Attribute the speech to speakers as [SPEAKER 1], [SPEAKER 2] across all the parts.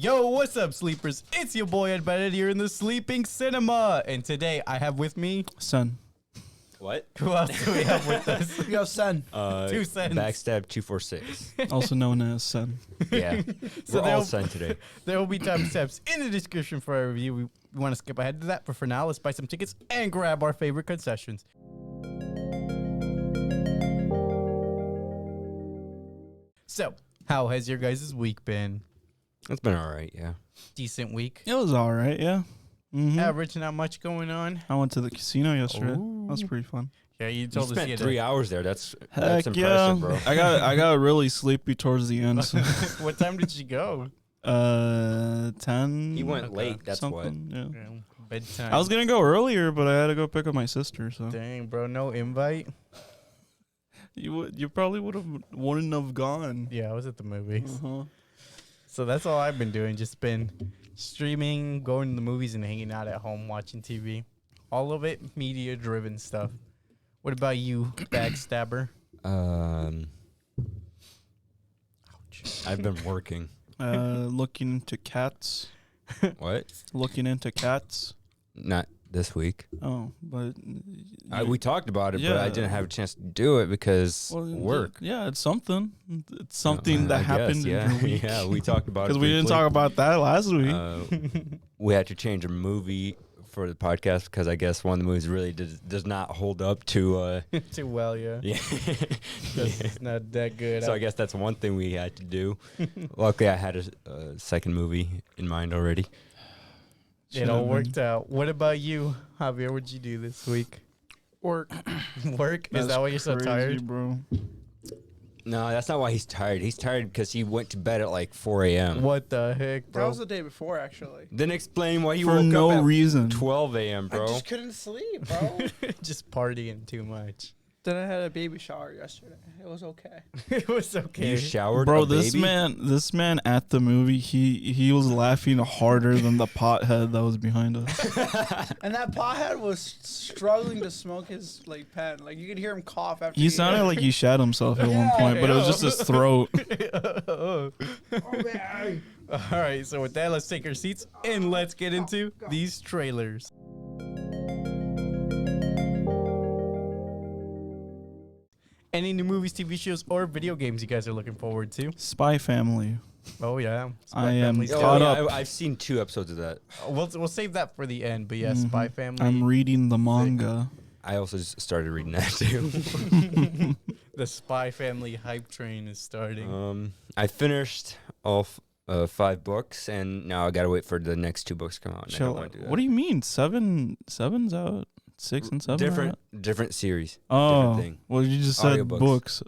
[SPEAKER 1] Yo, what's up, sleepers? It's your boy Eddbedhead here in the Sleeping Cinema. And today I have with me...
[SPEAKER 2] Son.
[SPEAKER 3] What?
[SPEAKER 1] Who else do we have with us?
[SPEAKER 4] We have Sen.
[SPEAKER 1] 2 cents.
[SPEAKER 3] Backstab 246.
[SPEAKER 2] Also known as Son.
[SPEAKER 3] Yeah.
[SPEAKER 1] So
[SPEAKER 3] We're all Sen today.
[SPEAKER 1] There will be timestamps in the description for our review. We want to skip ahead to that, but for now, let's buy some tickets and grab our favorite concessions. So, how has your guys' week been?
[SPEAKER 3] It's been all right, yeah.
[SPEAKER 1] Decent week.
[SPEAKER 2] It was all right, yeah.
[SPEAKER 1] Average, not much going on.
[SPEAKER 2] I went to the casino yesterday.
[SPEAKER 1] Ooh.
[SPEAKER 2] That was pretty fun.
[SPEAKER 1] Yeah, you
[SPEAKER 3] You
[SPEAKER 1] told us you
[SPEAKER 3] spent
[SPEAKER 1] had
[SPEAKER 3] 3 hours there. That's
[SPEAKER 2] Heck
[SPEAKER 3] impressive,
[SPEAKER 2] yeah.
[SPEAKER 3] bro.
[SPEAKER 2] I got really sleepy towards the end. So.
[SPEAKER 1] What time did you go?
[SPEAKER 2] 10.
[SPEAKER 3] He went
[SPEAKER 1] Okay.
[SPEAKER 3] late, that's
[SPEAKER 2] something, yeah.
[SPEAKER 1] Bedtime.
[SPEAKER 2] I was gonna go earlier, but I had to go pick up my sister. So
[SPEAKER 1] Dang, bro, no invite?
[SPEAKER 2] you probably wouldn't have gone.
[SPEAKER 1] Yeah, I was at the movies.
[SPEAKER 2] Uh-huh.
[SPEAKER 1] So that's all I've been doing. Just been streaming, going to the movies, and hanging out at home watching TV. All of it media-driven stuff. What about you, backstabber?
[SPEAKER 3] I've been working.
[SPEAKER 2] Looking into cats.
[SPEAKER 3] What?
[SPEAKER 2] Looking into cats.
[SPEAKER 3] Not this week.
[SPEAKER 2] Oh, but
[SPEAKER 3] We talked about it, but I
[SPEAKER 2] Yeah.
[SPEAKER 3] didn't have a chance to do it because work.
[SPEAKER 2] Yeah, it's something. It's something that
[SPEAKER 3] I
[SPEAKER 2] happened
[SPEAKER 3] guess,
[SPEAKER 2] in your week.
[SPEAKER 3] Yeah, we talked about it.
[SPEAKER 2] Because we didn't
[SPEAKER 3] briefly.
[SPEAKER 2] talk about that last week.
[SPEAKER 3] We had to change a movie for the podcast because I guess one of the movies really does not hold up to.
[SPEAKER 1] Too well, yeah.
[SPEAKER 3] Yeah.
[SPEAKER 1] It's not that good.
[SPEAKER 3] So I guess that's one thing we had to do. Luckily, I had a second movie in mind already.
[SPEAKER 1] It all worked out. What about you, Javier? What'd you do this week?
[SPEAKER 4] Work.
[SPEAKER 1] Work? Is that why you're so
[SPEAKER 2] Crazy,
[SPEAKER 1] tired?
[SPEAKER 2] bro?
[SPEAKER 3] No, that's not why he's tired. He's tired because he went to bed at like 4 a.m.
[SPEAKER 1] What the heck,
[SPEAKER 4] That
[SPEAKER 1] bro?
[SPEAKER 4] was the day before, actually.
[SPEAKER 3] Then explain why you
[SPEAKER 2] For
[SPEAKER 3] woke
[SPEAKER 2] no
[SPEAKER 3] up at
[SPEAKER 2] reason.
[SPEAKER 3] 12 a.m.,
[SPEAKER 4] I
[SPEAKER 3] bro.
[SPEAKER 4] just couldn't sleep, bro.
[SPEAKER 1] Just partying too much.
[SPEAKER 4] Then I had a baby shower yesterday. It was okay.
[SPEAKER 1] It was okay.
[SPEAKER 3] You showered,
[SPEAKER 2] Bro,
[SPEAKER 3] a
[SPEAKER 2] this
[SPEAKER 3] baby?
[SPEAKER 2] man at the movie, he was laughing harder than the pothead that was behind us.
[SPEAKER 4] And that pothead was struggling to smoke his pen. Like you could hear him cough after.
[SPEAKER 2] He sounded like he shat himself at one
[SPEAKER 4] Yeah,
[SPEAKER 2] point, but it was just his throat.
[SPEAKER 4] Oh man.
[SPEAKER 1] All right, so with that, let's take our seats and let's get into these trailers. Any new movies, TV shows, or video games you guys are looking forward to?
[SPEAKER 2] Spy Family.
[SPEAKER 1] Oh yeah,
[SPEAKER 2] I am
[SPEAKER 1] Family's
[SPEAKER 3] Oh,
[SPEAKER 2] caught
[SPEAKER 3] yeah,
[SPEAKER 2] up.
[SPEAKER 3] I've seen 2 episodes of that.
[SPEAKER 1] We'll save that for the end, but yeah,
[SPEAKER 2] Mhm.
[SPEAKER 1] Spy Family.
[SPEAKER 2] I'm reading the manga.
[SPEAKER 3] I also just started reading that too.
[SPEAKER 1] The Spy Family hype train is starting.
[SPEAKER 3] I finished all 5 books, and now I gotta wait for the next 2 books to come out. And I don't
[SPEAKER 2] Chill.
[SPEAKER 3] wanna do that.
[SPEAKER 2] What do you mean? Seven's out. 6 and 7. are out?
[SPEAKER 3] Different series.
[SPEAKER 2] Oh,
[SPEAKER 3] thing.
[SPEAKER 2] well, you just said
[SPEAKER 3] Audiobooks.
[SPEAKER 2] books.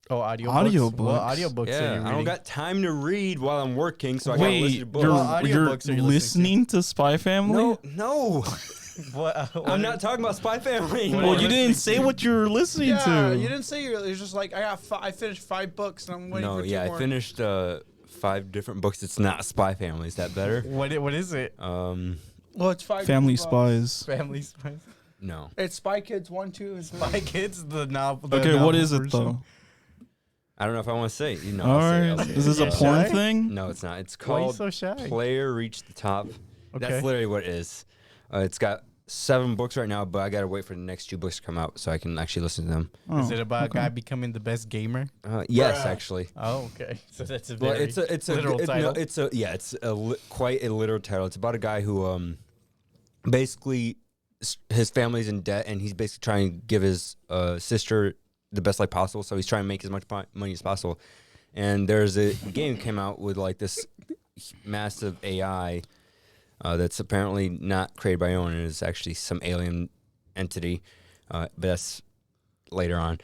[SPEAKER 1] Oh, audiobooks.
[SPEAKER 2] Audiobooks.
[SPEAKER 1] Well, audiobooks. Are
[SPEAKER 3] Yeah,
[SPEAKER 1] you
[SPEAKER 3] I don't
[SPEAKER 1] reading?
[SPEAKER 3] got time to read while I'm working, so I gotta listen
[SPEAKER 2] Wait,
[SPEAKER 3] to books.
[SPEAKER 2] you're,
[SPEAKER 1] What audiobooks
[SPEAKER 2] you're
[SPEAKER 1] are you listening
[SPEAKER 2] listening to Spy Family?
[SPEAKER 3] No.
[SPEAKER 1] What,
[SPEAKER 3] I'm not talking about Spy Family.
[SPEAKER 1] What
[SPEAKER 2] Well,
[SPEAKER 1] are
[SPEAKER 2] you didn't say what you were listening
[SPEAKER 4] Yeah,
[SPEAKER 2] to.
[SPEAKER 4] you didn't say you're. It's just like I finished 5 books and I'm waiting
[SPEAKER 3] No,
[SPEAKER 4] for 2
[SPEAKER 3] yeah,
[SPEAKER 4] more.
[SPEAKER 3] I finished 5 different books. It's not Spy Family. Is that better?
[SPEAKER 1] What is it?
[SPEAKER 4] Well, it's 5
[SPEAKER 2] Family
[SPEAKER 4] books.
[SPEAKER 2] Spies.
[SPEAKER 1] Family Spies.
[SPEAKER 3] No.
[SPEAKER 4] It's Spy Kids 1, 2, and 3.
[SPEAKER 1] Spy Kids, the novel.
[SPEAKER 2] Okay, what is it though?
[SPEAKER 3] I don't know if I want to say it. You know,
[SPEAKER 2] All
[SPEAKER 3] I'll say it,
[SPEAKER 2] right,
[SPEAKER 3] I'll say it.
[SPEAKER 2] is this a
[SPEAKER 1] Yeah.
[SPEAKER 2] porn
[SPEAKER 1] Shy?
[SPEAKER 2] thing?
[SPEAKER 3] No, it's not. It's
[SPEAKER 1] Why are you
[SPEAKER 3] called
[SPEAKER 1] so shy?
[SPEAKER 3] Player Reach the Top.
[SPEAKER 1] Okay.
[SPEAKER 3] That's literally what it is. It's got 7 books right now, but I gotta wait for the next 2 books to come out so I can actually listen to them.
[SPEAKER 2] Oh,
[SPEAKER 1] Is it about
[SPEAKER 2] okay.
[SPEAKER 1] a guy becoming the best gamer?
[SPEAKER 3] Yes,
[SPEAKER 4] Bruh.
[SPEAKER 3] actually.
[SPEAKER 1] Oh, okay. So that's a
[SPEAKER 3] Well,
[SPEAKER 1] very
[SPEAKER 3] it's a
[SPEAKER 1] literal title.
[SPEAKER 3] quite a literal title. It's about a guy who basically his family's in debt, and he's basically trying to give his sister the best life possible. So he's trying to make as much money as possible. And there's a game that came out with like this massive AI that's apparently not created by owner. It's actually some alien entity, but that's later on.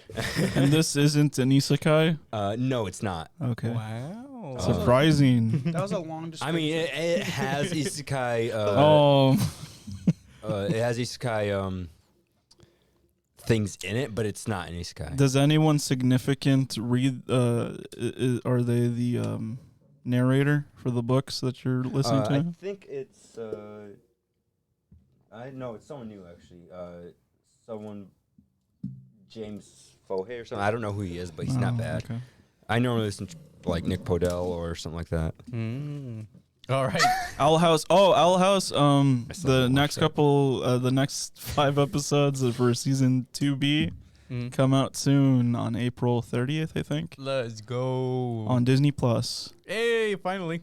[SPEAKER 2] And this isn't an isekai?
[SPEAKER 3] No, it's not.
[SPEAKER 2] Okay.
[SPEAKER 1] Wow.
[SPEAKER 2] Surprising.
[SPEAKER 4] That was a long description.
[SPEAKER 3] I mean, it has isekai. It has isekai things in it, but it's not an isekai.
[SPEAKER 2] Does anyone significant read? Are they the narrator for the books that you're listening
[SPEAKER 3] I
[SPEAKER 2] to?
[SPEAKER 3] think it's. I know it's someone new actually. Someone James Fohay or something. I don't know who he is, but he's not
[SPEAKER 2] Oh,
[SPEAKER 3] bad.
[SPEAKER 2] Okay.
[SPEAKER 3] I normally listen to like Nick Podell or something like that.
[SPEAKER 1] All right.
[SPEAKER 2] Owl House. Oh, Owl House.
[SPEAKER 3] still haven't
[SPEAKER 2] The
[SPEAKER 3] watched
[SPEAKER 2] next
[SPEAKER 3] that.
[SPEAKER 2] couple, the next 5 episodes for season 2B
[SPEAKER 1] Mhm.
[SPEAKER 2] come out soon on April 30th, I think,
[SPEAKER 1] Let's go.
[SPEAKER 2] on Disney Plus.
[SPEAKER 1] Hey, finally.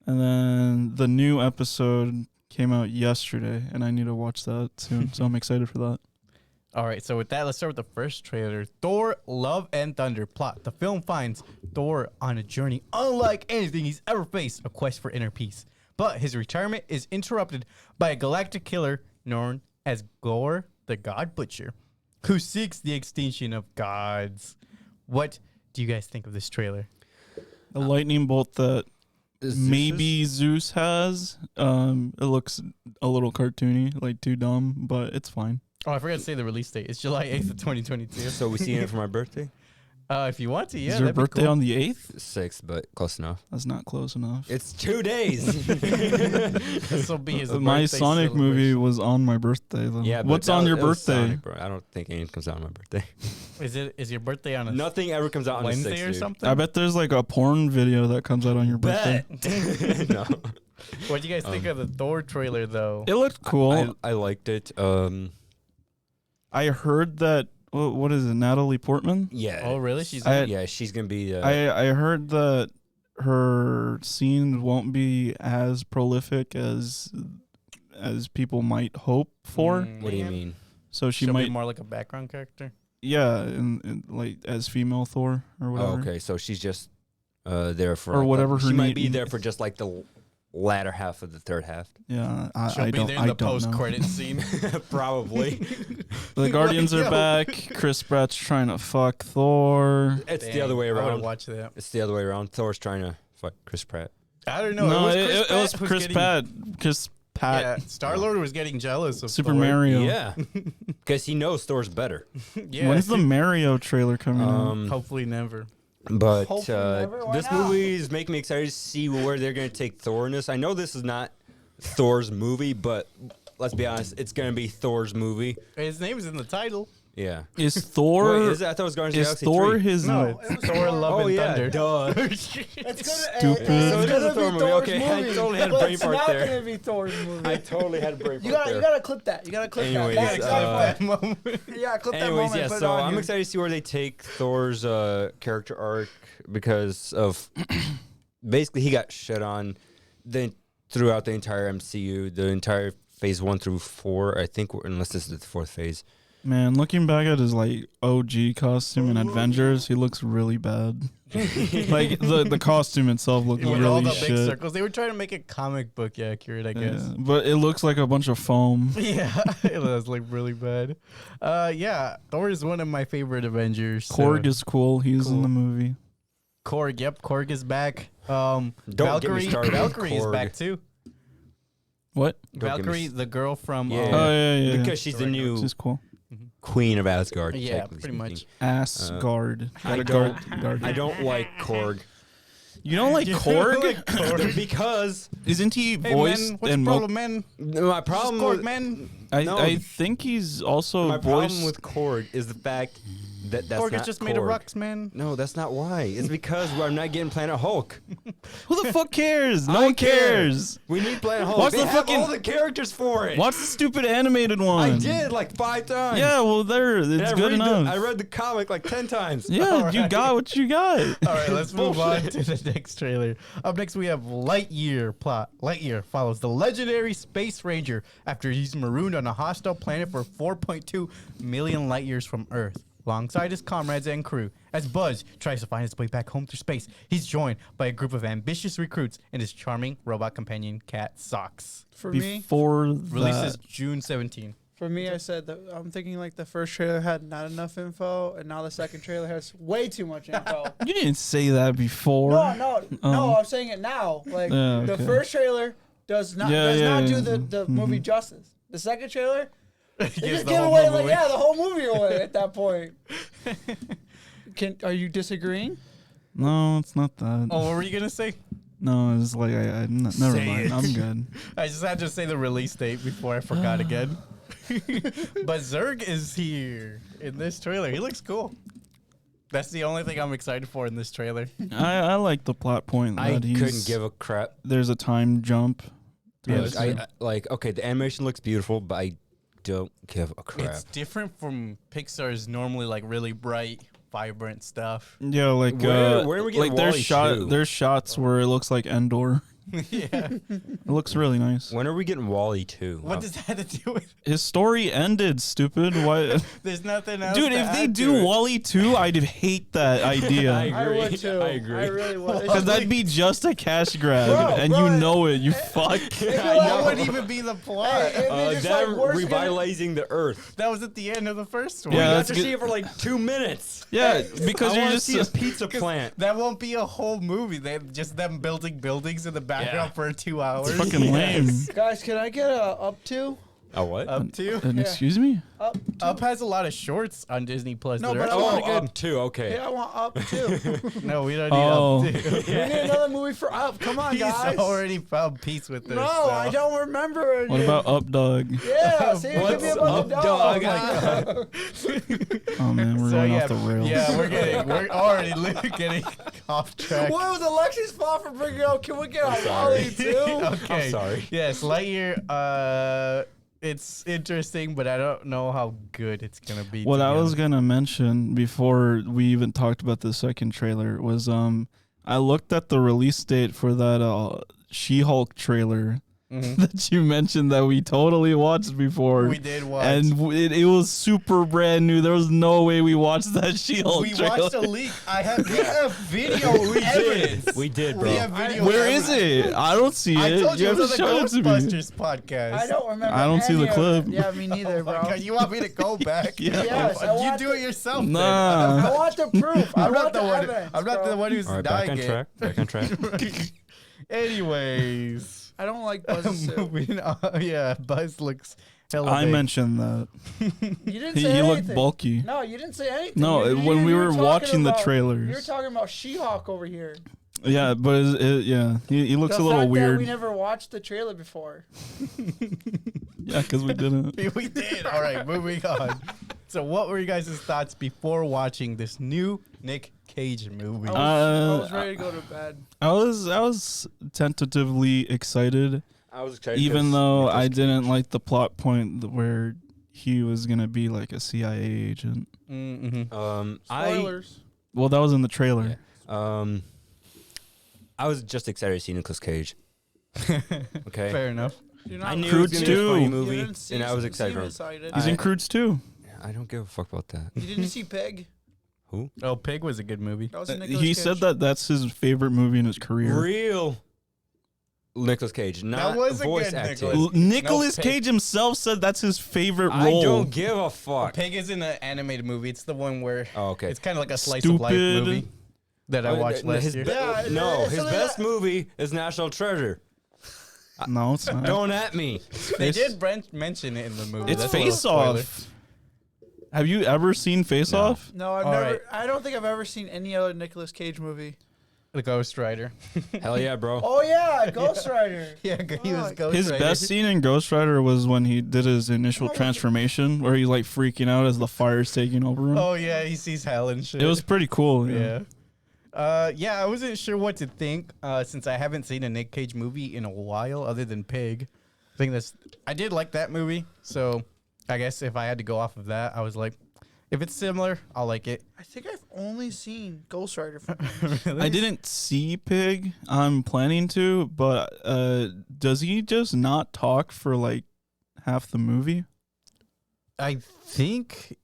[SPEAKER 2] And then the new episode came out yesterday, and I need to watch that soon. So I'm excited for that.
[SPEAKER 1] All right, so with that, let's start with the first trailer. Thor, Love and Thunder. Plot. The film finds Thor on a journey unlike anything he's ever faced, a quest for inner peace. But his retirement is interrupted by a galactic killer known as Gore the God Butcher, who seeks the extinction of gods. What do you guys think of this trailer?
[SPEAKER 2] The lightning bolt that
[SPEAKER 3] Is
[SPEAKER 2] maybe Zeus has. It looks a little cartoony, like too dumb, but it's fine.
[SPEAKER 1] Oh, I forgot to say the release date. It's July 8th of 2022.
[SPEAKER 3] So we seeing it for my birthday?
[SPEAKER 1] If you want to, yeah.
[SPEAKER 2] Is your
[SPEAKER 1] that'd be
[SPEAKER 2] birthday
[SPEAKER 1] cool.
[SPEAKER 2] on the 8th?
[SPEAKER 3] 6, but close enough.
[SPEAKER 2] That's not close enough.
[SPEAKER 3] It's 2 days.
[SPEAKER 1] This will be his
[SPEAKER 2] My
[SPEAKER 1] birthday
[SPEAKER 2] Sonic movie
[SPEAKER 1] celebration.
[SPEAKER 2] was on my birthday, though.
[SPEAKER 3] Yeah, but
[SPEAKER 2] What's
[SPEAKER 3] that
[SPEAKER 2] on
[SPEAKER 3] was-
[SPEAKER 2] your
[SPEAKER 3] it was
[SPEAKER 2] birthday?
[SPEAKER 3] Sonic, bro. I don't think anything comes out on my birthday.
[SPEAKER 1] Is your birthday on a
[SPEAKER 3] Nothing ever comes out on
[SPEAKER 1] Wednesday
[SPEAKER 3] the 6th,
[SPEAKER 1] or
[SPEAKER 3] dude.
[SPEAKER 1] something?
[SPEAKER 2] I bet there's like a porn video that comes out on your birthday.
[SPEAKER 1] Bet.
[SPEAKER 3] No.
[SPEAKER 1] What do you guys think of the Thor trailer, though?
[SPEAKER 2] It looked cool.
[SPEAKER 3] I liked it.
[SPEAKER 2] I heard that. What is it? Natalie Portman.
[SPEAKER 3] Yeah.
[SPEAKER 1] Oh, really? She's
[SPEAKER 3] yeah, she's gonna be.
[SPEAKER 2] I heard that her scenes won't be as prolific as people might hope for.
[SPEAKER 3] what do you mean?
[SPEAKER 2] So she
[SPEAKER 1] She'll
[SPEAKER 2] might,
[SPEAKER 1] be more like a background character.
[SPEAKER 2] yeah, and like as female Thor or whatever.
[SPEAKER 3] Oh, okay, so she's just there for
[SPEAKER 2] Or
[SPEAKER 3] like,
[SPEAKER 2] whatever her
[SPEAKER 3] She might
[SPEAKER 2] need-
[SPEAKER 3] be there for just like the latter half of the third half.
[SPEAKER 2] Yeah,
[SPEAKER 1] She'll
[SPEAKER 2] I
[SPEAKER 1] be
[SPEAKER 2] don't.
[SPEAKER 1] there in
[SPEAKER 2] I
[SPEAKER 1] the
[SPEAKER 2] don't know.
[SPEAKER 1] post-credit scene.
[SPEAKER 3] Probably.
[SPEAKER 2] The Guardians are
[SPEAKER 1] Yo.
[SPEAKER 2] back. Chris Pratt's trying to fuck Thor.
[SPEAKER 3] It's the
[SPEAKER 1] Dang,
[SPEAKER 3] other way
[SPEAKER 1] I would
[SPEAKER 3] around.
[SPEAKER 1] watch that.
[SPEAKER 3] It's the other way around. Thor's trying to fight Chris Pratt.
[SPEAKER 1] I don't know.
[SPEAKER 2] No,
[SPEAKER 1] it
[SPEAKER 2] it was
[SPEAKER 1] who's
[SPEAKER 2] Chris
[SPEAKER 1] getting-
[SPEAKER 2] Pratt. Chris Pratt.
[SPEAKER 1] Yeah, Star Lord was getting jealous of
[SPEAKER 2] Super
[SPEAKER 1] Thor.
[SPEAKER 2] Mario.
[SPEAKER 3] Yeah, because he knows Thor's better.
[SPEAKER 1] Yeah.
[SPEAKER 2] When's the Mario trailer coming out?
[SPEAKER 1] Hopefully never.
[SPEAKER 3] But
[SPEAKER 4] Hopefully never. Why
[SPEAKER 3] this
[SPEAKER 4] not?
[SPEAKER 3] movie is making me excited to see where they're going to take Thor in this. I know this is not Thor's movie, but let's be honest, it's going to be Thor's movie.
[SPEAKER 1] His name is in the title.
[SPEAKER 3] Yeah.
[SPEAKER 2] Is Thor?
[SPEAKER 3] Wait, is it? I thought it was Guardians of
[SPEAKER 2] Is
[SPEAKER 3] the Galaxy
[SPEAKER 2] Thor
[SPEAKER 3] 3.
[SPEAKER 2] his?
[SPEAKER 1] No,
[SPEAKER 4] it
[SPEAKER 1] it's
[SPEAKER 4] was
[SPEAKER 1] Thor, Love
[SPEAKER 3] Oh,
[SPEAKER 1] and
[SPEAKER 3] yeah,
[SPEAKER 1] Thunder.
[SPEAKER 3] duh.
[SPEAKER 4] It's gonna,
[SPEAKER 2] Stupid.
[SPEAKER 3] So
[SPEAKER 4] it's
[SPEAKER 3] it is a
[SPEAKER 4] gonna
[SPEAKER 3] Thor
[SPEAKER 4] be
[SPEAKER 3] movie.
[SPEAKER 4] Thor's
[SPEAKER 3] Okay, I
[SPEAKER 4] movie.
[SPEAKER 3] totally had a
[SPEAKER 4] But
[SPEAKER 3] brain
[SPEAKER 4] it's
[SPEAKER 3] fart
[SPEAKER 4] not
[SPEAKER 3] there.
[SPEAKER 4] gonna be Thor's movie.
[SPEAKER 3] I totally had a brain
[SPEAKER 4] You
[SPEAKER 3] fart
[SPEAKER 4] gotta,
[SPEAKER 3] there.
[SPEAKER 4] you gotta clip that. You gotta clip
[SPEAKER 3] Anyways,
[SPEAKER 4] that. That's
[SPEAKER 1] That
[SPEAKER 4] that
[SPEAKER 1] moment.
[SPEAKER 4] yeah, clip that
[SPEAKER 3] Anyways,
[SPEAKER 4] moment.
[SPEAKER 3] yeah,
[SPEAKER 4] put it
[SPEAKER 3] so
[SPEAKER 4] on
[SPEAKER 3] I'm
[SPEAKER 4] here.
[SPEAKER 3] excited to see where they take Thor's character arc because of basically he got shit on throughout the entire MCU, the entire phase 1 through 4, I think, unless this is the 4th phase.
[SPEAKER 2] Man, looking back at his like OG costume in Avengers, he looks really bad. Like the costume itself looked
[SPEAKER 1] With all
[SPEAKER 2] really
[SPEAKER 1] the big
[SPEAKER 2] shit.
[SPEAKER 1] circles. They were trying to make it comic book accurate, I guess.
[SPEAKER 2] Yeah, but it looks like a bunch of foam.
[SPEAKER 1] Yeah, it was like really bad. Yeah, Thor is one of my favorite Avengers. so-
[SPEAKER 2] Korg is cool. He's
[SPEAKER 1] Cool.
[SPEAKER 2] in the movie.
[SPEAKER 1] Korg, yep, Korg is back.
[SPEAKER 3] Don't get me
[SPEAKER 1] Valkyrie,
[SPEAKER 3] started on
[SPEAKER 1] Valkyrie is
[SPEAKER 3] Korg.
[SPEAKER 1] back too.
[SPEAKER 2] What?
[SPEAKER 3] Don't get me
[SPEAKER 1] Valkyrie, the girl from
[SPEAKER 3] Yeah.
[SPEAKER 2] Oh yeah, yeah.
[SPEAKER 3] Because she's the new
[SPEAKER 2] She's cool.
[SPEAKER 3] queen of Asgard.
[SPEAKER 1] yeah,
[SPEAKER 3] technically
[SPEAKER 1] pretty much.
[SPEAKER 3] speaking.
[SPEAKER 2] Asgard.
[SPEAKER 3] I
[SPEAKER 2] Gotta
[SPEAKER 3] don't-
[SPEAKER 2] guard.
[SPEAKER 3] I don't like Korg.
[SPEAKER 2] You don't like
[SPEAKER 1] You
[SPEAKER 2] Korg?
[SPEAKER 1] like Korg?
[SPEAKER 3] Because
[SPEAKER 2] Isn't he
[SPEAKER 1] Hey
[SPEAKER 2] voiced
[SPEAKER 1] man, what's
[SPEAKER 2] in
[SPEAKER 1] the
[SPEAKER 2] mo-
[SPEAKER 1] problem, man?
[SPEAKER 3] my problem
[SPEAKER 1] Korg,
[SPEAKER 3] with,
[SPEAKER 1] man.
[SPEAKER 3] No.
[SPEAKER 2] I think he's also
[SPEAKER 3] my
[SPEAKER 2] voiced.
[SPEAKER 3] problem with Korg is the fact that that's
[SPEAKER 1] Korg
[SPEAKER 3] not
[SPEAKER 1] is just made of
[SPEAKER 3] Korg.
[SPEAKER 1] rocks, man.
[SPEAKER 3] No, that's not why. It's because I'm not getting Planet Hulk.
[SPEAKER 2] Who the fuck cares? No
[SPEAKER 3] I
[SPEAKER 2] one
[SPEAKER 3] care.
[SPEAKER 2] cares.
[SPEAKER 3] We need Planet Hulk.
[SPEAKER 2] Watch
[SPEAKER 3] They
[SPEAKER 2] the
[SPEAKER 3] have
[SPEAKER 2] fucking-
[SPEAKER 3] all the characters for it.
[SPEAKER 2] Watch the stupid animated one.
[SPEAKER 3] I did like 5 times.
[SPEAKER 2] Yeah, well, there. It's
[SPEAKER 3] And
[SPEAKER 2] good enough.
[SPEAKER 3] I read the comic like 10 times.
[SPEAKER 2] Yeah,
[SPEAKER 1] All
[SPEAKER 2] you
[SPEAKER 1] right.
[SPEAKER 2] got what you got.
[SPEAKER 1] All right, let's move on
[SPEAKER 3] Bullshit.
[SPEAKER 1] to the next trailer. Up next, we have Lightyear. Plot. Lightyear follows the legendary Space Ranger after he's marooned on a hostile planet for 4.2 million light years from Earth, alongside his comrades and crew. As Buzz tries to find his way back home through space, he's joined by a group of ambitious recruits and his charming robot companion, Cat Socks.
[SPEAKER 4] For me,
[SPEAKER 2] Before
[SPEAKER 1] Releases
[SPEAKER 2] that,
[SPEAKER 1] June 17.
[SPEAKER 4] I said that I'm thinking like the first trailer had not enough info, and now the second trailer has way too much info.
[SPEAKER 2] you didn't say that before.
[SPEAKER 4] No, I'm saying it now. Like
[SPEAKER 2] Yeah,
[SPEAKER 4] the
[SPEAKER 2] okay.
[SPEAKER 4] first trailer does not do the movie justice. The second trailer, they
[SPEAKER 1] Gives
[SPEAKER 4] just
[SPEAKER 1] the
[SPEAKER 4] give
[SPEAKER 1] whole
[SPEAKER 4] away
[SPEAKER 1] movie
[SPEAKER 4] like
[SPEAKER 1] away.
[SPEAKER 4] the whole movie away at that point. Are you disagreeing?
[SPEAKER 2] No, it's not that.
[SPEAKER 1] Oh, what were you gonna say?
[SPEAKER 2] No, it's like never
[SPEAKER 1] Say
[SPEAKER 2] mind.
[SPEAKER 1] it.
[SPEAKER 2] I'm good.
[SPEAKER 1] I just had to say the release date before I forgot again. But Zurg is here in this trailer. He looks cool. That's the only thing I'm excited for in this trailer.
[SPEAKER 2] I like the plot point
[SPEAKER 3] I
[SPEAKER 2] that
[SPEAKER 3] couldn't give a crap.
[SPEAKER 2] there's a time jump.
[SPEAKER 1] Yeah,
[SPEAKER 3] Okay, the animation looks beautiful, but I don't give a crap.
[SPEAKER 1] It's different from Pixar's normally like really bright, vibrant stuff.
[SPEAKER 2] Yeah, like
[SPEAKER 3] Where are we getting
[SPEAKER 2] like there's
[SPEAKER 3] WALL-E 2?
[SPEAKER 2] there's shots where it looks like Endor.
[SPEAKER 1] Yeah.
[SPEAKER 2] It looks really nice.
[SPEAKER 3] When are we getting WALL-E 2?
[SPEAKER 1] What does that have to do with?
[SPEAKER 2] His story ended, stupid. Why?
[SPEAKER 1] There's nothing else.
[SPEAKER 2] Dude,
[SPEAKER 1] to
[SPEAKER 2] if they
[SPEAKER 1] add
[SPEAKER 2] do
[SPEAKER 1] to it.
[SPEAKER 2] WALL-E 2, I'd hate that idea.
[SPEAKER 4] I would too.
[SPEAKER 3] I agree.
[SPEAKER 4] I really would.
[SPEAKER 2] Because that'd be just a cash grab,
[SPEAKER 4] Bro,
[SPEAKER 2] and
[SPEAKER 4] bro,
[SPEAKER 2] you know it, you fuck.
[SPEAKER 1] That wouldn't even be the plot.
[SPEAKER 4] Hey, it'd be just like
[SPEAKER 3] Them
[SPEAKER 4] worse
[SPEAKER 3] revitalizing the Earth.
[SPEAKER 1] That was at the end of the first one.
[SPEAKER 2] Yeah,
[SPEAKER 3] We got
[SPEAKER 2] that's
[SPEAKER 3] to
[SPEAKER 2] good.
[SPEAKER 3] see it for like 2 minutes.
[SPEAKER 2] Yeah, because
[SPEAKER 3] I
[SPEAKER 2] you're
[SPEAKER 3] want to
[SPEAKER 2] just
[SPEAKER 3] see a pizza plant.
[SPEAKER 1] That won't be a whole movie. They just them building buildings in the background for 2 hours.
[SPEAKER 2] it's fucking lame.
[SPEAKER 4] Guys, can I get a up to?
[SPEAKER 3] A what?
[SPEAKER 1] Up to.
[SPEAKER 2] And excuse me?
[SPEAKER 4] Up.
[SPEAKER 1] Up has a lot of shorts on Disney Plus.
[SPEAKER 4] No,
[SPEAKER 1] that
[SPEAKER 4] but
[SPEAKER 1] are
[SPEAKER 4] I
[SPEAKER 3] Oh,
[SPEAKER 4] wanna get-
[SPEAKER 3] up 2. Okay.
[SPEAKER 4] Yeah, I want up too.
[SPEAKER 1] no, we don't need
[SPEAKER 2] Oh.
[SPEAKER 1] Up 2.
[SPEAKER 4] We need another movie for up. Come on,
[SPEAKER 1] He's
[SPEAKER 4] guys.
[SPEAKER 1] already found peace with this.
[SPEAKER 4] No,
[SPEAKER 1] so.
[SPEAKER 4] I don't remember it.
[SPEAKER 2] What about Up Dog?
[SPEAKER 4] Yeah, see, give me a bunch of
[SPEAKER 3] Up,
[SPEAKER 4] dogs.
[SPEAKER 3] dog?
[SPEAKER 2] Oh man, we're
[SPEAKER 1] So
[SPEAKER 2] going
[SPEAKER 1] yeah,
[SPEAKER 2] off the rails.
[SPEAKER 1] yeah, we're already getting off track.
[SPEAKER 4] What was Alexei's fault for bringing up? Can we get a
[SPEAKER 3] sorry.
[SPEAKER 4] WALL-E too?
[SPEAKER 1] Okay.
[SPEAKER 3] I'm sorry.
[SPEAKER 1] Yes, Lightyear. It's interesting, but I don't know how good it's gonna be.
[SPEAKER 2] What
[SPEAKER 1] to
[SPEAKER 2] I
[SPEAKER 1] be
[SPEAKER 2] was
[SPEAKER 1] honest.
[SPEAKER 2] gonna mention before we even talked about the second trailer was I looked at the release date for that She-Hulk trailer
[SPEAKER 1] Mhm.
[SPEAKER 2] that you mentioned that we totally watched before.
[SPEAKER 1] We did watch.
[SPEAKER 2] And it was super brand new. There was no way we watched that She-Hulk
[SPEAKER 1] we
[SPEAKER 2] trailer.
[SPEAKER 1] watched a leak. we have video evidence.
[SPEAKER 3] We did, bro.
[SPEAKER 1] We have video
[SPEAKER 2] Where
[SPEAKER 1] evidence.
[SPEAKER 2] is it? I don't see
[SPEAKER 1] I
[SPEAKER 2] it.
[SPEAKER 1] told you
[SPEAKER 2] have
[SPEAKER 1] it was
[SPEAKER 2] to
[SPEAKER 1] on the
[SPEAKER 2] show it to me.
[SPEAKER 1] Ghostbusters podcast.
[SPEAKER 4] I don't remember.
[SPEAKER 2] I don't see
[SPEAKER 4] any
[SPEAKER 2] the
[SPEAKER 4] of
[SPEAKER 2] clip.
[SPEAKER 4] it. Yeah, me neither,
[SPEAKER 1] Oh my
[SPEAKER 4] bro.
[SPEAKER 1] God, you want me to go back?
[SPEAKER 2] Yeah.
[SPEAKER 4] Yes, I
[SPEAKER 1] you
[SPEAKER 4] want
[SPEAKER 1] do
[SPEAKER 4] to-
[SPEAKER 1] it yourself.
[SPEAKER 2] Nah.
[SPEAKER 1] Then.
[SPEAKER 4] I want the proof. I
[SPEAKER 1] I'm not
[SPEAKER 4] want
[SPEAKER 1] the
[SPEAKER 4] the
[SPEAKER 1] one.
[SPEAKER 4] evidence.
[SPEAKER 1] I'm not
[SPEAKER 4] bro.
[SPEAKER 1] the one who's
[SPEAKER 3] All right, back
[SPEAKER 1] dying
[SPEAKER 3] on track. Back on track.
[SPEAKER 1] Anyways,
[SPEAKER 4] I don't like Buzz's suit.
[SPEAKER 1] moving on. Yeah, Buzz looks hella
[SPEAKER 2] I
[SPEAKER 1] big.
[SPEAKER 2] mentioned that.
[SPEAKER 4] You didn't
[SPEAKER 2] He,
[SPEAKER 4] say
[SPEAKER 2] he
[SPEAKER 4] anything.
[SPEAKER 2] looked bulky.
[SPEAKER 4] No, you didn't say anything.
[SPEAKER 2] No, when we
[SPEAKER 4] you
[SPEAKER 2] were
[SPEAKER 4] talking
[SPEAKER 2] watching the
[SPEAKER 4] about-
[SPEAKER 2] trailers.
[SPEAKER 4] You were talking about She-Hulk over here.
[SPEAKER 2] Yeah, but yeah, he looks
[SPEAKER 4] The
[SPEAKER 2] a little
[SPEAKER 4] fact that
[SPEAKER 2] weird.
[SPEAKER 4] we never watched the trailer before.
[SPEAKER 2] Yeah, because we didn't.
[SPEAKER 1] We did. All right, moving on. So, what were you guys' thoughts before watching this new Nick Cage movie?
[SPEAKER 4] I was ready to go to bed.
[SPEAKER 2] I was tentatively excited,
[SPEAKER 3] I was excited.
[SPEAKER 2] even
[SPEAKER 3] 'cause
[SPEAKER 2] though
[SPEAKER 3] Nicolas
[SPEAKER 2] I
[SPEAKER 3] Cage-
[SPEAKER 2] didn't like the plot point where he was gonna be like a CIA agent.
[SPEAKER 1] Mm-hmm.
[SPEAKER 4] Spoilers.
[SPEAKER 2] Well, that was in the trailer.
[SPEAKER 3] I was just excited to see Nicolas Cage. Okay.
[SPEAKER 1] Fair enough.
[SPEAKER 4] You're not
[SPEAKER 3] I knew
[SPEAKER 2] Crude
[SPEAKER 3] it was gonna be a funny
[SPEAKER 2] too.
[SPEAKER 3] movie,
[SPEAKER 4] You didn't
[SPEAKER 3] and I was
[SPEAKER 4] see
[SPEAKER 3] excited.
[SPEAKER 4] him
[SPEAKER 3] For it.
[SPEAKER 4] excited.
[SPEAKER 2] He's in Croods too.
[SPEAKER 3] I don't give a fuck about that.
[SPEAKER 4] You didn't see Pig?
[SPEAKER 3] Who?
[SPEAKER 1] Oh, Pig was a good movie.
[SPEAKER 4] That was a Nicolas
[SPEAKER 2] He
[SPEAKER 4] Cage.
[SPEAKER 2] said that that's his favorite movie in his career.
[SPEAKER 3] Real Nicolas Cage, not
[SPEAKER 1] was a
[SPEAKER 3] voice
[SPEAKER 1] good
[SPEAKER 3] acting.
[SPEAKER 1] Nicolas-
[SPEAKER 2] Nicolas
[SPEAKER 1] No, Pig.
[SPEAKER 2] Cage himself said that's his favorite
[SPEAKER 3] I
[SPEAKER 2] role.
[SPEAKER 3] don't give a fuck.
[SPEAKER 1] Pig is in an animated movie. It's the one where
[SPEAKER 3] Oh, okay.
[SPEAKER 1] it's kind of like a slice of life
[SPEAKER 2] Stupid.
[SPEAKER 1] movie that I watched last
[SPEAKER 3] his
[SPEAKER 1] year.
[SPEAKER 4] Yeah,
[SPEAKER 3] no,
[SPEAKER 4] it's
[SPEAKER 3] his
[SPEAKER 4] something
[SPEAKER 3] best
[SPEAKER 4] that-
[SPEAKER 3] movie is National Treasure.
[SPEAKER 2] No, it's not.
[SPEAKER 3] Don't at me.
[SPEAKER 1] They
[SPEAKER 2] It's-
[SPEAKER 1] did mention it in the movie.
[SPEAKER 2] It's
[SPEAKER 1] That's a little
[SPEAKER 2] Face
[SPEAKER 1] spoiler.
[SPEAKER 2] Off. Have you ever seen Face Off?
[SPEAKER 4] No, I've
[SPEAKER 1] All
[SPEAKER 4] never.
[SPEAKER 1] right.
[SPEAKER 4] I don't think I've ever seen any other Nicolas Cage movie.
[SPEAKER 1] The Ghost Rider.
[SPEAKER 3] Hell yeah, bro.
[SPEAKER 4] Oh yeah, Ghost Rider.
[SPEAKER 1] Yeah, he was
[SPEAKER 4] Fuck.
[SPEAKER 1] Ghost
[SPEAKER 2] His
[SPEAKER 1] Rider.
[SPEAKER 2] best scene in Ghost Rider was when he did his initial transformation, where he's like freaking out as the fire's taking over him.
[SPEAKER 1] Oh yeah, he sees hell and shit.
[SPEAKER 2] It was pretty cool. Yeah.
[SPEAKER 1] Yeah, I wasn't sure what to think since I haven't seen a Nick Cage movie in a while other than Pig. I did like that movie, so I guess if I had to go off of that, I was like, if it's similar, I'll like it.
[SPEAKER 4] I think I've only seen Ghost Rider.
[SPEAKER 2] I didn't see Pig. I'm planning to, but does he just not talk for like half the movie?
[SPEAKER 1] I think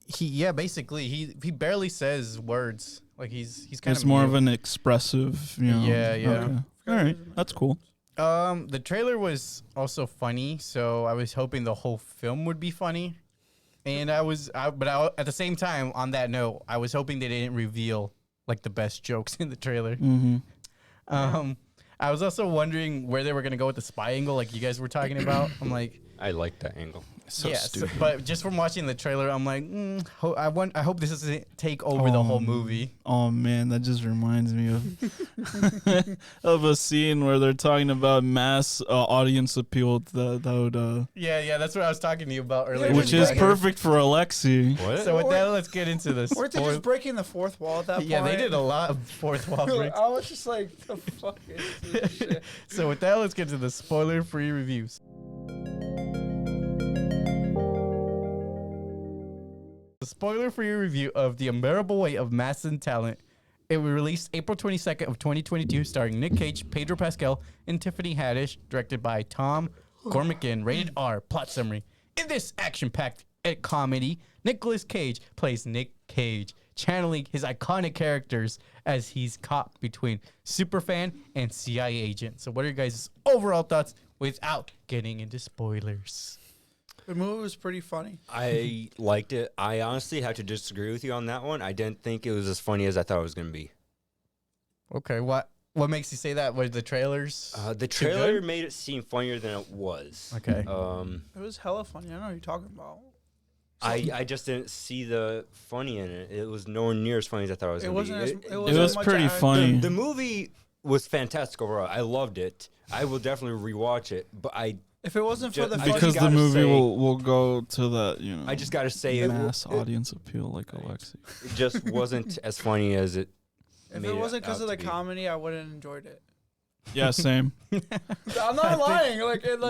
[SPEAKER 1] basically he barely says words. Like he's kind
[SPEAKER 2] It's
[SPEAKER 1] of
[SPEAKER 2] more of an expressive, you know.
[SPEAKER 1] Yeah, yeah.
[SPEAKER 2] Okay. All right, that's cool.
[SPEAKER 1] The trailer was also funny, so I was hoping the whole film would be funny. And at the same time, on that note, I was hoping they didn't reveal like the best jokes in the trailer.
[SPEAKER 2] Mm-hmm.
[SPEAKER 1] I was also wondering where they were gonna go with the spy angle, like you guys were talking about. I'm like,
[SPEAKER 3] I like that angle.
[SPEAKER 2] So
[SPEAKER 1] yeah,
[SPEAKER 2] stupid.
[SPEAKER 1] but just from watching the trailer, I'm like, I hope this doesn't take over the whole movie.
[SPEAKER 2] Oh man, that just reminds me of of a scene where they're talking about mass audience appeal. That would
[SPEAKER 1] Yeah, that's what I was talking to you about earlier.
[SPEAKER 2] which is perfect for Aleksey.
[SPEAKER 3] What?
[SPEAKER 1] So with that, let's get into this.
[SPEAKER 4] Weren't they just breaking the fourth wall at that point?
[SPEAKER 1] Yeah, they did a lot of fourth wall breaks.
[SPEAKER 4] I was just like, the fuck is this shit?
[SPEAKER 1] So with that, let's get to the spoiler-free reviews. The spoiler-free review of The Unbearable Weight of Mass and Talent. It was released April 22nd of 2022, starring Nick Cage, Pedro Pascal, and Tiffany Haddish, directed by Tom Gormican. Rated R. Plot summary. In this action-packed comedy, Nicolas Cage plays Nick Cage, channeling his iconic characters as he's caught between superfan and CIA agent. So what are your guys' overall thoughts without getting into spoilers?
[SPEAKER 4] The movie was pretty funny.
[SPEAKER 3] I liked it. I honestly have to disagree with you on that one. I didn't think it was as funny as I thought it was going to be.
[SPEAKER 1] Okay, what makes you say that? Was the trailers?
[SPEAKER 3] The trailer made it seem funnier than it was.
[SPEAKER 1] Okay.
[SPEAKER 4] It was hella funny. I know what you're talking about.
[SPEAKER 3] I just didn't see the funny in it. It was nowhere near as funny as I thought it was going to be.
[SPEAKER 4] It
[SPEAKER 2] was pretty funny.
[SPEAKER 3] The movie was fantastic overall. I loved it. I will definitely rewatch it, but
[SPEAKER 4] if it wasn't for the
[SPEAKER 3] I
[SPEAKER 4] funny,
[SPEAKER 2] Because the
[SPEAKER 3] gotta
[SPEAKER 2] movie
[SPEAKER 3] say-
[SPEAKER 2] will go to that, you know.
[SPEAKER 3] I just got to say
[SPEAKER 2] mass audience appeal like Aleksey.
[SPEAKER 3] it just wasn't as funny as it
[SPEAKER 4] if
[SPEAKER 3] made
[SPEAKER 4] it wasn't because
[SPEAKER 3] out
[SPEAKER 4] of the
[SPEAKER 3] to be.
[SPEAKER 4] comedy, I wouldn't have enjoyed it.
[SPEAKER 2] Yeah, same.
[SPEAKER 4] I'm not lying.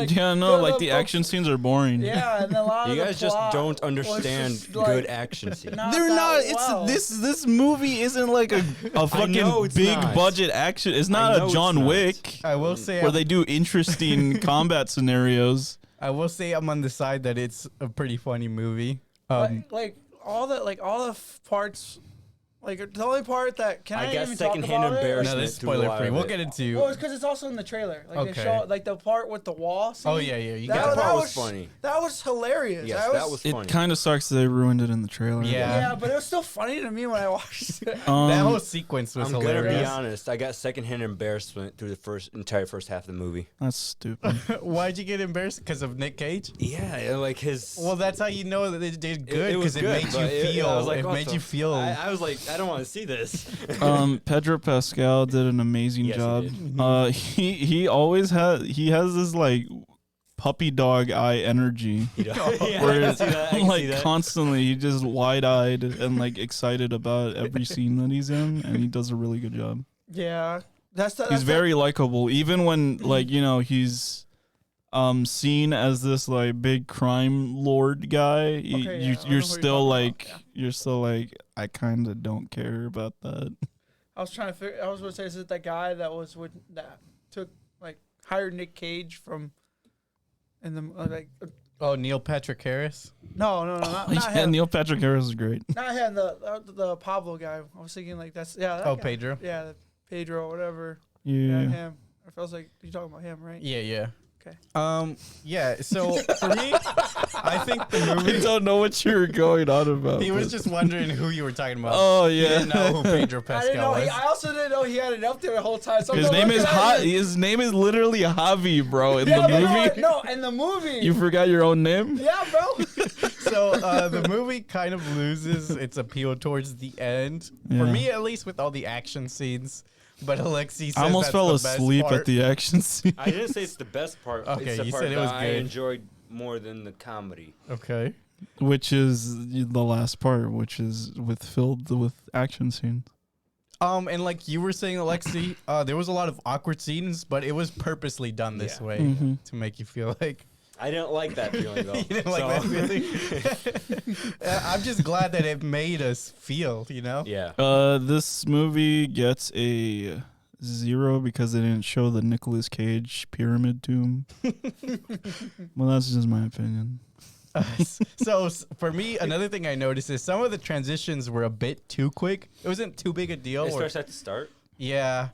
[SPEAKER 2] Yeah, no, like the action scenes are boring.
[SPEAKER 4] Yeah, and a lot of
[SPEAKER 3] You
[SPEAKER 4] the
[SPEAKER 3] guys just
[SPEAKER 4] plot
[SPEAKER 3] don't
[SPEAKER 4] was
[SPEAKER 3] understand
[SPEAKER 4] just,
[SPEAKER 3] good
[SPEAKER 4] like,
[SPEAKER 3] action scenes.
[SPEAKER 2] They're
[SPEAKER 4] that
[SPEAKER 2] not.
[SPEAKER 4] well.
[SPEAKER 2] It's this movie isn't like a fucking
[SPEAKER 3] know it's
[SPEAKER 2] big
[SPEAKER 3] not.
[SPEAKER 2] budget action. It's
[SPEAKER 3] I
[SPEAKER 2] not
[SPEAKER 3] know
[SPEAKER 2] a
[SPEAKER 3] it's
[SPEAKER 2] John
[SPEAKER 3] not.
[SPEAKER 2] Wick
[SPEAKER 1] I will say
[SPEAKER 2] where they do interesting combat scenarios.
[SPEAKER 1] I will say I'm on the side that it's a pretty funny movie.
[SPEAKER 4] like all the parts. Like the only part that can I
[SPEAKER 3] guess
[SPEAKER 4] even talk
[SPEAKER 3] secondhand
[SPEAKER 4] about it?
[SPEAKER 3] embarrassment.
[SPEAKER 1] No, this is
[SPEAKER 3] through a
[SPEAKER 1] spoiler
[SPEAKER 3] lot
[SPEAKER 1] free.
[SPEAKER 3] of
[SPEAKER 1] We'll
[SPEAKER 3] it.
[SPEAKER 1] get into.
[SPEAKER 4] Well, it's because it's also in the trailer. Like
[SPEAKER 1] Okay.
[SPEAKER 4] they show like the part with the wall. Scene.
[SPEAKER 1] Oh yeah. You
[SPEAKER 3] That
[SPEAKER 1] got
[SPEAKER 3] part was funny.
[SPEAKER 4] That was hilarious.
[SPEAKER 3] Yes, that was funny.
[SPEAKER 2] It kind of sucks that they ruined it in the trailer.
[SPEAKER 1] Yeah.
[SPEAKER 4] Yeah, but it was still funny to me when I watched it.
[SPEAKER 1] that whole
[SPEAKER 2] Um,
[SPEAKER 1] sequence was
[SPEAKER 3] I'm gonna be
[SPEAKER 1] hilarious.
[SPEAKER 3] honest. I got secondhand embarrassment through the entire first half of the movie.
[SPEAKER 2] that's stupid.
[SPEAKER 1] Why'd you get embarrassed? Because of Nick Cage?
[SPEAKER 3] Yeah, like his.
[SPEAKER 1] Well, that's how you know that they did good.
[SPEAKER 3] it was
[SPEAKER 1] Because it,
[SPEAKER 3] good,
[SPEAKER 1] made you
[SPEAKER 3] but
[SPEAKER 1] feel.
[SPEAKER 3] I was like,
[SPEAKER 1] it
[SPEAKER 3] what
[SPEAKER 1] made
[SPEAKER 3] the
[SPEAKER 1] you feel.
[SPEAKER 3] I was like, I don't want to see this.
[SPEAKER 2] Pedro Pascal did an amazing
[SPEAKER 3] Yes, he
[SPEAKER 2] job.
[SPEAKER 3] did.
[SPEAKER 2] He always has this like puppy dog eye energy.
[SPEAKER 3] Yeah,
[SPEAKER 2] Where
[SPEAKER 3] I can see that. I can see
[SPEAKER 2] like
[SPEAKER 3] that.
[SPEAKER 2] constantly he just wide eyed and like excited about every scene that he's in, and he does a really good job.
[SPEAKER 4] Yeah, that's
[SPEAKER 2] He's very likable, even when like he's seen as this like big crime lord guy.
[SPEAKER 4] Okay, yeah, I know
[SPEAKER 2] You're
[SPEAKER 4] who you're
[SPEAKER 2] still
[SPEAKER 4] talking
[SPEAKER 2] like
[SPEAKER 4] about,
[SPEAKER 2] you're still like I kind of don't care about that.
[SPEAKER 4] I was trying to figure. I was going to say, is it that guy that hired Nick Cage from, in the
[SPEAKER 1] Oh, Neil Patrick Harris?
[SPEAKER 4] no, not
[SPEAKER 2] Yeah,
[SPEAKER 4] him.
[SPEAKER 2] Neil Patrick Harris is great.
[SPEAKER 4] Not him. The Pablo guy. I was thinking like that's that
[SPEAKER 1] Oh,
[SPEAKER 4] guy.
[SPEAKER 1] Pedro?
[SPEAKER 4] Yeah, Pedro or whatever.
[SPEAKER 2] Yeah.
[SPEAKER 4] Him. It feels like you're talking about him, right?
[SPEAKER 1] Yeah.
[SPEAKER 4] Okay.
[SPEAKER 1] Yeah, so for me, I think the
[SPEAKER 2] I
[SPEAKER 1] movie.
[SPEAKER 2] don't know what you were going on about.
[SPEAKER 1] He was just wondering who you were talking about.
[SPEAKER 2] Oh
[SPEAKER 1] He
[SPEAKER 2] yeah.
[SPEAKER 1] didn't know who Pedro
[SPEAKER 4] I didn't
[SPEAKER 1] Pascal
[SPEAKER 4] know.
[SPEAKER 1] was.
[SPEAKER 4] I also didn't know he had it up there the whole time. So I'm
[SPEAKER 2] His
[SPEAKER 4] going,
[SPEAKER 2] name
[SPEAKER 4] look
[SPEAKER 2] is
[SPEAKER 4] at that.
[SPEAKER 2] His name is literally Javi, bro. In
[SPEAKER 4] Yeah,
[SPEAKER 2] the
[SPEAKER 4] but
[SPEAKER 2] movie,
[SPEAKER 4] no, in the movie.
[SPEAKER 2] you forgot your own name.
[SPEAKER 4] Yeah, bro.
[SPEAKER 1] So the movie kind of loses its appeal towards the end. For
[SPEAKER 2] Yeah.
[SPEAKER 1] me, at least, with all the action scenes. But Aleksey says
[SPEAKER 2] I almost
[SPEAKER 1] that's
[SPEAKER 2] fell
[SPEAKER 1] the best
[SPEAKER 2] asleep
[SPEAKER 1] part.
[SPEAKER 2] at the action scene.
[SPEAKER 3] I didn't say it's the best part.
[SPEAKER 1] Okay,
[SPEAKER 3] it's the
[SPEAKER 1] you
[SPEAKER 3] part
[SPEAKER 1] said it was
[SPEAKER 3] that I
[SPEAKER 1] good.
[SPEAKER 3] enjoyed more than the comedy.
[SPEAKER 1] Okay.
[SPEAKER 2] Which is the last part, which is filled with action scenes.
[SPEAKER 1] And like you were saying, Aleksey, there was a lot of awkward scenes, but it was purposely done this
[SPEAKER 3] Yeah.
[SPEAKER 1] way
[SPEAKER 2] Mhm.
[SPEAKER 1] to make you feel like
[SPEAKER 3] I didn't like that feeling though.
[SPEAKER 1] you didn't like that feeling. I'm just glad that it made us feel, you know?
[SPEAKER 3] Yeah.
[SPEAKER 2] This movie gets a 0 because they didn't show the Nicolas Cage pyramid tomb. Well, that's just my opinion.
[SPEAKER 1] For me, another thing I noticed is some of the transitions were a bit too quick. It wasn't too big a deal.
[SPEAKER 3] It
[SPEAKER 1] or-
[SPEAKER 3] starts at the start.
[SPEAKER 1] yeah.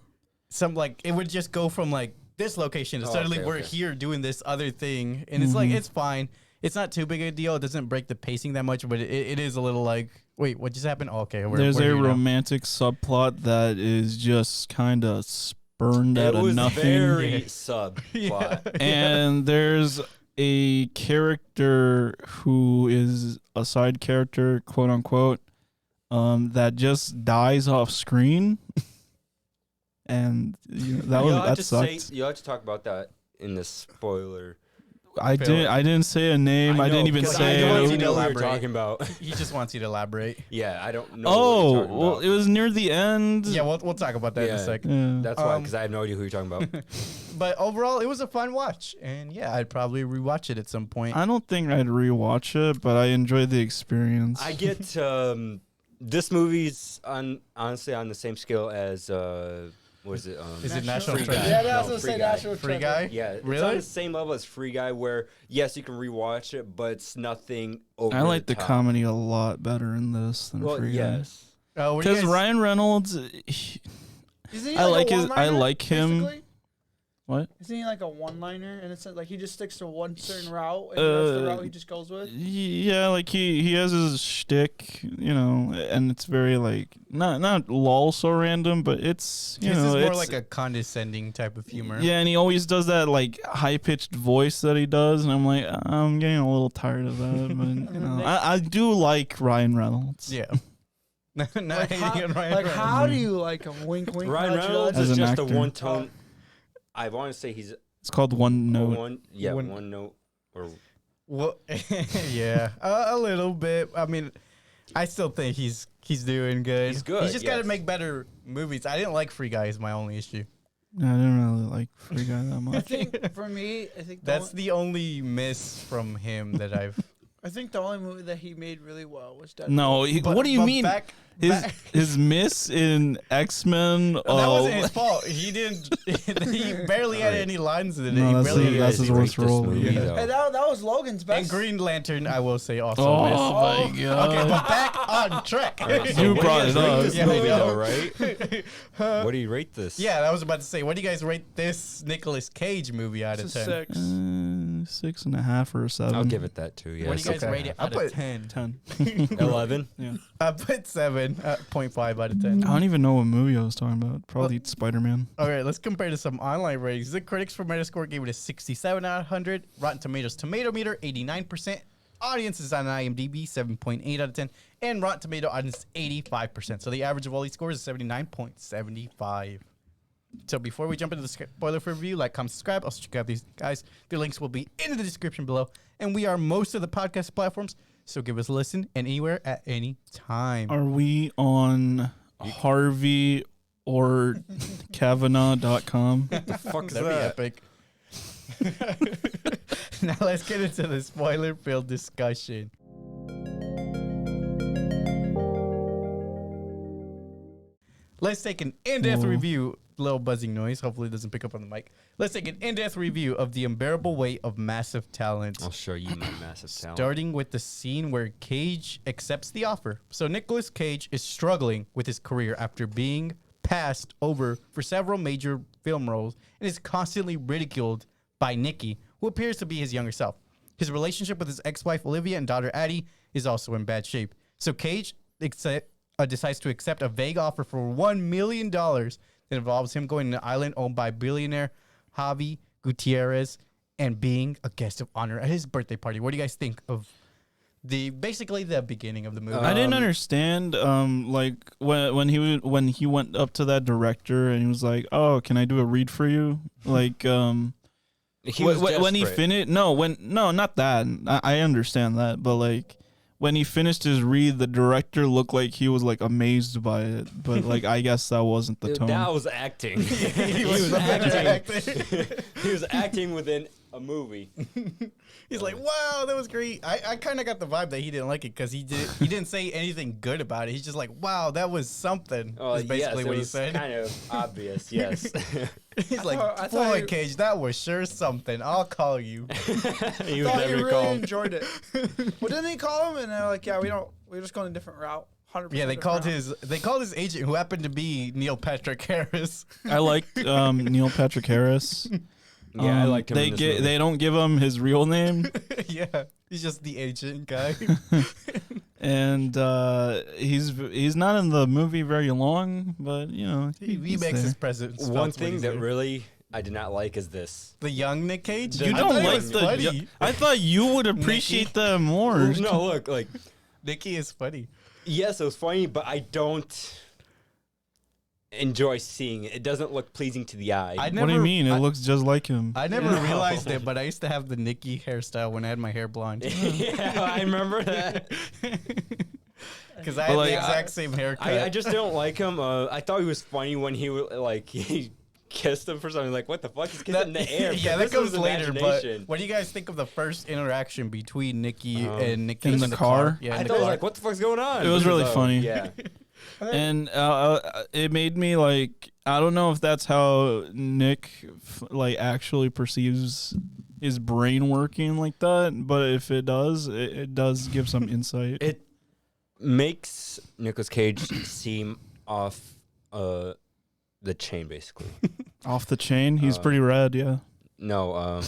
[SPEAKER 1] It would just go from like this location to
[SPEAKER 3] Oh,
[SPEAKER 1] suddenly
[SPEAKER 3] okay,
[SPEAKER 1] we're
[SPEAKER 3] okay.
[SPEAKER 1] here doing this other thing. And it's like, it's fine. It's not too big a deal. It doesn't break the pacing that much, but it is a little like, wait, what just happened? Oh, okay.
[SPEAKER 2] There's
[SPEAKER 1] we're
[SPEAKER 2] a
[SPEAKER 1] here now.
[SPEAKER 2] romantic subplot that is just kind of spurned
[SPEAKER 3] It
[SPEAKER 2] out of
[SPEAKER 3] was
[SPEAKER 2] nothing.
[SPEAKER 3] very subplot.
[SPEAKER 2] And there's a character who is a side character, quote unquote, that just dies off screen, and that sucked.
[SPEAKER 3] You'll have to talk about that in the spoiler.
[SPEAKER 2] I didn't say a name. I didn't even say.
[SPEAKER 3] I
[SPEAKER 1] wants
[SPEAKER 3] don't
[SPEAKER 1] you to
[SPEAKER 3] know what you're
[SPEAKER 1] elaborate.
[SPEAKER 3] talking about.
[SPEAKER 1] He just wants you to elaborate.
[SPEAKER 3] Yeah, I don't know. What you're talking
[SPEAKER 2] Well,
[SPEAKER 3] about.
[SPEAKER 2] it was near the end.
[SPEAKER 1] Yeah, we'll talk about that in a
[SPEAKER 3] Yeah.
[SPEAKER 1] sec.
[SPEAKER 2] Yeah.
[SPEAKER 3] That's why, because I have no idea who you're talking about.
[SPEAKER 1] But overall, it was a fun watch, and yeah, I'd probably rewatch it at some point.
[SPEAKER 2] I don't think I'd rewatch it, but I enjoyed the experience.
[SPEAKER 3] I get this movie's honestly on the same scale as what is it?
[SPEAKER 1] Is it National
[SPEAKER 3] Free
[SPEAKER 1] Treasure?
[SPEAKER 3] Guy.
[SPEAKER 4] Yeah, that's
[SPEAKER 3] No,
[SPEAKER 4] what I was
[SPEAKER 3] Free
[SPEAKER 4] say.
[SPEAKER 3] Guy.
[SPEAKER 4] National
[SPEAKER 1] Free
[SPEAKER 4] Treasure.
[SPEAKER 1] Guy?
[SPEAKER 3] Yeah, it's
[SPEAKER 1] Really?
[SPEAKER 3] on the same level as Free Guy, where yes, you can rewatch it, but it's nothing over.
[SPEAKER 2] I like the
[SPEAKER 3] top.
[SPEAKER 2] comedy a lot better in this than
[SPEAKER 3] Well,
[SPEAKER 2] Free Guy.
[SPEAKER 3] yes.
[SPEAKER 1] What do you
[SPEAKER 2] Because
[SPEAKER 1] guys-
[SPEAKER 2] Ryan Reynolds,
[SPEAKER 4] Isn't he
[SPEAKER 2] I like
[SPEAKER 4] a
[SPEAKER 2] his- I
[SPEAKER 4] one-liner,
[SPEAKER 2] like him.
[SPEAKER 4] basically?
[SPEAKER 2] what?
[SPEAKER 4] Isn't he like a one-liner? And it's like he just sticks to one certain route, and the rest of the route he just goes with.
[SPEAKER 2] Yeah, like he has his shtick, and it's very like not lol so random, but it's
[SPEAKER 1] His is more
[SPEAKER 2] it's,
[SPEAKER 1] like a condescending type of humor.
[SPEAKER 2] yeah, and he always does that like high pitched voice that he does, and I'm like I'm getting a little tired of that, but I do like Ryan Reynolds.
[SPEAKER 1] Yeah. Not
[SPEAKER 4] Like,
[SPEAKER 1] hating on Ryan
[SPEAKER 4] like
[SPEAKER 1] Reynolds.
[SPEAKER 4] how do you like him? Wink, wink.
[SPEAKER 3] Ryan
[SPEAKER 4] nudge,
[SPEAKER 3] Reynolds
[SPEAKER 4] nudge.
[SPEAKER 2] As
[SPEAKER 3] is
[SPEAKER 2] an
[SPEAKER 3] just a
[SPEAKER 2] actor.
[SPEAKER 3] one tone. I want to say he's
[SPEAKER 2] It's called One Note.
[SPEAKER 3] one note or
[SPEAKER 1] Well, yeah, a little bit. I mean, I still think he's doing good.
[SPEAKER 3] He's good,
[SPEAKER 1] He's just got to
[SPEAKER 3] yes.
[SPEAKER 1] make better movies. I didn't like Free Guy. Is my only issue.
[SPEAKER 2] I didn't really like Free Guy that
[SPEAKER 4] I
[SPEAKER 2] much.
[SPEAKER 4] think for me, I think
[SPEAKER 1] That's the only miss from him that I've.
[SPEAKER 4] the only movie that he made really well was Deadpool.
[SPEAKER 2] No,
[SPEAKER 1] But-
[SPEAKER 2] what do you
[SPEAKER 1] but
[SPEAKER 2] mean?
[SPEAKER 1] back-
[SPEAKER 2] His miss in X-Men.
[SPEAKER 1] that wasn't his fault. He didn't. He barely had
[SPEAKER 3] Alright.
[SPEAKER 1] any lines in it.
[SPEAKER 2] No,
[SPEAKER 1] he
[SPEAKER 2] that's
[SPEAKER 1] barely
[SPEAKER 2] the-
[SPEAKER 1] had
[SPEAKER 2] that's
[SPEAKER 1] any-
[SPEAKER 2] his worst
[SPEAKER 3] Rate this
[SPEAKER 2] role.
[SPEAKER 3] movie,
[SPEAKER 1] Yeah.
[SPEAKER 3] though.
[SPEAKER 4] Hey, that was Logan's best.
[SPEAKER 1] And Green Lantern, I will say, also
[SPEAKER 2] Oh
[SPEAKER 1] missed.
[SPEAKER 2] my god!
[SPEAKER 1] Okay, but back on track.
[SPEAKER 3] Alright, so
[SPEAKER 2] You
[SPEAKER 3] what do
[SPEAKER 2] brought
[SPEAKER 3] guys
[SPEAKER 2] it
[SPEAKER 3] rate
[SPEAKER 2] up.
[SPEAKER 3] this
[SPEAKER 1] Yeah, I
[SPEAKER 3] movie,
[SPEAKER 1] know.
[SPEAKER 3] though, right? What do you rate this?
[SPEAKER 1] Yeah, I was about to say, what do you guys rate this Nicolas Cage movie out of
[SPEAKER 4] It's a
[SPEAKER 1] 10?
[SPEAKER 4] 6.
[SPEAKER 2] 6.5 or a 7.
[SPEAKER 3] I'll give it that too. Yeah,
[SPEAKER 1] What do you guys
[SPEAKER 3] okay.
[SPEAKER 1] rate it
[SPEAKER 3] I
[SPEAKER 1] out
[SPEAKER 3] put
[SPEAKER 1] of 10?
[SPEAKER 2] 10.
[SPEAKER 3] 11.
[SPEAKER 2] Yeah.
[SPEAKER 1] I put 7.5 out of 10.
[SPEAKER 2] I don't even know what movie I was talking about. Probably Spider-Man.
[SPEAKER 1] All right, let's compare to some online ratings. The critics for Metascore gave it a 67 out of 100. Rotten Tomatoes Tomato Meter, 89%. Audiences on IMDb, 7.8 out of 10. And Rotten Tomato audience, 85%. So the average of all these scores is 79.75. So before we jump into the spoiler for review, like, comment, subscribe. Also check out these guys. Their links will be in the description below. And we are most of the podcast platforms, so give us a listen anywhere at any time.
[SPEAKER 2] Are we on Harvey or Kavanaugh.com?
[SPEAKER 3] The fuck is
[SPEAKER 1] That'd
[SPEAKER 3] that?
[SPEAKER 1] be epic. Now let's get into the spoiler-filled discussion. Let's take an in-depth
[SPEAKER 2] Whoa.
[SPEAKER 1] review. Little buzzing noise. Hopefully it doesn't pick up on the mic. Let's take an in-depth review of The Unbearable Weight of Massive Talent.
[SPEAKER 3] I'll show you my massive talent.
[SPEAKER 1] Starting with the scene where Cage accepts the offer. So Nicolas Cage is struggling with his career after being passed over for several major film roles and is constantly ridiculed by Nikki, who appears to be his younger self. His relationship with his ex-wife Olivia and daughter Addie is also in bad shape. So Cage decides to accept a vague offer for $1 million that involves him going to an island owned by billionaire Javi Gutierrez and being a guest of honor at his birthday party. What do you guys think of basically the beginning of the movie?
[SPEAKER 2] I didn't understand. Like when he went up to that director and he was like, "Oh, can I do a read for you?" Like when he
[SPEAKER 3] desperate.
[SPEAKER 2] finished. No, not that. I understand that, but like when he finished his read, the director looked like he was like amazed by it. But like I guess that wasn't the tone.
[SPEAKER 3] That was acting. he
[SPEAKER 1] was
[SPEAKER 3] acting. He was acting within a movie.
[SPEAKER 1] He's like, wow, that was great. I kind of got the vibe that he didn't like it because he didn't say anything good about it. He's just like, wow, that was something.
[SPEAKER 3] Oh,
[SPEAKER 1] is basically
[SPEAKER 3] yes,
[SPEAKER 1] what
[SPEAKER 3] it
[SPEAKER 1] he
[SPEAKER 3] was
[SPEAKER 1] said.
[SPEAKER 3] kind of obvious. Yes.
[SPEAKER 1] He's like,
[SPEAKER 4] I thought
[SPEAKER 1] boy,
[SPEAKER 4] you-
[SPEAKER 1] Cage, that was sure something. I'll call you.
[SPEAKER 3] He was
[SPEAKER 4] thought you
[SPEAKER 3] never
[SPEAKER 4] really
[SPEAKER 3] called.
[SPEAKER 4] enjoyed it. Well, didn't he call him? And they're like, yeah, we're just going a different route. 100%.
[SPEAKER 1] Yeah, they called
[SPEAKER 4] different
[SPEAKER 1] his agent, who happened to be Neil Patrick Harris.
[SPEAKER 2] I liked Neil Patrick Harris.
[SPEAKER 3] Yeah, I liked him. in this movie.
[SPEAKER 2] They don't give him his real name,
[SPEAKER 1] Yeah, he's just the agent guy.
[SPEAKER 2] and he's not in the movie very long, but you know
[SPEAKER 1] he
[SPEAKER 2] he's
[SPEAKER 1] makes
[SPEAKER 2] there.
[SPEAKER 1] his presence.
[SPEAKER 3] One thing that really I did not like is this.
[SPEAKER 1] The young Nick Cage.
[SPEAKER 2] You
[SPEAKER 1] I
[SPEAKER 2] don't
[SPEAKER 1] thought it
[SPEAKER 2] like
[SPEAKER 1] was
[SPEAKER 2] the.
[SPEAKER 1] funny.
[SPEAKER 2] I thought you would appreciate that more.
[SPEAKER 3] No, look, like
[SPEAKER 1] Nicky is funny.
[SPEAKER 3] yes, it was funny, but I don't enjoy seeing it. It doesn't look pleasing to the eye.
[SPEAKER 1] I
[SPEAKER 2] What do you mean? It looks just like him.
[SPEAKER 1] I never
[SPEAKER 3] No.
[SPEAKER 1] realized it, but I used to have the Nicky hairstyle when I had my hair blonde.
[SPEAKER 3] Yeah, I remember that.
[SPEAKER 1] Because I had
[SPEAKER 2] Well,
[SPEAKER 1] the
[SPEAKER 2] like,
[SPEAKER 1] exact same haircut.
[SPEAKER 3] I just don't like him. I thought he was funny when he kissed him for something. Like, what the fuck? He's kissing in the air.
[SPEAKER 1] Yeah,
[SPEAKER 3] This
[SPEAKER 1] that comes
[SPEAKER 3] was
[SPEAKER 1] later. But
[SPEAKER 3] imagination.
[SPEAKER 1] what do you guys think of the first interaction between Nicky and Nick
[SPEAKER 2] In
[SPEAKER 1] Cage
[SPEAKER 2] the
[SPEAKER 1] in the
[SPEAKER 2] car?
[SPEAKER 1] Yeah,
[SPEAKER 3] I
[SPEAKER 1] in the
[SPEAKER 3] thought,
[SPEAKER 1] car.
[SPEAKER 3] like, what the fuck's going on?
[SPEAKER 2] It was really funny.
[SPEAKER 3] Yeah.
[SPEAKER 2] And it made me like, I don't know if that's how Nick like actually perceives his brain working like that, but if it does, it does give some insight.
[SPEAKER 3] It makes Nicolas Cage seem off the chain, basically.
[SPEAKER 2] Off the chain, he's pretty rad, yeah.
[SPEAKER 3] No,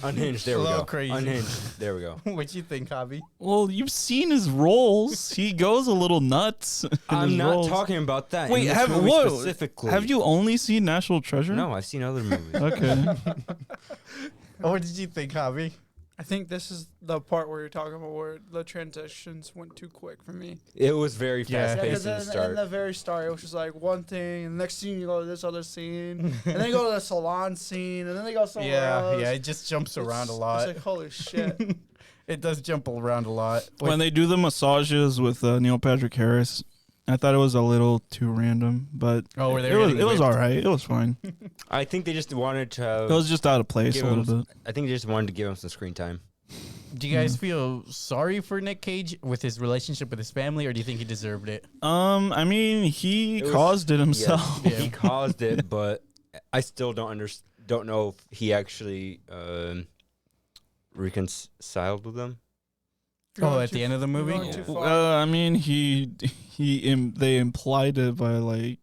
[SPEAKER 3] unhinged. There
[SPEAKER 1] A
[SPEAKER 3] we
[SPEAKER 1] little
[SPEAKER 3] go.
[SPEAKER 1] crazy.
[SPEAKER 3] Unhinged. There we go.
[SPEAKER 1] What you think, Javi?
[SPEAKER 2] Well, you've seen his roles. He goes a little nuts. in
[SPEAKER 3] I'm
[SPEAKER 2] his
[SPEAKER 3] not
[SPEAKER 2] roles.
[SPEAKER 3] talking about that.
[SPEAKER 2] Wait,
[SPEAKER 3] in this
[SPEAKER 2] have
[SPEAKER 3] movie
[SPEAKER 2] whoa,
[SPEAKER 3] specifically.
[SPEAKER 2] have you only seen National Treasure?
[SPEAKER 3] No, I've seen other movies.
[SPEAKER 2] Okay.
[SPEAKER 1] What did you think, Javi?
[SPEAKER 4] I think this is the part where you're talking about where the transitions went too quick for me.
[SPEAKER 3] It was very
[SPEAKER 1] Yeah.
[SPEAKER 3] fast paced
[SPEAKER 4] Because
[SPEAKER 3] in the
[SPEAKER 4] in
[SPEAKER 3] start.
[SPEAKER 4] the very start, it was just like one thing, and the next scene you go to this other scene, and then you go to the salon scene, and then they go somewhere else.
[SPEAKER 1] Yeah, it just jumps around a lot.
[SPEAKER 4] It's like, holy shit.
[SPEAKER 1] It does jump around a lot.
[SPEAKER 2] When they do the massages with Neil Patrick Harris, I thought it was a little too random, but
[SPEAKER 1] Oh, were they
[SPEAKER 2] it was
[SPEAKER 1] getting whipped?
[SPEAKER 2] all right. It was fine.
[SPEAKER 3] I think they just wanted to.
[SPEAKER 2] It was just out of place
[SPEAKER 3] give
[SPEAKER 2] a little
[SPEAKER 3] him,
[SPEAKER 2] bit.
[SPEAKER 3] I think they just wanted to give him some screen time.
[SPEAKER 1] Do you guys feel sorry for Nick Cage with his relationship with his family, or do you think he deserved it?
[SPEAKER 2] I mean, he
[SPEAKER 3] It was-
[SPEAKER 2] caused it himself.
[SPEAKER 1] Yeah.
[SPEAKER 3] He caused it, but I still don't know if he actually reconciled with them.
[SPEAKER 1] Oh, at the end of the movie?
[SPEAKER 4] going too far.
[SPEAKER 2] I mean, they implied it by like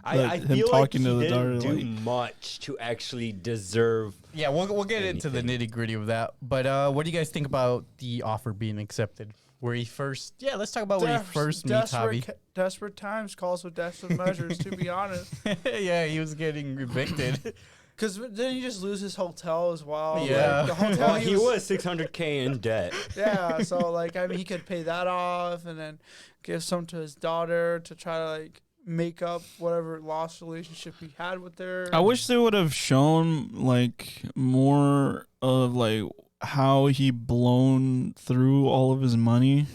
[SPEAKER 3] I
[SPEAKER 2] him
[SPEAKER 3] feel
[SPEAKER 2] talking
[SPEAKER 3] like
[SPEAKER 2] to
[SPEAKER 3] he
[SPEAKER 2] the daughter.
[SPEAKER 3] didn't do
[SPEAKER 2] Like,
[SPEAKER 3] much to actually deserve.
[SPEAKER 1] Yeah, we'll get into the nitty gritty of that. But what do you guys think about the offer being accepted? Where he first, let's talk about where he first meets Javi.
[SPEAKER 4] Desperate times calls for desperate measures, to be honest.
[SPEAKER 1] Yeah, he was getting evicted.
[SPEAKER 4] Because then he just lose his hotel as well.
[SPEAKER 1] Yeah.
[SPEAKER 4] Like, the hotel
[SPEAKER 3] Well, he was $600K in debt.
[SPEAKER 4] Yeah, so like I mean he could pay that off and then give some to his daughter to try to like make up whatever lost relationship he had with her.
[SPEAKER 2] I wish they would have shown like more of like how he blown through all of his money.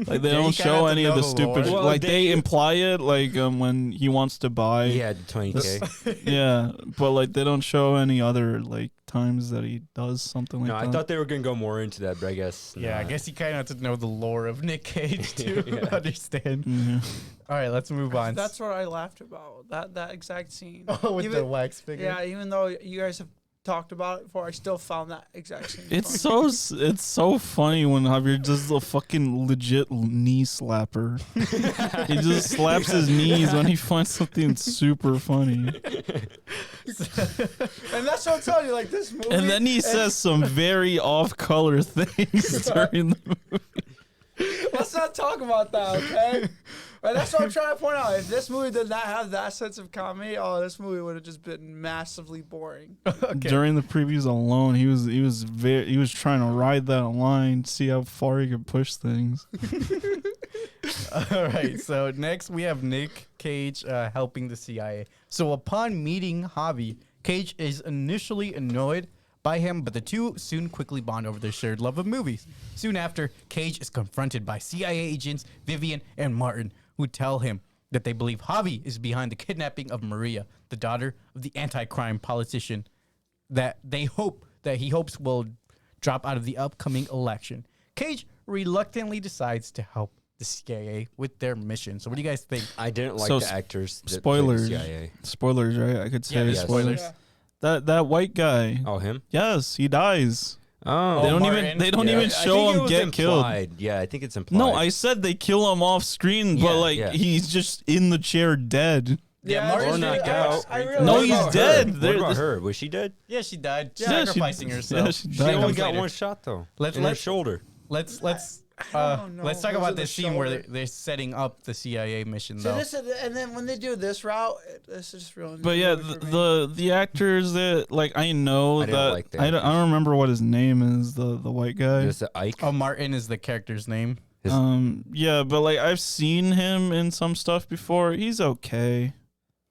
[SPEAKER 2] Like they
[SPEAKER 1] Yeah, you
[SPEAKER 2] don't
[SPEAKER 1] kinda
[SPEAKER 2] show
[SPEAKER 1] have to
[SPEAKER 2] any of
[SPEAKER 1] know
[SPEAKER 2] the
[SPEAKER 1] the
[SPEAKER 2] stupid.
[SPEAKER 1] lore.
[SPEAKER 3] Well,
[SPEAKER 2] like
[SPEAKER 3] they-
[SPEAKER 2] they imply it, like when he wants to buy.
[SPEAKER 3] He had 20K.
[SPEAKER 2] Yeah, but like they don't show any other like times that he does something like
[SPEAKER 3] No,
[SPEAKER 2] that.
[SPEAKER 3] I thought they were going to go more into that, but I guess
[SPEAKER 1] Yeah, I
[SPEAKER 3] not.
[SPEAKER 1] guess you kind of have to know the lore of Nick Cage to
[SPEAKER 3] Yeah.
[SPEAKER 1] understand.
[SPEAKER 2] Yeah.
[SPEAKER 1] All right, let's move on.
[SPEAKER 4] That's what I laughed about. That exact scene.
[SPEAKER 1] oh, with the wax figure.
[SPEAKER 4] Yeah, even though you guys have talked about it before, I still found that exact scene.
[SPEAKER 2] It's
[SPEAKER 4] funny.
[SPEAKER 2] it's so funny when Javier does a fucking legit knee slapper. He just slaps his knees when he finds something super funny.
[SPEAKER 4] And that's what I'm telling you, like this movie.
[SPEAKER 2] And then he says some very off-color things during the movie.
[SPEAKER 4] Let's not talk about that, okay? And that's what I'm trying to point out. If this movie did not have that sense of comedy, this movie would have just been massively boring.
[SPEAKER 2] During the previews alone, he was trying to ride that line, see how far he could push things.
[SPEAKER 1] All right, so next we have Nick Cage helping the CIA. So upon meeting Javi, Cage is initially annoyed by him, but the two soon quickly bond over their shared love of movies. Soon after, Cage is confronted by CIA agents Vivian and Martin, who tell him that they believe Javi is behind the kidnapping of Maria, the daughter of the anti-crime politician that he hopes will drop out of the upcoming election. Cage reluctantly decides to help the CIA with their mission. So what do you guys think?
[SPEAKER 3] I didn't like
[SPEAKER 2] So,
[SPEAKER 3] the actors. That
[SPEAKER 2] spoilers.
[SPEAKER 3] played the CIA.
[SPEAKER 2] Spoilers, right? I could say
[SPEAKER 1] Yeah,
[SPEAKER 3] yes.
[SPEAKER 2] spoilers.
[SPEAKER 1] spoilers.
[SPEAKER 2] That white guy.
[SPEAKER 3] Oh, him?
[SPEAKER 2] Yes, he dies.
[SPEAKER 3] Oh,
[SPEAKER 2] They don't
[SPEAKER 1] Martin.
[SPEAKER 2] even
[SPEAKER 3] I
[SPEAKER 2] show
[SPEAKER 3] think it
[SPEAKER 2] him
[SPEAKER 3] was
[SPEAKER 2] get killed.
[SPEAKER 3] implied. Yeah, I think it's implied.
[SPEAKER 2] No, I said they kill him off screen,
[SPEAKER 3] Yeah,
[SPEAKER 2] but like
[SPEAKER 3] yeah.
[SPEAKER 2] he's just in the chair dead.
[SPEAKER 1] Yeah,
[SPEAKER 4] I
[SPEAKER 1] Martin's
[SPEAKER 4] just
[SPEAKER 3] knocked
[SPEAKER 4] really-
[SPEAKER 3] out.
[SPEAKER 4] I really
[SPEAKER 2] No,
[SPEAKER 3] What
[SPEAKER 2] he's
[SPEAKER 3] about
[SPEAKER 2] dead.
[SPEAKER 3] her? What
[SPEAKER 2] There-
[SPEAKER 3] about
[SPEAKER 2] this-
[SPEAKER 3] her? Was she dead?
[SPEAKER 1] Yeah, she died
[SPEAKER 2] Yeah,
[SPEAKER 1] sacrificing herself.
[SPEAKER 2] she
[SPEAKER 3] She
[SPEAKER 2] died.
[SPEAKER 3] only
[SPEAKER 1] comes
[SPEAKER 3] got
[SPEAKER 1] later.
[SPEAKER 3] one shot though.
[SPEAKER 1] Let's-
[SPEAKER 3] in her
[SPEAKER 1] let's-
[SPEAKER 3] shoulder.
[SPEAKER 1] Let's
[SPEAKER 4] don't know.
[SPEAKER 1] Let's talk
[SPEAKER 4] Those are
[SPEAKER 1] about
[SPEAKER 4] the
[SPEAKER 1] this scene where
[SPEAKER 4] shoulder.
[SPEAKER 1] they're setting up the CIA mission,
[SPEAKER 4] So
[SPEAKER 1] though.
[SPEAKER 4] this is, and then when they do this route, this is really.
[SPEAKER 2] But yeah, the actors that like I know
[SPEAKER 3] I didn't
[SPEAKER 2] that
[SPEAKER 3] like the
[SPEAKER 2] I don't remember what his name is. The white guy.
[SPEAKER 3] Just Ike.
[SPEAKER 1] Oh, Martin is the character's name.
[SPEAKER 2] Yeah, but like I've seen him in some stuff before. He's okay.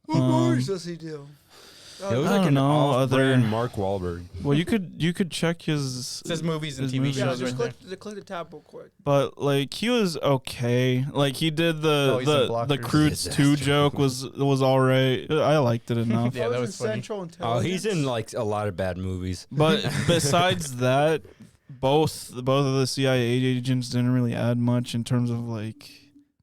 [SPEAKER 4] What movies does he do?
[SPEAKER 3] It was
[SPEAKER 2] I
[SPEAKER 3] like
[SPEAKER 2] don't
[SPEAKER 3] an
[SPEAKER 2] know,
[SPEAKER 3] off-brand
[SPEAKER 2] other-
[SPEAKER 3] Mark Wahlberg.
[SPEAKER 2] Well, you could check his.
[SPEAKER 1] It says movies and
[SPEAKER 2] his
[SPEAKER 1] TV
[SPEAKER 2] movies.
[SPEAKER 4] Yeah,
[SPEAKER 1] shows
[SPEAKER 4] just
[SPEAKER 1] right there.
[SPEAKER 4] click the tab real quick.
[SPEAKER 2] But like he was okay. Like he did
[SPEAKER 1] Oh, he's in
[SPEAKER 2] the
[SPEAKER 1] Blockers.
[SPEAKER 2] Croods 2
[SPEAKER 3] Disaster.
[SPEAKER 2] joke was alright. I liked it enough.
[SPEAKER 1] Yeah, that
[SPEAKER 4] I
[SPEAKER 1] was
[SPEAKER 4] in
[SPEAKER 1] funny.
[SPEAKER 4] Central
[SPEAKER 3] Oh,
[SPEAKER 4] Intelligence.
[SPEAKER 3] he's in like a lot of bad movies.
[SPEAKER 2] But besides that, both of the CIA agents didn't really add much in terms of like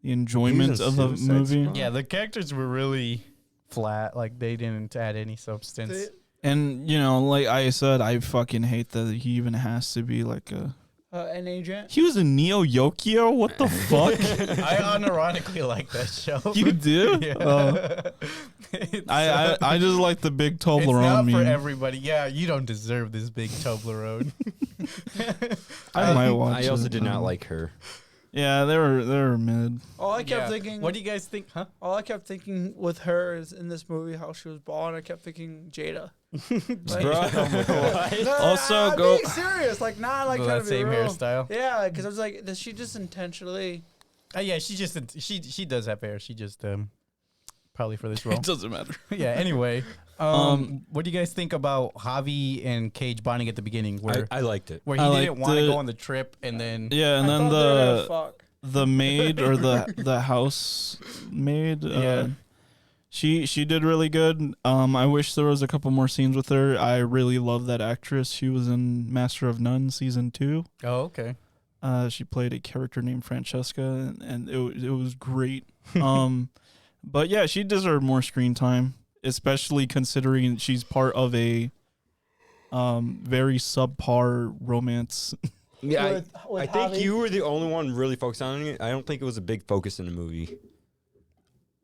[SPEAKER 2] the enjoyment
[SPEAKER 3] He's in
[SPEAKER 2] of the
[SPEAKER 3] Suicide
[SPEAKER 2] movie.
[SPEAKER 3] Squad.
[SPEAKER 1] Yeah, the characters were really flat. Like, they didn't add any substance.
[SPEAKER 4] They-
[SPEAKER 2] And you know, like I said, I fucking hate that he even has to be like a.
[SPEAKER 4] an agent.
[SPEAKER 2] He was a Neo Yokio. What the fuck?
[SPEAKER 1] I unironically like that show.
[SPEAKER 2] You do?
[SPEAKER 1] Yeah.
[SPEAKER 2] Oh.
[SPEAKER 1] It's,
[SPEAKER 2] I just like the big
[SPEAKER 1] it's
[SPEAKER 2] Toblerone
[SPEAKER 1] not for
[SPEAKER 2] meme.
[SPEAKER 1] everybody. Yeah, you don't deserve this big Toblerone.
[SPEAKER 2] I might watch
[SPEAKER 3] I also
[SPEAKER 2] it.
[SPEAKER 3] did not like her.
[SPEAKER 2] Yeah, they were mid.
[SPEAKER 4] All I kept
[SPEAKER 1] Yeah.
[SPEAKER 4] thinking.
[SPEAKER 1] What do you guys think? Huh?
[SPEAKER 4] All I kept thinking with her is in this movie how she was bald. I kept thinking Jada. Like,
[SPEAKER 2] Also,
[SPEAKER 4] I'm
[SPEAKER 2] go-
[SPEAKER 4] being serious. Like not like
[SPEAKER 1] With
[SPEAKER 4] trying
[SPEAKER 1] that
[SPEAKER 4] to be
[SPEAKER 1] same
[SPEAKER 4] real.
[SPEAKER 1] hairstyle.
[SPEAKER 4] Yeah, because I was like, does she just intentionally?
[SPEAKER 1] Yeah, she does have hair. She just probably for this role.
[SPEAKER 2] It doesn't matter.
[SPEAKER 1] Yeah. Anyway, what do you guys think about Javi and Cage bonding at the beginning, where
[SPEAKER 3] I liked it.
[SPEAKER 1] where he
[SPEAKER 2] I
[SPEAKER 1] didn't
[SPEAKER 2] liked
[SPEAKER 1] want to
[SPEAKER 2] it.
[SPEAKER 1] go on the trip, and then
[SPEAKER 2] Yeah, and
[SPEAKER 4] I
[SPEAKER 2] then
[SPEAKER 4] thought they were gonna fuck.
[SPEAKER 2] the maid or the house maid.
[SPEAKER 1] Yeah.
[SPEAKER 2] She did really good. I wish there was a couple more scenes with her. I really love that actress. She was in Master of None season 2.
[SPEAKER 1] oh, okay.
[SPEAKER 2] She played a character named Francesca, and it was great. But yeah, she deserved more screen time, especially considering she's part of a very subpar romance.
[SPEAKER 3] Yeah,
[SPEAKER 4] With
[SPEAKER 3] I think
[SPEAKER 4] Javi?
[SPEAKER 3] you were the only one really focused on it. I don't think it was a big focus in the movie.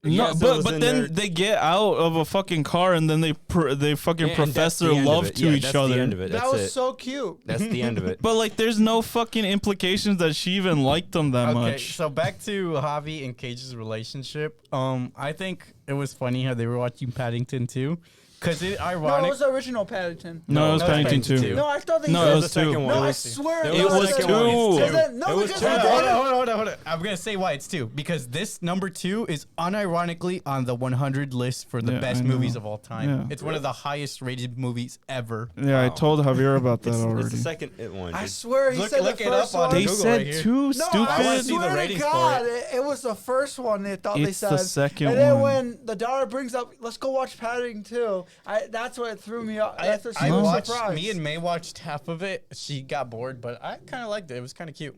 [SPEAKER 2] No,
[SPEAKER 3] Yes, it was
[SPEAKER 2] but
[SPEAKER 3] in
[SPEAKER 2] then
[SPEAKER 3] there.
[SPEAKER 2] they get out of a fucking car and then they fucking
[SPEAKER 3] And
[SPEAKER 2] profess
[SPEAKER 3] that's the
[SPEAKER 2] their
[SPEAKER 3] end of
[SPEAKER 2] love
[SPEAKER 3] it.
[SPEAKER 2] to
[SPEAKER 3] Yeah,
[SPEAKER 2] each
[SPEAKER 3] that's the
[SPEAKER 2] other.
[SPEAKER 3] end of it.
[SPEAKER 4] That
[SPEAKER 3] That's
[SPEAKER 4] was
[SPEAKER 3] it.
[SPEAKER 4] so cute.
[SPEAKER 3] That's the end of it.
[SPEAKER 2] But like, there's no fucking implications that she even liked them that
[SPEAKER 1] Okay,
[SPEAKER 2] much.
[SPEAKER 1] so back to Javi and Cage's relationship. I think it was funny how they were watching Paddington 2, because it
[SPEAKER 4] No,
[SPEAKER 1] ironic.
[SPEAKER 4] it was the original Paddington.
[SPEAKER 2] No, it was
[SPEAKER 1] no,
[SPEAKER 2] Paddington
[SPEAKER 1] Paddington
[SPEAKER 2] 2.
[SPEAKER 1] two.
[SPEAKER 4] No, I thought they
[SPEAKER 2] No,
[SPEAKER 4] said
[SPEAKER 2] it
[SPEAKER 3] the
[SPEAKER 2] was
[SPEAKER 3] second
[SPEAKER 2] 2.
[SPEAKER 3] one.
[SPEAKER 4] No, I
[SPEAKER 3] was-
[SPEAKER 4] swear
[SPEAKER 2] It
[SPEAKER 4] it
[SPEAKER 2] was
[SPEAKER 4] the second
[SPEAKER 2] two.
[SPEAKER 4] one.
[SPEAKER 2] It
[SPEAKER 4] No,
[SPEAKER 3] was
[SPEAKER 4] because
[SPEAKER 3] two.
[SPEAKER 4] I
[SPEAKER 1] Hold
[SPEAKER 4] thought
[SPEAKER 1] on. I'm gonna say why it's 2, because this number 2 is unironically on the 100 list for the
[SPEAKER 2] Yeah,
[SPEAKER 1] best
[SPEAKER 2] I know.
[SPEAKER 1] movies of all time.
[SPEAKER 2] Yeah.
[SPEAKER 1] It's one of the highest rated movies ever.
[SPEAKER 2] Yeah, I
[SPEAKER 3] Wow.
[SPEAKER 2] told Javier about that
[SPEAKER 3] It's
[SPEAKER 2] already.
[SPEAKER 3] the second one.
[SPEAKER 4] I swear he
[SPEAKER 1] Look-
[SPEAKER 4] said
[SPEAKER 1] look
[SPEAKER 4] the
[SPEAKER 1] it
[SPEAKER 4] first
[SPEAKER 1] up on
[SPEAKER 4] one.
[SPEAKER 2] They
[SPEAKER 1] Google
[SPEAKER 2] said
[SPEAKER 1] right here.
[SPEAKER 2] 2,
[SPEAKER 4] No,
[SPEAKER 2] stupid.
[SPEAKER 1] I wanna
[SPEAKER 4] I
[SPEAKER 1] see the
[SPEAKER 4] swear to
[SPEAKER 1] ratings for
[SPEAKER 4] God, it was the first one they thought they
[SPEAKER 2] It's
[SPEAKER 4] said.
[SPEAKER 2] the second
[SPEAKER 4] and then
[SPEAKER 2] one.
[SPEAKER 4] when the daughter brings up, let's go watch Paddington 2, that's what threw me up. That's what she
[SPEAKER 1] I
[SPEAKER 4] was
[SPEAKER 1] watched.
[SPEAKER 4] surprised.
[SPEAKER 1] Me and May watched half of it. She got bored, but I kind of liked it. It was kind of cute.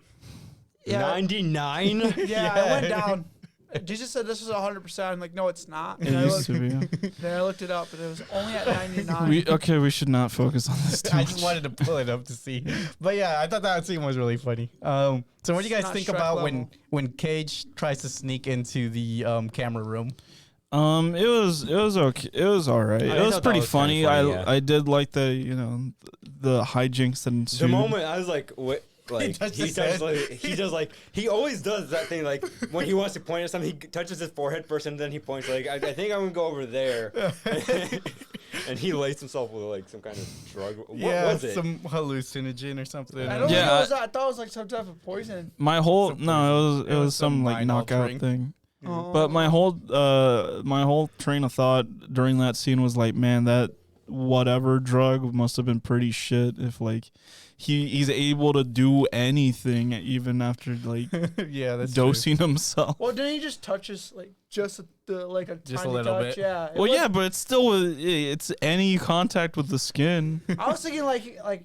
[SPEAKER 4] yeah,
[SPEAKER 3] 99?
[SPEAKER 4] yeah, I went down. Jesus said this was 100%. I'm like, no, it's not.
[SPEAKER 2] It
[SPEAKER 4] And I,
[SPEAKER 2] used
[SPEAKER 4] looked,
[SPEAKER 2] to be.
[SPEAKER 4] then I looked it up, and it was only at 99.
[SPEAKER 2] We should not focus on this too
[SPEAKER 1] I
[SPEAKER 2] much.
[SPEAKER 1] just wanted to pull it up to see. But yeah, I thought that scene was really funny. So what do you guys
[SPEAKER 4] Not
[SPEAKER 1] think
[SPEAKER 4] Shrek
[SPEAKER 1] about
[SPEAKER 4] level.
[SPEAKER 1] when Cage tries to sneak into the camera room?
[SPEAKER 2] It was okay. It was all right.
[SPEAKER 3] I
[SPEAKER 2] It was
[SPEAKER 3] thought that
[SPEAKER 2] pretty
[SPEAKER 3] was kinda
[SPEAKER 2] funny.
[SPEAKER 3] funny, yeah.
[SPEAKER 2] I did like the hijinks that
[SPEAKER 3] The
[SPEAKER 2] ensued.
[SPEAKER 3] moment I was like, what? Like
[SPEAKER 1] touched
[SPEAKER 3] he
[SPEAKER 1] his
[SPEAKER 3] does,
[SPEAKER 1] head.
[SPEAKER 3] like he always does that thing. Like when he wants to point at something, he touches his forehead first, and then he points. Like I think I'm gonna go over there, and he laced himself with like some kind of drug. What was it?
[SPEAKER 1] some hallucinogen or something.
[SPEAKER 4] I don't
[SPEAKER 2] Yeah,
[SPEAKER 4] know. I thought it was like some type of poison.
[SPEAKER 2] My whole
[SPEAKER 1] Some
[SPEAKER 2] no, it
[SPEAKER 1] It
[SPEAKER 2] was
[SPEAKER 1] was
[SPEAKER 2] some
[SPEAKER 1] some
[SPEAKER 2] like
[SPEAKER 1] mind
[SPEAKER 2] knockout
[SPEAKER 1] altering.
[SPEAKER 2] thing.
[SPEAKER 4] Oh.
[SPEAKER 2] But my whole train of thought during that scene was like, man, that whatever drug must have been pretty shit. If like he's able to do anything even after like
[SPEAKER 1] yeah, that's
[SPEAKER 2] dosing himself.
[SPEAKER 4] Well, didn't he just touch his like a
[SPEAKER 1] Just a
[SPEAKER 4] tiny
[SPEAKER 1] little
[SPEAKER 4] touch?
[SPEAKER 1] bit.
[SPEAKER 4] Yeah. it
[SPEAKER 2] Well,
[SPEAKER 4] was-
[SPEAKER 2] yeah, but it's still it's any contact with the skin.
[SPEAKER 4] I was thinking like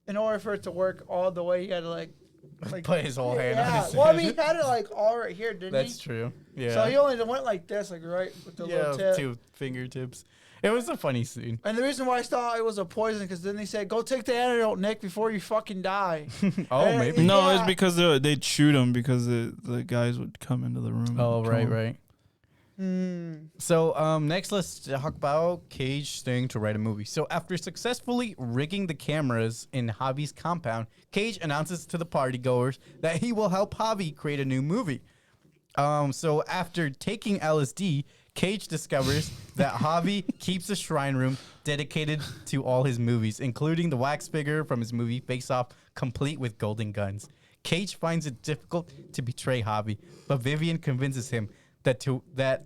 [SPEAKER 4] in order for it to work all the way, he had to like
[SPEAKER 1] Put his whole hand on
[SPEAKER 4] yeah.
[SPEAKER 1] his
[SPEAKER 4] Well, I
[SPEAKER 1] head.
[SPEAKER 4] mean, he had it like all right here, didn't
[SPEAKER 1] That's
[SPEAKER 4] he?
[SPEAKER 1] true. Yeah.
[SPEAKER 4] So he only went like this, like right with the little tip.
[SPEAKER 1] 2 fingertips. It was a funny scene.
[SPEAKER 4] And the reason why I thought it was a poison because then they said, "Go take the antidote, Nick, before you fucking die."
[SPEAKER 1] Oh,
[SPEAKER 4] And-
[SPEAKER 1] maybe.
[SPEAKER 2] No,
[SPEAKER 4] Yeah.
[SPEAKER 2] it's because they'd shoot him because the guys would come into the room.
[SPEAKER 1] Oh,
[SPEAKER 2] and
[SPEAKER 1] right,
[SPEAKER 2] kill him.
[SPEAKER 1] right. So next, let's talk about Cage staying to write a movie. So after successfully rigging the cameras in Javi's compound, Cage announces to the partygoers that he will help Javi create a new movie. So after taking LSD, Cage discovers that Javi keeps a shrine room dedicated to all his movies, including the wax figure from his movie Face Off, complete with golden guns. Cage finds it difficult to betray Javi, but Vivian convinces him that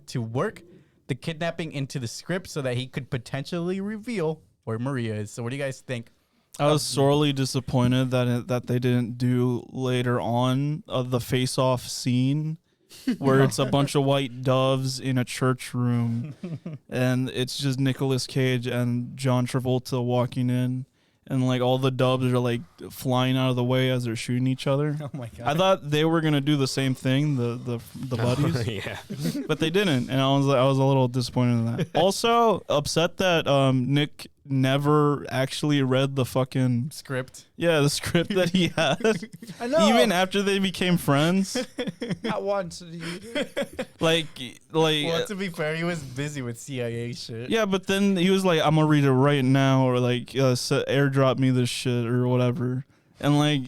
[SPEAKER 1] to work the kidnapping into the script so that he could potentially reveal where Maria is. So what do you guys think?
[SPEAKER 2] I was sorely disappointed that they didn't do later on the face-off scene where it's a bunch of white doves in a church room and it's just Nicolas Cage and John Travolta walking in. And like all the doves are like flying out of the way as they're shooting each other.
[SPEAKER 1] Oh my god!
[SPEAKER 2] I thought they were gonna do the same thing, the buddies,
[SPEAKER 3] Yeah.
[SPEAKER 2] but they didn't, and I was a little disappointed in that. Also upset that Nick never actually read the fucking
[SPEAKER 1] Script.
[SPEAKER 2] the script that he had,
[SPEAKER 4] I know.
[SPEAKER 2] even after they became friends.
[SPEAKER 4] Not once did he.
[SPEAKER 2] Like
[SPEAKER 1] Well, to be fair, he was busy with CIA shit.
[SPEAKER 2] yeah, but then he was like, "I'm gonna read it right now," or like, "Airdrop me this shit" or whatever. And like,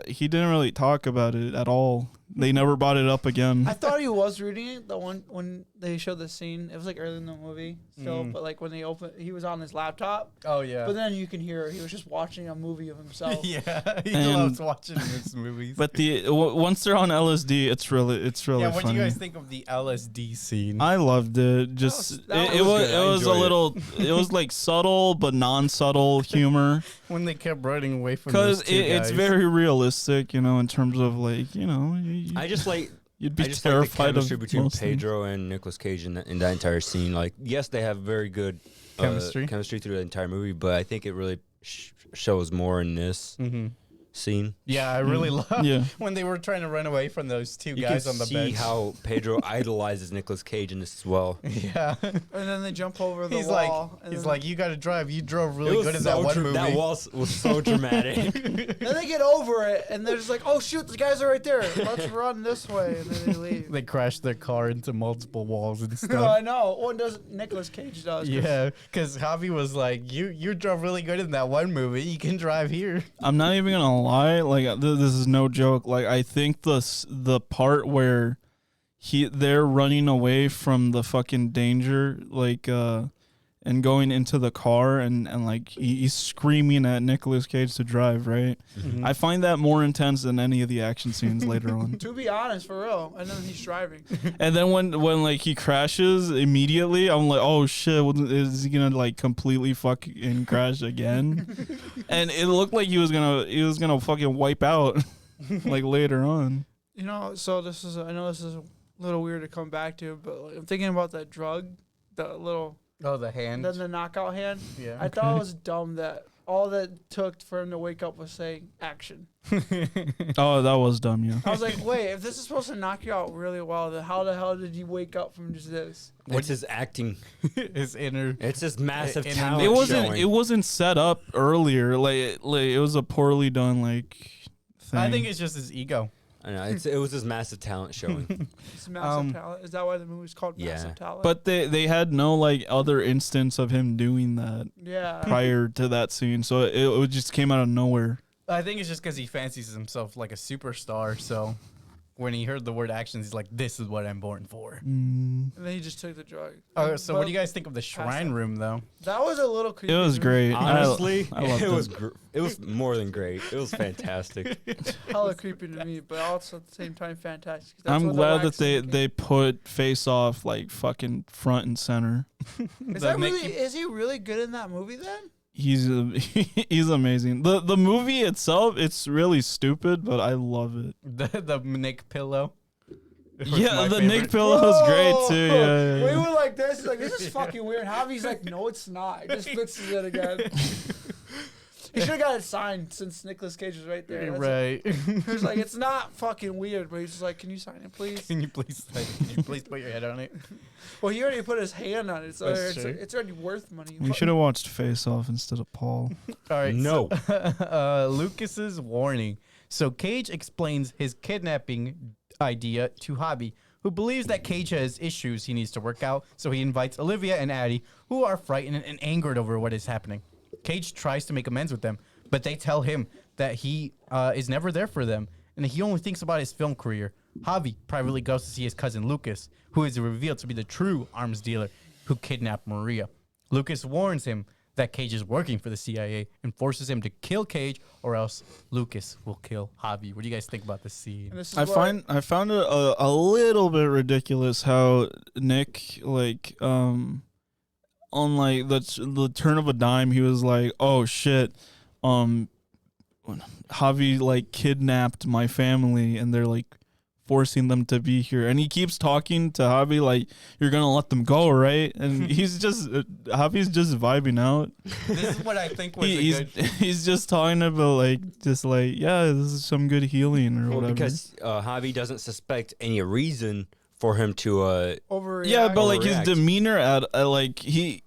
[SPEAKER 2] he didn't really talk about it at all. They never brought it up again.
[SPEAKER 4] I thought he was reading it. The one when they showed the scene, it was like early in the movie still, but like when they opened, he was on his laptop.
[SPEAKER 1] Oh yeah.
[SPEAKER 4] But then you can hear he was just watching a movie of himself.
[SPEAKER 1] Yeah, he
[SPEAKER 2] And-
[SPEAKER 1] loves watching his movies.
[SPEAKER 2] But once they're on LSD, it's really
[SPEAKER 1] yeah, what
[SPEAKER 2] funny.
[SPEAKER 1] do you guys think of the LSD scene?
[SPEAKER 2] I loved it. Just
[SPEAKER 4] That
[SPEAKER 2] it
[SPEAKER 3] was
[SPEAKER 2] was
[SPEAKER 3] good. I
[SPEAKER 2] a
[SPEAKER 3] enjoyed it.
[SPEAKER 2] little. It was like subtle but non-subtle humor
[SPEAKER 1] When they kept running away from
[SPEAKER 2] because
[SPEAKER 1] those two
[SPEAKER 2] it's
[SPEAKER 1] guys.
[SPEAKER 2] very realistic, in terms of like
[SPEAKER 3] I just like
[SPEAKER 2] you'd be
[SPEAKER 3] I just like the
[SPEAKER 2] terrified
[SPEAKER 3] chemistry
[SPEAKER 2] of
[SPEAKER 3] between
[SPEAKER 2] most things.
[SPEAKER 3] Pedro and Nicolas Cage in that entire scene. Like, yes, they have very good
[SPEAKER 1] Chemistry.
[SPEAKER 3] chemistry through the entire movie, but I think it really shows more in this scene.
[SPEAKER 1] Yeah, I really love
[SPEAKER 2] Yeah.
[SPEAKER 1] when they were trying to run away from those two
[SPEAKER 3] You
[SPEAKER 1] guys
[SPEAKER 3] can
[SPEAKER 1] on the
[SPEAKER 3] see
[SPEAKER 1] bench.
[SPEAKER 3] how Pedro idolizes Nicolas Cage in this as well.
[SPEAKER 1] Yeah,
[SPEAKER 4] And then they jump over the
[SPEAKER 1] he's
[SPEAKER 4] wall. and
[SPEAKER 1] he's
[SPEAKER 4] then-
[SPEAKER 1] like, you got to drive. You drove really good in that one movie.
[SPEAKER 3] That wall was so dramatic.
[SPEAKER 4] Then they get over it, and they're just like, "Oh shoot, the guys are right there. Let's run this way." And then they leave.
[SPEAKER 1] They crashed their car into multiple walls and
[SPEAKER 4] No, I
[SPEAKER 1] stuff.
[SPEAKER 4] know. One does. Nicolas Cage does. 'cause
[SPEAKER 1] Yeah, because Javi was like, you drove really good in that one movie. You can drive here.
[SPEAKER 2] I'm not even gonna lie. Like this is no joke. Like I think the part where they're running away from the fucking danger, like and going into the car and like he's screaming at Nicolas Cage to drive. Right. I find that more intense than any of the action scenes later on.
[SPEAKER 4] To be honest, for real. And then he's driving.
[SPEAKER 2] And then when like he crashes immediately, I'm like, oh shit, is he gonna like completely fucking crash again? And it looked like he was gonna fucking wipe out like later on.
[SPEAKER 4] So this is. I know this is a little weird to come back to, but like, I'm thinking about that drug, the little,
[SPEAKER 1] Oh, the hand.
[SPEAKER 4] then the knockout hand.
[SPEAKER 1] Yeah.
[SPEAKER 4] I thought it was dumb that all that took for him to wake up was saying action.
[SPEAKER 2] Oh, that was dumb, yeah.
[SPEAKER 4] I was like, wait, if this is supposed to knock you out really well, then how the hell did you wake up from just this?
[SPEAKER 3] What's his acting?
[SPEAKER 1] His inner.
[SPEAKER 3] It's his massive
[SPEAKER 1] In-
[SPEAKER 3] talent.
[SPEAKER 1] It
[SPEAKER 2] It wasn't set up earlier. Like it was a poorly done like thing.
[SPEAKER 1] I think it's just his ego.
[SPEAKER 3] I know, it was his massive talent showing.
[SPEAKER 4] It's massive talent. Is that why the movie's called
[SPEAKER 3] Yeah.
[SPEAKER 4] Massive Talent?
[SPEAKER 2] But they had no like other instance of him doing that
[SPEAKER 4] yeah.
[SPEAKER 2] prior to that scene, so it just came out of nowhere.
[SPEAKER 1] I think it's just because he fancies himself like a superstar. So when he heard the word actions, he's like, this is what I'm born for.
[SPEAKER 4] And then he just took the drug.
[SPEAKER 1] So what do you guys think of the shrine
[SPEAKER 4] that.
[SPEAKER 1] room, though?
[SPEAKER 4] That was a little creepy.
[SPEAKER 2] It was
[SPEAKER 4] to me.
[SPEAKER 2] great.
[SPEAKER 3] Honestly,
[SPEAKER 2] I loved
[SPEAKER 3] it was more than great. It was fantastic.
[SPEAKER 4] Hella creepy to me, but also at the same time fantastic. That's
[SPEAKER 2] I'm
[SPEAKER 4] what the
[SPEAKER 2] glad that
[SPEAKER 4] wax scene
[SPEAKER 2] they put Face Off like fucking front and center.
[SPEAKER 4] Is that really? Is he really good in that movie then?
[SPEAKER 2] He's he's amazing. The movie itself, it's really stupid, but I love it.
[SPEAKER 1] The Nick pillow. was
[SPEAKER 2] Yeah,
[SPEAKER 1] my
[SPEAKER 2] the
[SPEAKER 1] favorite.
[SPEAKER 2] Nick pillow was great too.
[SPEAKER 4] Whoa!
[SPEAKER 2] Yeah, yeah,
[SPEAKER 4] We
[SPEAKER 2] yeah.
[SPEAKER 4] were like this. He's like, this is fucking weird. Javi's like, no, it's not. He just fixes it again. He should have got it signed since Nicolas Cage was right there. That's
[SPEAKER 1] Right.
[SPEAKER 4] He was like, it's not fucking weird, but he's just like, can you sign it, please?
[SPEAKER 1] Can you please put your head on it?
[SPEAKER 4] Well, he already put his hand on it, so
[SPEAKER 1] That's true.
[SPEAKER 4] it's already worth money.
[SPEAKER 2] We should have watched Face Off instead of Paul.
[SPEAKER 1] All right.
[SPEAKER 3] No.
[SPEAKER 1] So, Lucas's warning. So Cage explains his kidnapping idea to Javi, who believes that Cage has issues he needs to work out, so he invites Olivia and Addie, who are frightened and angered over what is happening. Cage tries to make amends with them, but they tell him that he is never there for them, and he only thinks about his film career. Javi privately goes to see his cousin Lucas, who is revealed to be the true arms dealer who kidnapped Maria. Lucas warns him that Cage is working for the CIA and forces him to kill Cage, or else Lucas will kill Javi. What do you guys think about this scene?
[SPEAKER 4] And this is
[SPEAKER 2] I found it a little bit ridiculous how Nick on like the turn of a dime he was like, oh shit, Javi like kidnapped my family and they're like forcing them to be here, and he keeps talking to Javi like, you're gonna let them go, right? And he's just Javi's just vibing out.
[SPEAKER 1] This is what I think was
[SPEAKER 2] He's just talking about like yeah, this is some good healing or whatever.
[SPEAKER 3] Because Javi doesn't suspect any reason for him to
[SPEAKER 4] overreact.
[SPEAKER 2] Yeah, but like his
[SPEAKER 3] overreact.
[SPEAKER 2] demeanor at like he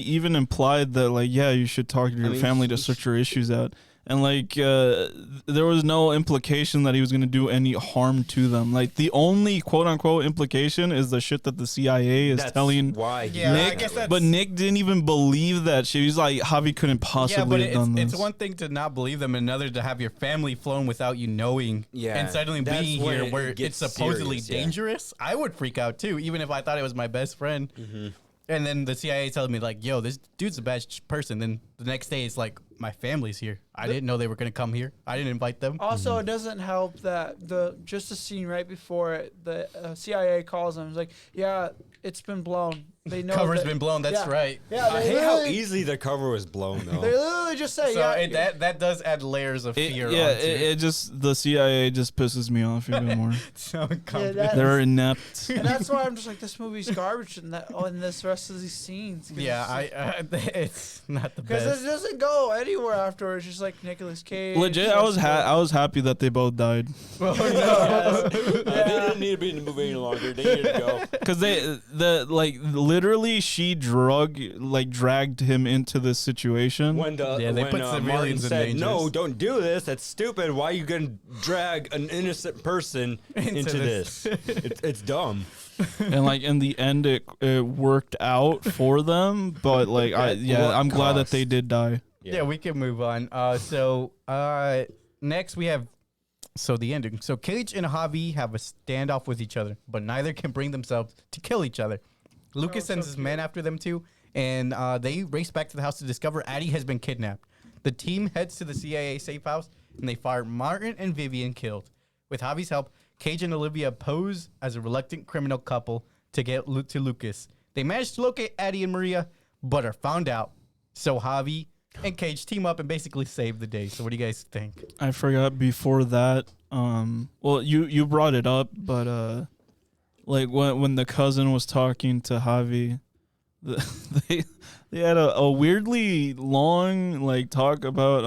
[SPEAKER 2] even implied that like, yeah, you should talk to your family to sort your issues out. And like there was no implication that he was going to do any harm to them. Like the only quote unquote implication is the shit that the CIA is telling
[SPEAKER 3] why he
[SPEAKER 1] Yeah, I
[SPEAKER 2] Nick.
[SPEAKER 1] guess that's-
[SPEAKER 2] But Nick didn't even believe that shit. He's like, Javi couldn't possibly have done this.
[SPEAKER 1] It's one thing to not believe them, and another to have your family flown without you knowing,
[SPEAKER 3] Yeah,
[SPEAKER 1] and suddenly
[SPEAKER 3] that's
[SPEAKER 1] being
[SPEAKER 3] when
[SPEAKER 1] here
[SPEAKER 3] it
[SPEAKER 1] where
[SPEAKER 3] gets
[SPEAKER 1] it's supposedly
[SPEAKER 3] serious, yeah.
[SPEAKER 1] dangerous. I would freak out too, even if I thought it was my best friend. And then the CIA telling me like, "Yo, this dude's a bad person." Then the next day, it's like, "My family's here. I didn't know they were gonna come here. I didn't invite them."
[SPEAKER 4] Also, it doesn't help that the scene right before it, the CIA calls them. It's like, yeah, it's been blown. They know
[SPEAKER 1] Cover's
[SPEAKER 4] that-
[SPEAKER 1] been blown. That's
[SPEAKER 4] yeah.
[SPEAKER 1] right.
[SPEAKER 4] Yeah,
[SPEAKER 3] I
[SPEAKER 4] they
[SPEAKER 3] hate how
[SPEAKER 4] literally-
[SPEAKER 3] easily the cover was blown though.
[SPEAKER 4] They literally just say,
[SPEAKER 1] So
[SPEAKER 4] yeah.
[SPEAKER 1] that does add layers of fear.
[SPEAKER 2] Yeah,
[SPEAKER 1] onto
[SPEAKER 2] it just the CIA just pisses me off even more.
[SPEAKER 1] so confident.
[SPEAKER 4] that-
[SPEAKER 2] They're inept.
[SPEAKER 4] And that's why I'm just like, this movie's garbage in this rest of these scenes.
[SPEAKER 1] Yeah, it's not the
[SPEAKER 4] Because
[SPEAKER 1] best.
[SPEAKER 4] it doesn't go anywhere afterwards. Just like Nicolas Cage.
[SPEAKER 2] Legit, I was happy that they both died
[SPEAKER 1] Oh, no.
[SPEAKER 3] They didn't need to be in the movie any longer. They needed to go.
[SPEAKER 2] because literally she dragged him into this situation.
[SPEAKER 3] When the
[SPEAKER 1] Yeah, they
[SPEAKER 3] when
[SPEAKER 1] put
[SPEAKER 3] Martin
[SPEAKER 1] civilians in
[SPEAKER 3] said,
[SPEAKER 1] danger.
[SPEAKER 3] "No, don't do this. That's stupid. Why are you gonna drag an innocent person into
[SPEAKER 1] this."
[SPEAKER 3] this? It's dumb."
[SPEAKER 2] And like in the end, it worked out for them. But like,
[SPEAKER 3] what
[SPEAKER 2] I'm glad that
[SPEAKER 3] cost?
[SPEAKER 2] they did die.
[SPEAKER 1] Yeah, we can move on. Next we have the ending. So Cage and Javi have a standoff with each other, but neither can bring themselves to kill each other. Lucas sends his men after them too, and they race back to the house to discover Addie has been kidnapped. The team heads to the CIA safe house, and they find Martin and Vivian killed. With Javi's help, Cage and Olivia pose as a reluctant criminal couple to get to Lucas. They manage to locate Addie and Maria, but are found out. So Javi and Cage team up and basically save the day. So what do you guys think?
[SPEAKER 2] I forgot before that. Well, you brought it up, but like when the cousin was talking to Javi, they had a weirdly long like talk about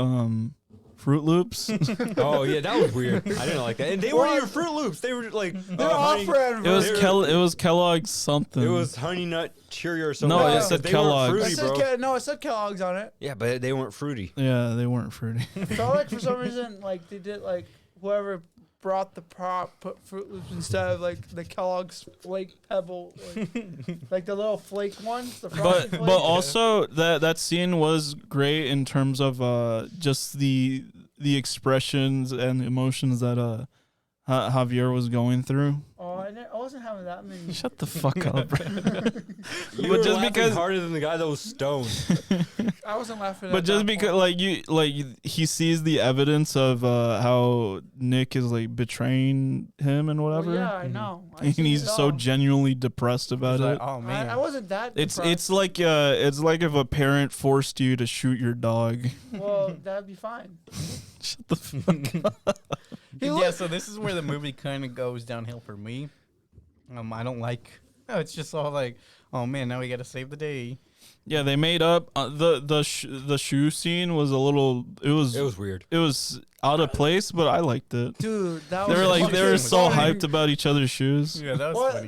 [SPEAKER 2] Fruit Loops.
[SPEAKER 3] Oh yeah, that was weird. I didn't like that. And they weren't even Fruit Loops. They were like
[SPEAKER 4] They're off-brand.
[SPEAKER 2] It was
[SPEAKER 3] They're-
[SPEAKER 2] it was Kellogg's something.
[SPEAKER 3] It was Honey Nut Cheerio or something.
[SPEAKER 2] No,
[SPEAKER 3] like
[SPEAKER 2] it
[SPEAKER 3] that,
[SPEAKER 2] said
[SPEAKER 3] 'cause they weren't
[SPEAKER 2] Kellogg's.
[SPEAKER 3] fruity, bro.
[SPEAKER 4] It said Kellogg's on it.
[SPEAKER 3] Yeah, but they weren't fruity.
[SPEAKER 2] Yeah, they weren't fruity.
[SPEAKER 4] Felt like for some reason, like they did, like whoever brought the prop put Fruit Loops instead of like the Kellogg's Flake Pebble, like the little flake ones. The frosted
[SPEAKER 2] but
[SPEAKER 4] flake.
[SPEAKER 2] also that scene was great in terms of just the expressions and emotions that Javier was going through.
[SPEAKER 4] Oh, I wasn't having that many.
[SPEAKER 2] Shut the fuck up, bro.
[SPEAKER 3] You
[SPEAKER 2] But
[SPEAKER 3] were
[SPEAKER 2] just
[SPEAKER 3] laughing
[SPEAKER 2] because-
[SPEAKER 3] harder than the guy that was stoned.
[SPEAKER 4] I wasn't laughing.
[SPEAKER 2] But
[SPEAKER 4] at
[SPEAKER 2] just
[SPEAKER 4] that
[SPEAKER 2] because
[SPEAKER 4] point.
[SPEAKER 2] he sees the evidence of how Nick is like betraying him and whatever.
[SPEAKER 4] Well, yeah, I know. I
[SPEAKER 2] And
[SPEAKER 4] see
[SPEAKER 2] he's
[SPEAKER 4] it
[SPEAKER 2] so
[SPEAKER 4] all.
[SPEAKER 2] genuinely depressed about
[SPEAKER 1] It's like,
[SPEAKER 2] it.
[SPEAKER 1] oh man.
[SPEAKER 4] I wasn't that.
[SPEAKER 2] It's
[SPEAKER 4] depressed.
[SPEAKER 2] like if a parent forced you to shoot your dog.
[SPEAKER 4] Well, that'd be fine.
[SPEAKER 2] Shut the fuck up.
[SPEAKER 1] Yeah, so this is where the movie kind of goes downhill for me. I don't like. No, it's just all like, oh man, now we got to save the day.
[SPEAKER 2] Yeah, they made up the shoe scene was a little. It was
[SPEAKER 3] weird.
[SPEAKER 2] It was out of place, but I liked it.
[SPEAKER 4] Dude, that
[SPEAKER 2] They
[SPEAKER 4] was
[SPEAKER 2] were like they were so
[SPEAKER 4] funny.
[SPEAKER 2] hyped about each other's shoes.
[SPEAKER 1] Yeah, that was
[SPEAKER 4] Well,
[SPEAKER 1] funny.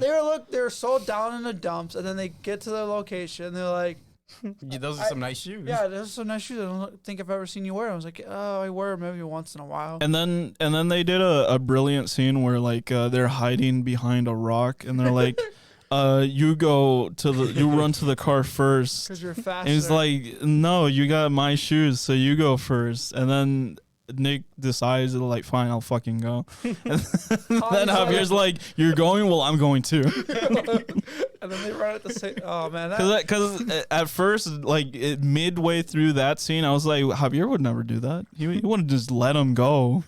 [SPEAKER 4] they were so down in the dumps, and then they get to their location. And they're like,
[SPEAKER 1] Yeah, those are some nice shoes.
[SPEAKER 4] Yeah, those are some nice shoes. I don't think I've ever seen you wear. I was like, oh, I wear them maybe once in a while.
[SPEAKER 2] And then they did a brilliant scene where like they're hiding behind a rock and they're like, you run to the car first.
[SPEAKER 4] Because you're faster.
[SPEAKER 2] And it's like, no, you got my shoes, so you go first. And then Nick decides to like, fine, I'll fucking go. And then Javier's like, you're going? Well, I'm going too.
[SPEAKER 4] And then they run at the same. Oh man,
[SPEAKER 2] Because at first, like midway through that scene, I was like, Javier would never do that. He wouldn't just let him go.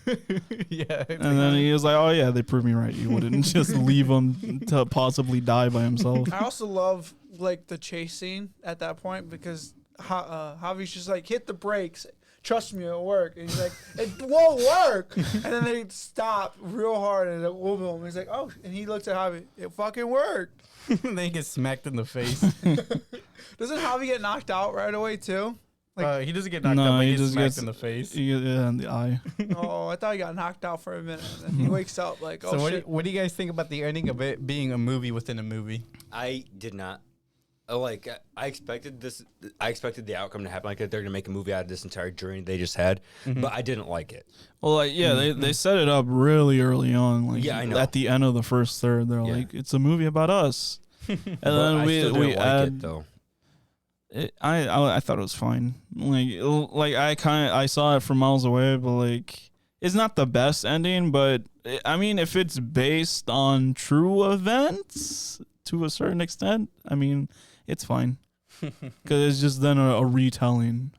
[SPEAKER 1] Yeah.
[SPEAKER 2] And then he was like, oh yeah, they proved me right. You wouldn't just leave him to possibly die by himself.
[SPEAKER 4] I also love like the chase scene at that point because Javier's just like, hit the brakes. Trust me, it'll work. And he's like, it won't work. And then they stop real hard and it will boom. He's like, oh, and he looks at Javi. It fucking worked.
[SPEAKER 1] Then he gets smacked in the face.
[SPEAKER 4] Doesn't Javi get knocked out right away too?
[SPEAKER 1] He doesn't get knocked out, but he gets smacked in the face.
[SPEAKER 2] Yeah, in the eye.
[SPEAKER 4] Oh, I thought he got knocked out for a minute. And then he wakes up like, oh,
[SPEAKER 1] So
[SPEAKER 4] shit.
[SPEAKER 1] what do you guys think about the ending of it being a movie within a movie?
[SPEAKER 3] I did not. Like I expected this. I expected the outcome to happen. Like that they're gonna make a movie out of this entire journey they just had, but I didn't like it.
[SPEAKER 2] Well, like they set it up really early on. Like
[SPEAKER 3] Yeah, I know.
[SPEAKER 2] at the end of the first third, they're
[SPEAKER 3] Yeah.
[SPEAKER 2] like, it's a movie about us. And
[SPEAKER 3] But
[SPEAKER 2] then
[SPEAKER 3] I still
[SPEAKER 2] we
[SPEAKER 3] didn't like
[SPEAKER 2] add.
[SPEAKER 3] it though.
[SPEAKER 2] I thought it was fine. Like I saw it from miles away, but like it's not the best ending. But I mean, if it's based on true events to a certain extent, I mean, it's fine because it's just then a retelling.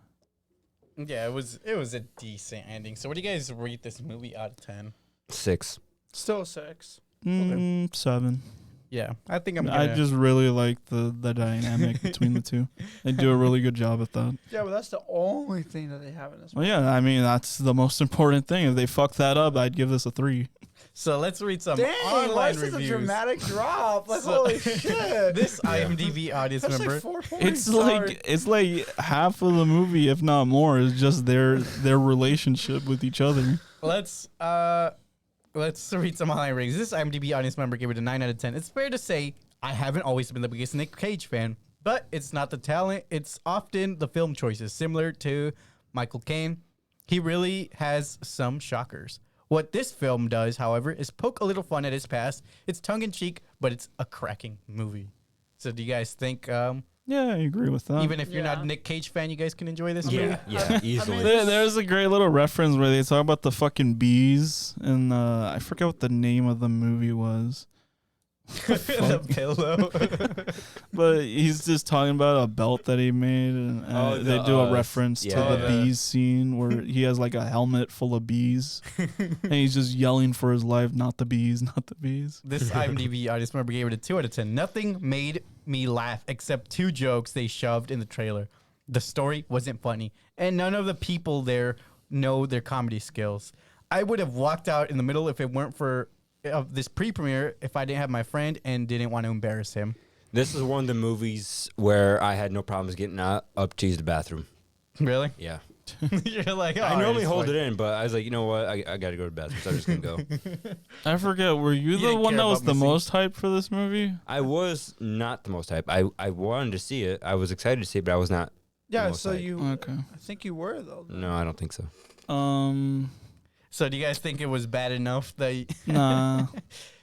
[SPEAKER 1] Yeah, it was a decent ending. So what do you guys rate this movie out of 10?
[SPEAKER 3] 6.
[SPEAKER 4] Still 6.
[SPEAKER 2] 7.
[SPEAKER 1] Yeah, I think I'm
[SPEAKER 2] I
[SPEAKER 1] gonna...
[SPEAKER 2] just really like the dynamic between the two. They do a really good job at that.
[SPEAKER 4] Yeah, but that's the only thing that they have in this
[SPEAKER 2] Well,
[SPEAKER 4] movie.
[SPEAKER 2] yeah, I mean that's the most important thing. If they fuck that up, I'd give this a 3.
[SPEAKER 1] So let's read some
[SPEAKER 4] Dang,
[SPEAKER 1] online
[SPEAKER 4] why is this
[SPEAKER 1] reviews.
[SPEAKER 4] a dramatic drop? Like,
[SPEAKER 1] So-
[SPEAKER 4] holy shit.
[SPEAKER 1] This IMDb audience
[SPEAKER 4] That's
[SPEAKER 1] member.
[SPEAKER 4] like 4 points.
[SPEAKER 2] It's like half of the movie, if not more, is just their relationship with each other.
[SPEAKER 1] Let's read some online ratings. This IMDb audience member gave it a 9 out of 10. It's fair to say I haven't always been the biggest Nick Cage fan, but it's not the talent. It's often the film choices. Similar to Michael Caine, he really has some shockers. What this film does, however, is poke a little fun at his past. It's tongue-in-cheek, but it's a cracking movie. So do you guys think,
[SPEAKER 2] Yeah, I agree with that.
[SPEAKER 1] even if you're not
[SPEAKER 4] Yeah.
[SPEAKER 1] a Nick Cage fan, you guys can enjoy this movie?
[SPEAKER 3] Yeah, easily.
[SPEAKER 2] There's a great little reference where they talk about the fucking bees, and I forget what the name of the movie was.
[SPEAKER 1] The pillow.
[SPEAKER 2] But he's just talking about a belt that he made, and they do a reference to the bees scene where he has like a helmet full of bees, and he's just yelling for his life, "Not the bees, not the bees."
[SPEAKER 1] This IMDb audience member gave it a 2 out of 10. Nothing made me laugh except 2 jokes they shoved in the trailer. The story wasn't funny, and none of the people there know their comedy skills. I would have walked out in the middle if it weren't for this pre-premiere if I didn't have my friend and didn't want to embarrass him.
[SPEAKER 3] This is one of the movies where I had no problems getting up to use the bathroom.
[SPEAKER 1] Really?
[SPEAKER 3] Yeah.
[SPEAKER 1] You're like,
[SPEAKER 3] I normally hold it in, but I was like, you know what? I got to go to the bathroom, so I'm just going to go.
[SPEAKER 2] I forget. Were you the
[SPEAKER 1] didn't
[SPEAKER 2] one
[SPEAKER 1] care
[SPEAKER 2] that was
[SPEAKER 1] about
[SPEAKER 2] the
[SPEAKER 1] missing.
[SPEAKER 2] most hyped for this movie?
[SPEAKER 3] I was not the most hype. I wanted to see it. I was excited to see it, but I was not.
[SPEAKER 4] Yeah,
[SPEAKER 3] most
[SPEAKER 4] so
[SPEAKER 3] hype.
[SPEAKER 4] you.
[SPEAKER 2] Okay.
[SPEAKER 4] I think you were though.
[SPEAKER 3] No, I don't think so.
[SPEAKER 1] So do you guys think it was bad enough that
[SPEAKER 2] Nah,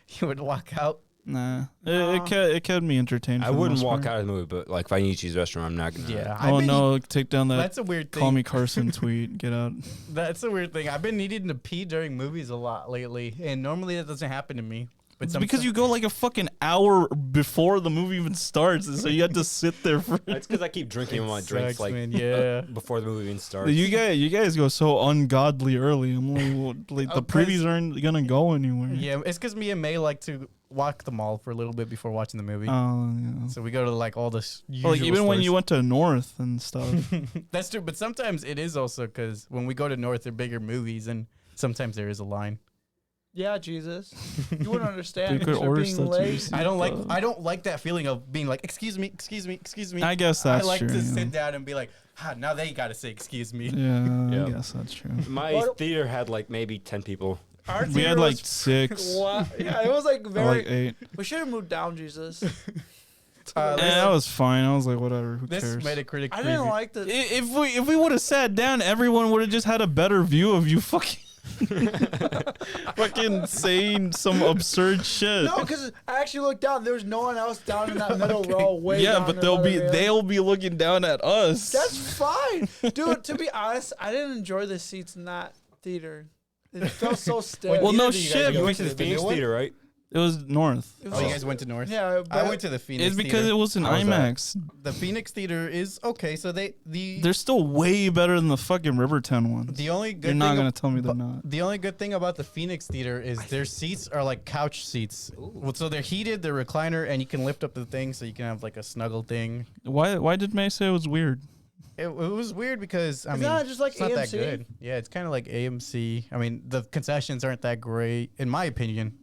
[SPEAKER 1] you would walk out?
[SPEAKER 2] nah. It kept me entertained.
[SPEAKER 3] I
[SPEAKER 2] for the
[SPEAKER 3] wouldn't
[SPEAKER 2] most
[SPEAKER 3] walk
[SPEAKER 2] part.
[SPEAKER 3] out of the movie, but like if I need to use the restroom, I'm not gonna.
[SPEAKER 1] Yeah. I've
[SPEAKER 2] Oh
[SPEAKER 1] been-
[SPEAKER 2] no! Take down that.
[SPEAKER 1] That's a weird thing.
[SPEAKER 2] Call me Carson tweet. Get out.
[SPEAKER 1] That's a weird thing. I've been needing to pee during movies a lot lately, and normally that doesn't happen to me. But
[SPEAKER 2] It's because you go like a fucking hour before the movie even starts, and so you had to sit there for.
[SPEAKER 3] That's because I keep drinking my drinks
[SPEAKER 1] Sucks,
[SPEAKER 3] like
[SPEAKER 1] man. Yeah.
[SPEAKER 3] before the movie even starts.
[SPEAKER 2] You guys go so ungodly early. I'm like, well, like the previews aren't gonna go anywhere.
[SPEAKER 1] Yeah, it's because me and May like to walk the mall for a little bit before watching the movie.
[SPEAKER 2] Oh yeah.
[SPEAKER 1] So we go to like all the
[SPEAKER 2] Well, like even when you went to North and stuff.
[SPEAKER 1] That's true, but sometimes it is also because when we go to North, they're bigger movies, and sometimes there is a line.
[SPEAKER 4] Yeah, Jesus. You wouldn't understand.
[SPEAKER 2] You could
[SPEAKER 4] because you're
[SPEAKER 2] order
[SPEAKER 4] being
[SPEAKER 2] stuff to
[SPEAKER 4] lazy.
[SPEAKER 1] I don't like that feeling of being like, excuse me.
[SPEAKER 2] I guess that's
[SPEAKER 1] I like
[SPEAKER 2] true.
[SPEAKER 1] to
[SPEAKER 2] yeah.
[SPEAKER 1] sit down and be like, now they gotta say excuse me.
[SPEAKER 2] Yeah,
[SPEAKER 3] Yeah.
[SPEAKER 2] I guess that's true.
[SPEAKER 3] My
[SPEAKER 4] What-
[SPEAKER 3] theater had like maybe 10 people.
[SPEAKER 4] Our
[SPEAKER 2] We
[SPEAKER 4] theater
[SPEAKER 2] had like
[SPEAKER 4] was-
[SPEAKER 2] 6,
[SPEAKER 4] Wow. Yeah, it was like
[SPEAKER 2] or
[SPEAKER 4] very.
[SPEAKER 2] like 8.
[SPEAKER 4] We should have moved down, Jesus.
[SPEAKER 2] And that was fine. I was like, whatever. Who
[SPEAKER 1] This
[SPEAKER 2] cares?
[SPEAKER 1] Metacritic
[SPEAKER 4] I didn't
[SPEAKER 1] review-
[SPEAKER 4] like the.
[SPEAKER 2] If we would have sat down, everyone would have just had a better view of you fucking fucking saying some absurd shit.
[SPEAKER 4] No, because I actually looked down. There was no one else down in that middle row. Way
[SPEAKER 2] yeah,
[SPEAKER 4] down
[SPEAKER 2] but
[SPEAKER 4] in
[SPEAKER 2] they'll
[SPEAKER 4] the
[SPEAKER 2] be
[SPEAKER 4] other
[SPEAKER 2] they'll be looking down at us.
[SPEAKER 4] That's fine, dude. To be honest, I didn't enjoy the seats in that theater. It felt so stiff.
[SPEAKER 2] Well, no
[SPEAKER 1] Either of you guys
[SPEAKER 2] shit.
[SPEAKER 1] go
[SPEAKER 3] You went
[SPEAKER 1] to
[SPEAKER 3] to the Phoenix
[SPEAKER 1] new one?
[SPEAKER 3] Theater, right?
[SPEAKER 2] It was North.
[SPEAKER 4] It was
[SPEAKER 1] Oh, you
[SPEAKER 4] so-
[SPEAKER 1] guys went to North?
[SPEAKER 4] Yeah,
[SPEAKER 1] I
[SPEAKER 4] but
[SPEAKER 1] went to the Phoenix
[SPEAKER 2] It's because
[SPEAKER 1] Theater.
[SPEAKER 2] it was an
[SPEAKER 3] How was that?
[SPEAKER 2] IMAX.
[SPEAKER 1] The Phoenix Theater is okay. So
[SPEAKER 2] They're still way better than the fucking Rivertown ones.
[SPEAKER 1] the only good
[SPEAKER 2] You're not
[SPEAKER 1] thing
[SPEAKER 2] gonna tell me they're not.
[SPEAKER 1] The only good thing about the Phoenix Theater is their seats are like couch seats. Well, so they're heated, they're recliner, and you can lift up the thing so you can have like a snuggle thing.
[SPEAKER 2] Why did May say it was weird?
[SPEAKER 1] It was weird because I
[SPEAKER 4] Isn't
[SPEAKER 1] mean,
[SPEAKER 4] that just like
[SPEAKER 1] it's not that
[SPEAKER 4] AMC?
[SPEAKER 1] good. Yeah, it's kind of like AMC. I mean, the concessions aren't that great in my opinion.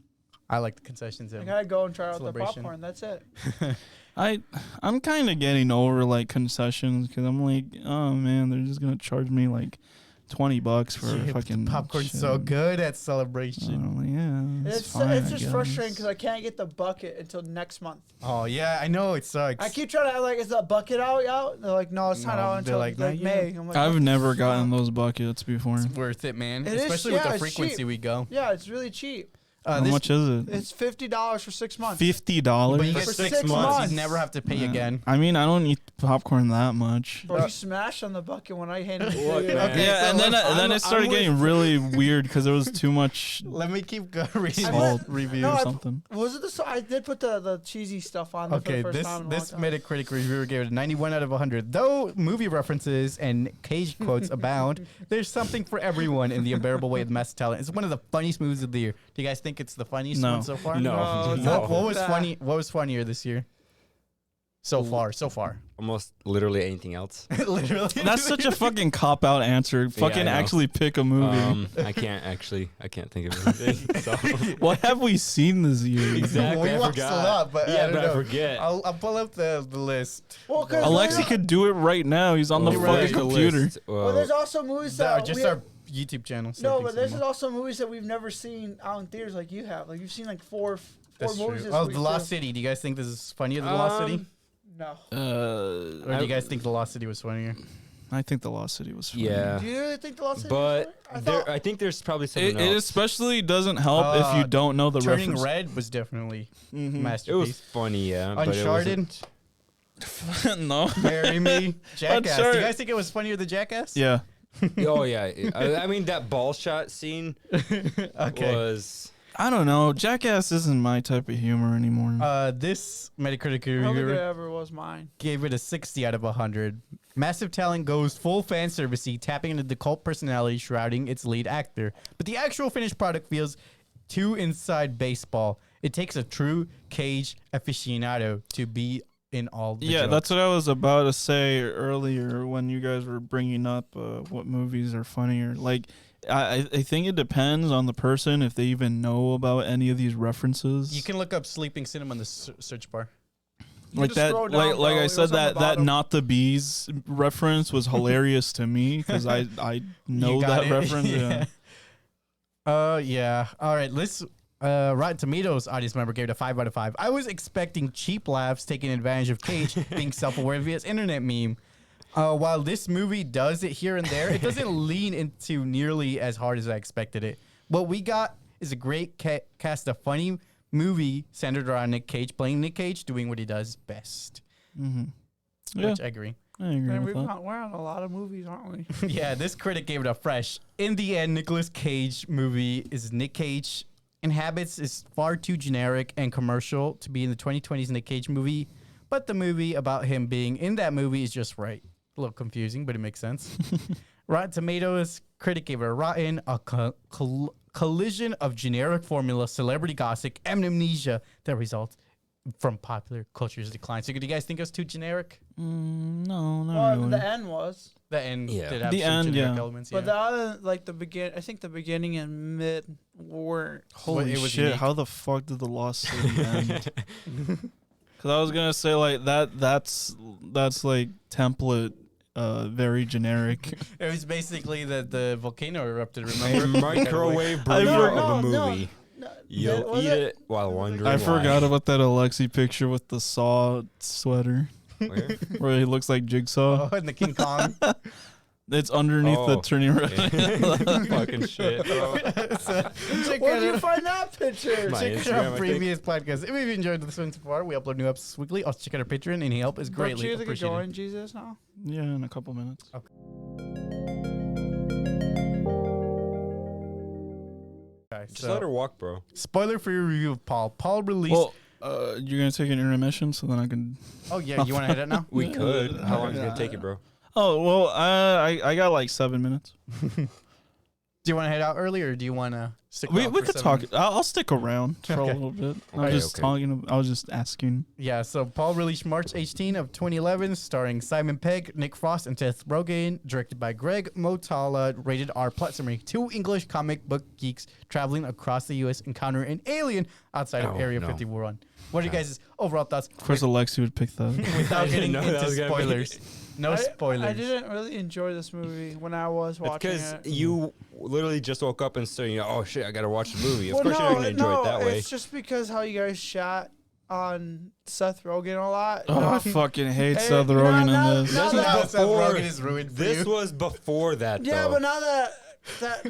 [SPEAKER 1] I like the concessions.
[SPEAKER 4] I
[SPEAKER 1] in-
[SPEAKER 4] gotta go and try out the
[SPEAKER 1] Celebration.
[SPEAKER 4] popcorn. That's it.
[SPEAKER 2] I'm kind of getting over like concessions because I'm like, oh man, they're just gonna charge me like $20 for
[SPEAKER 1] Yeah,
[SPEAKER 2] fucking
[SPEAKER 1] popcorn's
[SPEAKER 2] shit.
[SPEAKER 1] so good at Celebration.
[SPEAKER 2] I'm like, yeah,
[SPEAKER 4] It's
[SPEAKER 2] fine,
[SPEAKER 4] it's
[SPEAKER 2] I
[SPEAKER 4] just
[SPEAKER 2] guess.
[SPEAKER 4] frustrating because I can't get the bucket until next month.
[SPEAKER 1] Oh yeah, I know it sucks.
[SPEAKER 4] I keep trying to like, is that bucket out? They're like, no, it's not
[SPEAKER 1] No,
[SPEAKER 4] out
[SPEAKER 1] they're
[SPEAKER 4] until
[SPEAKER 1] like,
[SPEAKER 4] like,
[SPEAKER 1] not
[SPEAKER 4] May.
[SPEAKER 1] yet.
[SPEAKER 4] I'm like,
[SPEAKER 2] I've
[SPEAKER 4] what the
[SPEAKER 2] never
[SPEAKER 4] fuck?
[SPEAKER 2] gotten those buckets before.
[SPEAKER 1] It's worth it, man.
[SPEAKER 4] It is,
[SPEAKER 1] Especially with
[SPEAKER 4] yeah,
[SPEAKER 1] the
[SPEAKER 4] it's
[SPEAKER 1] frequency
[SPEAKER 4] cheap.
[SPEAKER 1] we go.
[SPEAKER 4] Yeah, it's really cheap.
[SPEAKER 2] How
[SPEAKER 1] This-
[SPEAKER 2] much is it?
[SPEAKER 4] It's $50 for 6 months.
[SPEAKER 2] $50.
[SPEAKER 1] But you
[SPEAKER 4] For
[SPEAKER 1] get
[SPEAKER 4] 6
[SPEAKER 1] 6 months.
[SPEAKER 4] months.
[SPEAKER 1] You never have to pay again.
[SPEAKER 2] I mean, I don't eat popcorn that much.
[SPEAKER 4] Bro, you smashed on the bucket when I handed it
[SPEAKER 3] Look,
[SPEAKER 4] to you.
[SPEAKER 3] man.
[SPEAKER 1] Okay,
[SPEAKER 2] Yeah,
[SPEAKER 1] so
[SPEAKER 2] and then
[SPEAKER 1] I'm
[SPEAKER 2] it started
[SPEAKER 1] with-
[SPEAKER 2] getting really weird because there was too much
[SPEAKER 1] Let me keep going. reading
[SPEAKER 2] salt
[SPEAKER 1] this review.
[SPEAKER 4] No,
[SPEAKER 2] or
[SPEAKER 4] I-
[SPEAKER 2] something.
[SPEAKER 4] Was it the? I did put the cheesy stuff on there
[SPEAKER 1] Okay,
[SPEAKER 4] for the first
[SPEAKER 1] this
[SPEAKER 4] time in a
[SPEAKER 1] this
[SPEAKER 4] long time.
[SPEAKER 1] Metacritic reviewer gave it a 91 out of 100. Though movie references and Cage quotes abound, there's something for everyone in The Unbearable Weight of Massive Talent. It's one of the funniest movies of the year. Do you guys think it's the funniest
[SPEAKER 2] No.
[SPEAKER 1] one so far?
[SPEAKER 3] No.
[SPEAKER 4] it's
[SPEAKER 3] No.
[SPEAKER 4] not
[SPEAKER 1] What was
[SPEAKER 4] that.
[SPEAKER 1] funny? What was funnier this year? So far.
[SPEAKER 3] Almost literally anything else.
[SPEAKER 1] Literally.
[SPEAKER 2] That's such a fucking cop out answer. Fucking
[SPEAKER 3] I know.
[SPEAKER 2] actually pick a movie.
[SPEAKER 3] I can't think of anything. So.
[SPEAKER 2] What have we seen this year?
[SPEAKER 3] Exactly.
[SPEAKER 1] We
[SPEAKER 3] I
[SPEAKER 1] watched a
[SPEAKER 3] forgot.
[SPEAKER 1] lot, but I
[SPEAKER 3] Yeah,
[SPEAKER 1] don't
[SPEAKER 3] but I
[SPEAKER 1] know.
[SPEAKER 3] forget.
[SPEAKER 1] I'll pull up the list.
[SPEAKER 4] Well, 'cause
[SPEAKER 2] Alexi
[SPEAKER 4] there's-
[SPEAKER 2] could do it right now. He's on the
[SPEAKER 3] Well,
[SPEAKER 2] fucking
[SPEAKER 3] where's the
[SPEAKER 2] computer.
[SPEAKER 3] list?
[SPEAKER 4] Well, there's also movies that
[SPEAKER 1] Just
[SPEAKER 4] we
[SPEAKER 1] our YouTube channel. so
[SPEAKER 4] no,
[SPEAKER 1] things
[SPEAKER 4] but there's
[SPEAKER 1] anymore.
[SPEAKER 4] also movies that we've never seen out in theaters like you have. Like you've seen like four
[SPEAKER 1] That's
[SPEAKER 4] movies.
[SPEAKER 1] true.
[SPEAKER 4] This
[SPEAKER 1] Oh,
[SPEAKER 4] week
[SPEAKER 1] The Lost
[SPEAKER 4] too.
[SPEAKER 1] City. Do you guys think this is funnier than The Lost City?
[SPEAKER 4] No.
[SPEAKER 1] Or do you guys think The Lost City was funnier?
[SPEAKER 2] I think the Lost City was fun.
[SPEAKER 3] Yeah.
[SPEAKER 4] Do you really think the Lost City?
[SPEAKER 3] But
[SPEAKER 4] was funny?
[SPEAKER 3] I think there's probably something
[SPEAKER 2] It
[SPEAKER 3] else.
[SPEAKER 2] especially doesn't help if you don't know the
[SPEAKER 1] Turning
[SPEAKER 2] reference.
[SPEAKER 1] Red was definitely a
[SPEAKER 3] It was
[SPEAKER 1] masterpiece.
[SPEAKER 3] funny, yeah. but it
[SPEAKER 1] Uncharted,
[SPEAKER 3] wasn't-
[SPEAKER 2] No.
[SPEAKER 1] Marry Me, Jackass. Do
[SPEAKER 2] Uncharted.
[SPEAKER 1] you guys think it was funnier than Jackass?
[SPEAKER 2] Yeah.
[SPEAKER 3] Oh yeah. I mean that ball shot scene
[SPEAKER 1] Okay.
[SPEAKER 3] was.
[SPEAKER 2] I don't know. Jackass isn't my type of humor anymore.
[SPEAKER 1] This Metacritic
[SPEAKER 4] I don't think it
[SPEAKER 1] reviewer
[SPEAKER 4] ever was mine.
[SPEAKER 1] gave it a 60 out of 100. Massive Talent goes full fan servicey, tapping into the cult personality shrouding its lead actor. But the actual finished product feels too inside baseball. It takes a true Cage aficionado to be in all the
[SPEAKER 2] Yeah,
[SPEAKER 1] jokes.
[SPEAKER 2] that's what I was about to say earlier when you guys were bringing up what movies are funnier. Like, I think it depends on the person if they even know about any of these references.
[SPEAKER 1] You can look up Sleeping Cinema in the search bar.
[SPEAKER 4] You
[SPEAKER 2] like
[SPEAKER 4] just
[SPEAKER 2] that,
[SPEAKER 4] scroll down,
[SPEAKER 2] like
[SPEAKER 4] bro.
[SPEAKER 2] I
[SPEAKER 4] It
[SPEAKER 2] said,
[SPEAKER 4] was on the
[SPEAKER 2] that
[SPEAKER 4] bottom.
[SPEAKER 2] not the bees reference was hilarious to me because I know
[SPEAKER 1] got
[SPEAKER 2] that
[SPEAKER 1] it.
[SPEAKER 2] reference.
[SPEAKER 1] Yeah.
[SPEAKER 2] Yeah.
[SPEAKER 1] Yeah. All right. Let's. Rotten Tomatoes audience member gave it a 5 out of 5. I was expecting cheap laughs taking advantage of Cage being self-aware via its internet meme. While this movie does it here and there, it doesn't lean into nearly as hard as I expected it. What we got is a great cast of funny movie centered around Nick Cage, playing Nick Cage, doing what he does best.
[SPEAKER 2] Yeah,
[SPEAKER 1] Which I agree.
[SPEAKER 2] I agree
[SPEAKER 4] Man,
[SPEAKER 2] with that.
[SPEAKER 4] we're on a lot of movies, aren't we?
[SPEAKER 1] Yeah, this critic gave it a fresh. In the end, Nicolas Cage movie is Nick Cage. In Habits is far too generic and commercial to be in the 2020s Nick Cage movie, but the movie about him being in that movie is just right. A little confusing, but it makes sense. Rotten Tomatoes critic gave it a rotten, a collision of generic formula, celebrity gossip, and amnesia that results from popular culture's decline. So, do you guys think it was too generic?
[SPEAKER 2] No, not
[SPEAKER 4] Well,
[SPEAKER 2] really.
[SPEAKER 4] the end was,
[SPEAKER 1] The end
[SPEAKER 3] Yeah.
[SPEAKER 1] did have
[SPEAKER 2] The
[SPEAKER 1] some
[SPEAKER 2] end,
[SPEAKER 1] generic
[SPEAKER 2] yeah.
[SPEAKER 1] elements.
[SPEAKER 4] but
[SPEAKER 1] Yeah.
[SPEAKER 4] the other, like I think the beginning and mid weren't.
[SPEAKER 2] Holy
[SPEAKER 1] it was
[SPEAKER 2] shit!
[SPEAKER 1] unique.
[SPEAKER 2] How the fuck did the Lost City end? Because I was gonna say like that's like template, very generic.
[SPEAKER 1] It was basically that the volcano erupted.
[SPEAKER 3] A
[SPEAKER 1] Remember?
[SPEAKER 3] microwave
[SPEAKER 2] I
[SPEAKER 3] burger
[SPEAKER 2] forgot.
[SPEAKER 3] of a
[SPEAKER 4] No,
[SPEAKER 3] movie. You'll
[SPEAKER 4] was
[SPEAKER 3] eat
[SPEAKER 4] it?
[SPEAKER 3] it while wondering.
[SPEAKER 2] I
[SPEAKER 3] why.
[SPEAKER 2] forgot about that Aleksey picture with the Saw sweater
[SPEAKER 3] Where?
[SPEAKER 2] where he looks like Jigsaw.
[SPEAKER 1] Oh, and the King Kong.
[SPEAKER 2] It's underneath the
[SPEAKER 3] Oh.
[SPEAKER 2] turning red.
[SPEAKER 3] Fucking shit, bro.
[SPEAKER 1] So, check
[SPEAKER 4] Where do
[SPEAKER 1] out
[SPEAKER 4] you find that picture?
[SPEAKER 3] My
[SPEAKER 1] check out
[SPEAKER 3] Instagram, I
[SPEAKER 1] our
[SPEAKER 3] think.
[SPEAKER 1] previous podcast. If you've enjoyed this one so far, we upload new episodes weekly. Also, check out our Patreon. Any help is
[SPEAKER 4] Don't
[SPEAKER 1] greatly
[SPEAKER 4] you think you're
[SPEAKER 1] appreciated.
[SPEAKER 4] going, Jesus, now?
[SPEAKER 2] Yeah, in a couple minutes.
[SPEAKER 1] Okay,
[SPEAKER 3] Just
[SPEAKER 1] so,
[SPEAKER 3] let her walk, bro.
[SPEAKER 1] spoiler for your review of Paul. Paul released.
[SPEAKER 2] Well, you're gonna take an intermission so then I can.
[SPEAKER 1] Oh yeah, you want to hit it now?
[SPEAKER 3] We could. How long is it gonna take you, bro?
[SPEAKER 2] Oh well, I got like 7 minutes.
[SPEAKER 1] Do you want to head out early, or do you want to stick?
[SPEAKER 2] We
[SPEAKER 1] around
[SPEAKER 2] we
[SPEAKER 1] for
[SPEAKER 2] could
[SPEAKER 1] 7
[SPEAKER 2] talk.
[SPEAKER 1] minutes?
[SPEAKER 2] I'll stick around for a
[SPEAKER 1] Okay.
[SPEAKER 2] little bit. I
[SPEAKER 3] Okay,
[SPEAKER 2] was just
[SPEAKER 3] okay.
[SPEAKER 2] talking. I was just asking.
[SPEAKER 1] Yeah, so Paul released March 18 of 2011, starring Simon Pegg, Nick Frost, and Seth Rogen, directed by Greg Motala, rated R. Plot summary: 2 English comic book geeks traveling across the U.S. encounter an alien outside of
[SPEAKER 3] Oh,
[SPEAKER 1] Area
[SPEAKER 3] no.
[SPEAKER 1] 51. What are you guys' overall thoughts?
[SPEAKER 2] Of course, Aleksey would pick that.
[SPEAKER 1] Without getting
[SPEAKER 3] know that
[SPEAKER 1] into
[SPEAKER 3] was gonna be-
[SPEAKER 1] spoilers. No spoilers.
[SPEAKER 4] I didn't really enjoy this movie when I was watching
[SPEAKER 3] Because
[SPEAKER 4] it.
[SPEAKER 3] you literally just woke up and saying, "Oh shit, I gotta watch the movie." Of
[SPEAKER 4] Well,
[SPEAKER 3] course, you're not gonna enjoy it that way.
[SPEAKER 4] It's just because how you guys shot on Seth Rogen a lot.
[SPEAKER 2] Oh, I fucking hate
[SPEAKER 4] Hey,
[SPEAKER 2] Seth
[SPEAKER 4] no,
[SPEAKER 2] Rogen
[SPEAKER 4] no,
[SPEAKER 2] in this.
[SPEAKER 4] no,
[SPEAKER 3] This
[SPEAKER 4] no.
[SPEAKER 3] was
[SPEAKER 1] Now Seth
[SPEAKER 3] before.
[SPEAKER 1] Rogen is ruined for
[SPEAKER 3] This
[SPEAKER 1] you.
[SPEAKER 3] was before that.
[SPEAKER 4] Yeah,
[SPEAKER 3] though.
[SPEAKER 4] but now that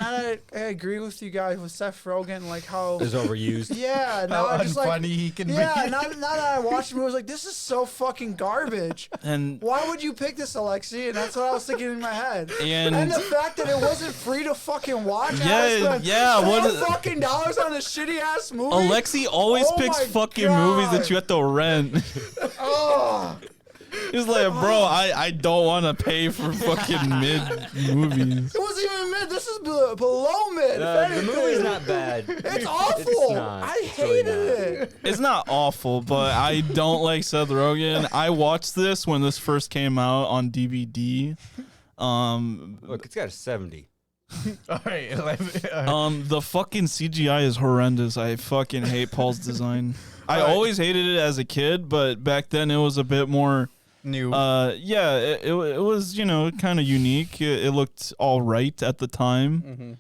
[SPEAKER 4] I agree with you guys with Seth Rogen, like how
[SPEAKER 3] It's overused.
[SPEAKER 4] yeah, now
[SPEAKER 1] How
[SPEAKER 4] I just like
[SPEAKER 1] unfunny he can
[SPEAKER 4] yeah,
[SPEAKER 1] be.
[SPEAKER 4] now that I watched the movie, I was like, this is so fucking garbage.
[SPEAKER 2] And
[SPEAKER 4] Why would you pick this, Aleksey? And that's what I was thinking in my head.
[SPEAKER 2] And-
[SPEAKER 4] And the fact that it wasn't free to fucking watch.
[SPEAKER 2] Yeah,
[SPEAKER 4] I spent
[SPEAKER 2] yeah, what
[SPEAKER 4] $4
[SPEAKER 2] is-
[SPEAKER 4] fucking dollars on a shitty ass movie.
[SPEAKER 2] Aleksey always
[SPEAKER 4] Oh
[SPEAKER 2] picks
[SPEAKER 4] my
[SPEAKER 2] fucking movies
[SPEAKER 4] God.
[SPEAKER 2] that you have to rent.
[SPEAKER 4] Oh,
[SPEAKER 2] He's like, bro, I don't want to pay for fucking mid movies.
[SPEAKER 4] it wasn't even mid. This is below mid. if
[SPEAKER 3] The
[SPEAKER 4] anything.
[SPEAKER 3] movie's not bad.
[SPEAKER 4] It's awful.
[SPEAKER 3] not.
[SPEAKER 4] I
[SPEAKER 3] It's really
[SPEAKER 4] hated
[SPEAKER 3] not.
[SPEAKER 4] it.
[SPEAKER 2] It's not awful, but I don't like Seth Rogen. I watched this when this first came out on DVD.
[SPEAKER 3] Look, it's got a 70.
[SPEAKER 1] All right.
[SPEAKER 2] The fucking CGI is horrendous. I fucking hate Paul's design. I
[SPEAKER 1] Alright.
[SPEAKER 2] always hated it as a kid, but back then it was a bit more.
[SPEAKER 1] New.
[SPEAKER 2] Yeah, it was, you know, kind of unique. It looked all right at the time,
[SPEAKER 1] Mm-hmm.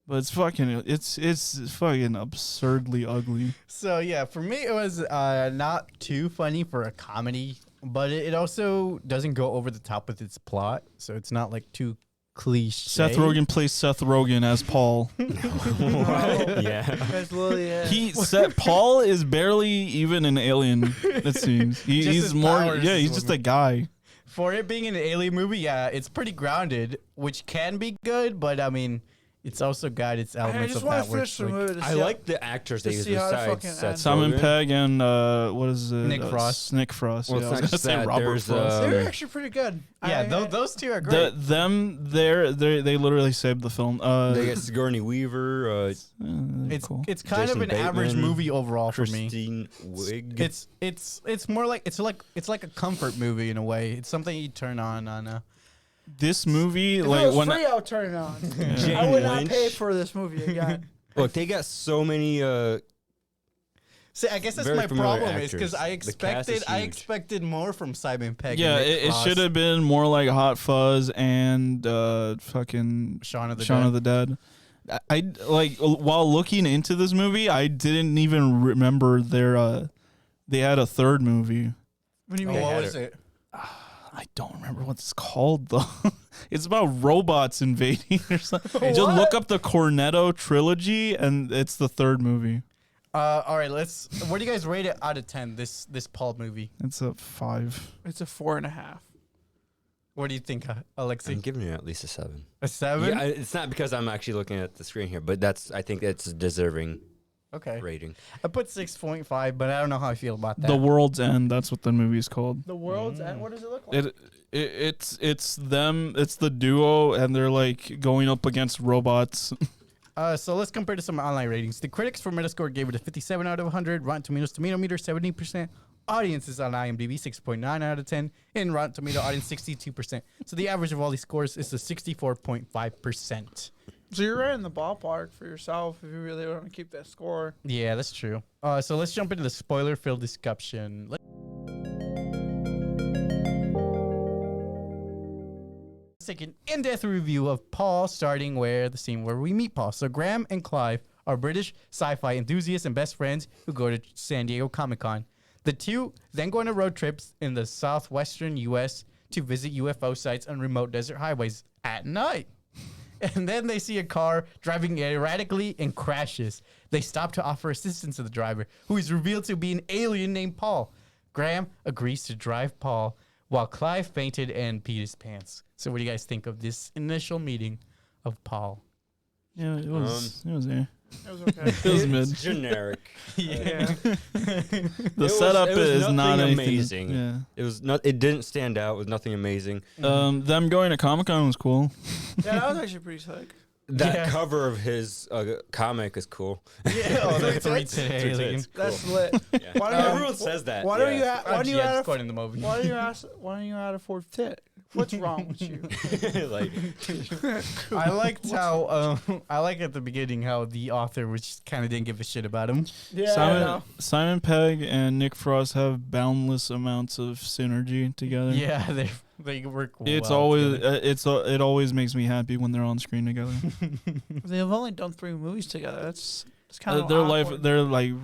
[SPEAKER 2] but it's fucking absurdly ugly.
[SPEAKER 1] So yeah, for me it was not too funny for a comedy, but it also doesn't go over the top with its plot, so it's not like too cliche.
[SPEAKER 2] Seth Rogen plays Seth Rogen as Paul.
[SPEAKER 3] Yeah.
[SPEAKER 4] That's literally it.
[SPEAKER 2] Paul is barely even an alien. It seems
[SPEAKER 1] Just his
[SPEAKER 2] he's more.
[SPEAKER 1] powers
[SPEAKER 2] Yeah,
[SPEAKER 1] is
[SPEAKER 2] he's
[SPEAKER 1] what
[SPEAKER 2] just a guy.
[SPEAKER 1] For it being an alien movie, yeah, it's pretty grounded, which can be good, but I mean, it's also got its
[SPEAKER 4] I
[SPEAKER 1] elements
[SPEAKER 4] just
[SPEAKER 1] of
[SPEAKER 4] want
[SPEAKER 1] that
[SPEAKER 4] to
[SPEAKER 1] where
[SPEAKER 4] finish
[SPEAKER 1] it's
[SPEAKER 4] the
[SPEAKER 1] like
[SPEAKER 4] movie. To
[SPEAKER 3] I
[SPEAKER 4] see
[SPEAKER 3] like the actors they
[SPEAKER 4] to
[SPEAKER 3] use
[SPEAKER 4] see how to
[SPEAKER 3] besides
[SPEAKER 4] fucking
[SPEAKER 3] Seth
[SPEAKER 4] end.
[SPEAKER 2] Simon
[SPEAKER 3] Rogen.
[SPEAKER 2] Pegg and what is it?
[SPEAKER 1] Nick Frost.
[SPEAKER 2] Nick Frost.
[SPEAKER 3] Well,
[SPEAKER 2] yeah,
[SPEAKER 3] it's
[SPEAKER 2] I
[SPEAKER 3] not
[SPEAKER 2] was
[SPEAKER 3] just
[SPEAKER 2] gonna say
[SPEAKER 3] that,
[SPEAKER 2] Robert
[SPEAKER 3] there's,
[SPEAKER 2] Frost.
[SPEAKER 4] They were actually pretty good.
[SPEAKER 1] yeah,
[SPEAKER 4] I-
[SPEAKER 1] those two are great.
[SPEAKER 2] They literally saved the film.
[SPEAKER 3] They got Sigourney Weaver,
[SPEAKER 1] it's
[SPEAKER 2] cool.
[SPEAKER 1] it's kind
[SPEAKER 3] Jason
[SPEAKER 1] of an average
[SPEAKER 3] Bateman,
[SPEAKER 1] movie overall for me.
[SPEAKER 3] Christine Wiig.
[SPEAKER 1] It's more like it's like a comfort movie in a way. It's something you turn on
[SPEAKER 2] This movie,
[SPEAKER 4] If
[SPEAKER 2] like
[SPEAKER 4] it was
[SPEAKER 2] when
[SPEAKER 4] free, I would turn it on. I
[SPEAKER 3] Jane
[SPEAKER 4] would not
[SPEAKER 3] Lynch.
[SPEAKER 4] pay for this movie again.
[SPEAKER 3] Look, they got so many.
[SPEAKER 1] See, I guess that's
[SPEAKER 3] Very
[SPEAKER 1] my
[SPEAKER 3] familiar
[SPEAKER 1] problem is because
[SPEAKER 3] actors.
[SPEAKER 1] I
[SPEAKER 3] The cast is huge.
[SPEAKER 1] expected more from Simon Pegg.
[SPEAKER 2] yeah,
[SPEAKER 1] and Nick
[SPEAKER 2] it
[SPEAKER 1] Frost,
[SPEAKER 2] should have been more like Hot Fuzz and fucking
[SPEAKER 1] Shaun of the
[SPEAKER 2] Shaun
[SPEAKER 1] Dead.
[SPEAKER 2] of the Dead. I like while looking into this movie, I didn't even remember they had a third movie.
[SPEAKER 4] What do you
[SPEAKER 1] Oh,
[SPEAKER 4] mean?
[SPEAKER 1] what
[SPEAKER 3] had
[SPEAKER 1] was it?
[SPEAKER 2] I don't remember what it's called though. It's about robots invading or something. Just
[SPEAKER 4] What?
[SPEAKER 2] look up the Cornetto trilogy, and it's the third movie.
[SPEAKER 1] All right, what do you guys rate it out of 10? This Paul movie.
[SPEAKER 2] It's a 5.
[SPEAKER 4] It's a 4.5.
[SPEAKER 1] What do you think,
[SPEAKER 3] I'm
[SPEAKER 1] Alexi?
[SPEAKER 3] giving it at least a 7.
[SPEAKER 1] A 7?
[SPEAKER 3] Yeah, it's not because I'm actually looking at the screen here, but I think it's a deserving
[SPEAKER 1] Okay.
[SPEAKER 3] rating.
[SPEAKER 1] I put 6.5, but I don't know how I feel about that.
[SPEAKER 2] The World's End. That's what the movie's called.
[SPEAKER 4] The World's End. What does it look like?
[SPEAKER 2] It's them. It's the duo, and they're like going up against robots.
[SPEAKER 1] So let's compare to some online ratings. The critics for Metascore gave it a 57 out of 100. Rotten Tomatoes tomato meter 70%. Audiences on IMDb 6.9 out of 10. And Rotten Tomato audience 62%. So the average of all these scores is a 64.5%.
[SPEAKER 4] So you're right in the ballpark for yourself if you really want to keep that score.
[SPEAKER 1] Yeah, that's true. So let's jump into the spoiler-filled discussion. Let's take an in-depth review of Paul, starting where the scene where we meet Paul. So Graham and Clive are British sci-fi enthusiasts and best friends who go to San Diego Comic-Con. The two then go on a road trips in the southwestern U.S. to visit UFO sites on remote desert highways at night. And then they see a car driving erratically and crashes. They stop to offer assistance to the driver, who is revealed to be an alien named Paul. Graham agrees to drive Paul, while Clive fainted and peed his pants. So what do you guys think of this initial meeting of Paul?
[SPEAKER 2] Yeah, it was. It was there.
[SPEAKER 4] It was okay.
[SPEAKER 2] It was mid.
[SPEAKER 3] It's generic.
[SPEAKER 4] Yeah.
[SPEAKER 2] The setup is
[SPEAKER 3] nothing
[SPEAKER 2] not anything
[SPEAKER 3] amazing.
[SPEAKER 2] Yeah.
[SPEAKER 3] It was not. It didn't stand out. It was nothing amazing.
[SPEAKER 2] Them going to Comic-Con was cool.
[SPEAKER 4] Yeah, that was actually pretty sick.
[SPEAKER 3] That
[SPEAKER 1] Yeah.
[SPEAKER 3] cover of his comic is cool.
[SPEAKER 1] Yeah, oh, the three-titted
[SPEAKER 3] Three
[SPEAKER 1] alien.
[SPEAKER 3] tits. Cool.
[SPEAKER 4] That's lit.
[SPEAKER 3] Yeah.
[SPEAKER 4] Why don't you-
[SPEAKER 3] Everyone says that.
[SPEAKER 4] Why don't you?
[SPEAKER 3] yeah.
[SPEAKER 4] Why do you
[SPEAKER 1] Yeah,
[SPEAKER 4] add?
[SPEAKER 1] just going in the movie.
[SPEAKER 4] Why don't you add a fourth tit? What's wrong with you?
[SPEAKER 3] like,
[SPEAKER 1] I liked how I like at the beginning how the author was kind of didn't give a shit about him.
[SPEAKER 4] Yeah. I
[SPEAKER 2] Simon
[SPEAKER 4] know.
[SPEAKER 2] Simon Pegg and Nick Frost have boundless amounts of synergy together.
[SPEAKER 1] Yeah, they work.
[SPEAKER 2] It's
[SPEAKER 1] well
[SPEAKER 2] always
[SPEAKER 1] together.
[SPEAKER 2] it always makes me happy when they're on screen together.
[SPEAKER 4] They've only done 3 movies together. That's kind of
[SPEAKER 2] They're like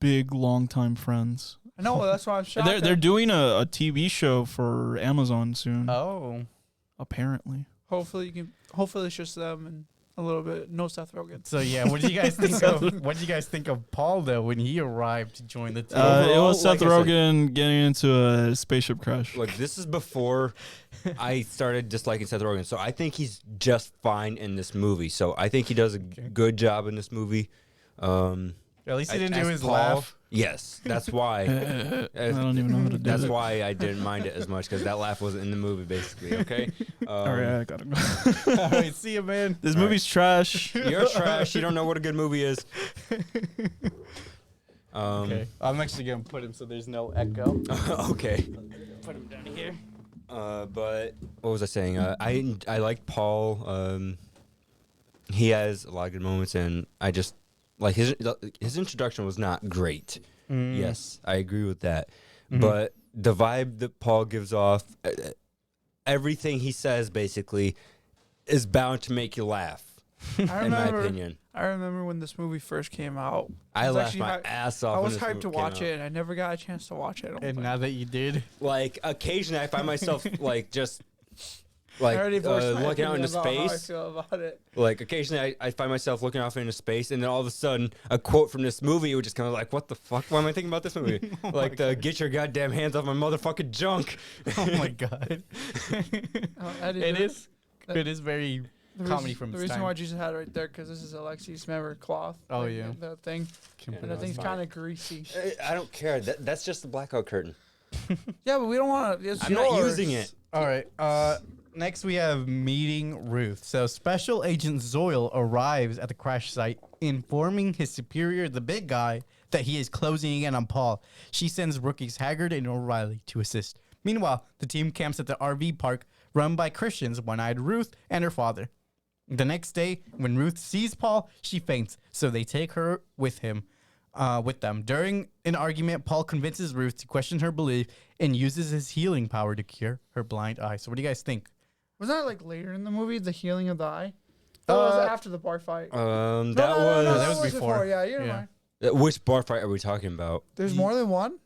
[SPEAKER 2] big longtime friends.
[SPEAKER 4] I know. That's why I'm shocked.
[SPEAKER 2] They're doing a TV show for Amazon soon.
[SPEAKER 1] Oh,
[SPEAKER 2] Apparently.
[SPEAKER 4] Hopefully it's just them and a little bit no Seth Rogen.
[SPEAKER 1] so yeah. What did you guys think of? What did you guys think of Paul though when he arrived to join the team?
[SPEAKER 2] It
[SPEAKER 3] Overall,
[SPEAKER 2] was Seth
[SPEAKER 3] like I said-
[SPEAKER 2] Rogen getting into a spaceship crash.
[SPEAKER 3] look, this is before I started disliking Seth Rogen, so I think he's just fine in this movie. So I think he does a good job in this movie.
[SPEAKER 1] At least he didn't do
[SPEAKER 3] as
[SPEAKER 1] his
[SPEAKER 3] Paul,
[SPEAKER 1] laugh.
[SPEAKER 3] Yes, that's why.
[SPEAKER 2] I don't even know how to do
[SPEAKER 3] That's
[SPEAKER 2] it.
[SPEAKER 3] why I didn't mind it as much because that laugh wasn't in the movie, basically. Okay.
[SPEAKER 2] All right, I gotta go.
[SPEAKER 1] All right, see you, man.
[SPEAKER 2] This movie's trash.
[SPEAKER 3] You're trash. You don't know what a good movie is.
[SPEAKER 1] Okay, I'm actually gonna put him so there's no echo.
[SPEAKER 3] Okay.
[SPEAKER 1] Put him down here.
[SPEAKER 3] But what was I saying? I like Paul. He has a lot of good moments, and I just like his introduction was not great. Yes, I agree with that. But the vibe that Paul gives off, everything he says basically, is bound to make you laugh. In my opinion,
[SPEAKER 4] I remember when this movie first came out.
[SPEAKER 3] I
[SPEAKER 4] was
[SPEAKER 3] laughed
[SPEAKER 4] actually
[SPEAKER 3] my
[SPEAKER 4] hy-
[SPEAKER 3] ass off.
[SPEAKER 4] I
[SPEAKER 3] when
[SPEAKER 4] was
[SPEAKER 3] this
[SPEAKER 4] hyped
[SPEAKER 3] movie
[SPEAKER 4] to
[SPEAKER 3] came
[SPEAKER 4] watch
[SPEAKER 3] out.
[SPEAKER 4] it, and I never got a chance to watch it. I don't
[SPEAKER 1] And
[SPEAKER 4] think.
[SPEAKER 1] now that you did,
[SPEAKER 3] Like occasionally, I find myself like just
[SPEAKER 4] I
[SPEAKER 3] like
[SPEAKER 4] already voiced my
[SPEAKER 3] looking out into
[SPEAKER 4] opinion about how I
[SPEAKER 3] space.
[SPEAKER 4] feel about it.
[SPEAKER 3] Like occasionally, I find myself looking off into space, and then all of a sudden, a quote from this movie would just kind of like, "What the fuck? Why am I thinking about this movie?" Like the "Get your goddamn hands off my motherfucking junk."
[SPEAKER 1] oh my god, it is. It is very comedy from
[SPEAKER 4] the
[SPEAKER 1] its
[SPEAKER 4] reason
[SPEAKER 1] time.
[SPEAKER 4] why Jesus had it right there because this is Alexi's memory cloth.
[SPEAKER 1] Oh,
[SPEAKER 4] like,
[SPEAKER 1] yeah.
[SPEAKER 4] the thing, and the thing's kind of greasy.
[SPEAKER 3] I don't care. That's just the blackout curtain.
[SPEAKER 4] Yeah, but we don't want to.
[SPEAKER 3] I'm not using it.
[SPEAKER 1] All right. Next, we have meeting Ruth. So, Special Agent Zoyle arrives at the crash site, informing his superior, the big guy, that he is closing in on Paul. She sends rookies Haggard and O'Reilly to assist. Meanwhile, the team camps at the RV park run by Christians, one-eyed Ruth, and her father. The next day, when Ruth sees Paul, she faints, so they take her with them. During an argument, Paul convinces Ruth to question her belief and uses his healing power to cure her blind eye. So, what do you guys think?
[SPEAKER 4] Was that like later in the movie, the healing of the eye? Or was it after the bar fight?
[SPEAKER 3] That
[SPEAKER 1] that was before.
[SPEAKER 4] Yeah, you're
[SPEAKER 1] Yeah.
[SPEAKER 4] right.
[SPEAKER 3] Which bar fight are we talking about?
[SPEAKER 4] There's more than one.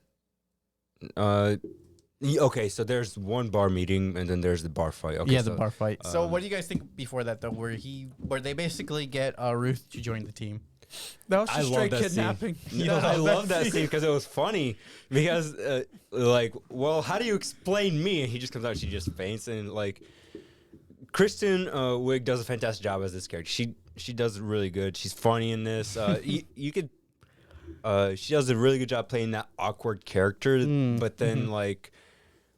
[SPEAKER 3] Okay, so there's one bar meeting, and then there's the bar fight. Okay,
[SPEAKER 1] Yeah,
[SPEAKER 3] so,
[SPEAKER 1] the bar fight. So, what do you guys think before that, though, where they basically get Ruth to join the team?
[SPEAKER 4] That was
[SPEAKER 3] I
[SPEAKER 4] just
[SPEAKER 3] love
[SPEAKER 4] straight
[SPEAKER 3] that
[SPEAKER 4] kidnapping.
[SPEAKER 3] scene. You know, I love that scene because it was funny. Because, like, well, how do you explain me? And he just comes out, she just faints, and like, Kristen Wiig does a fantastic job as this character. She does it really good. She's funny in this. You could. She does a really good job playing that awkward character, but then like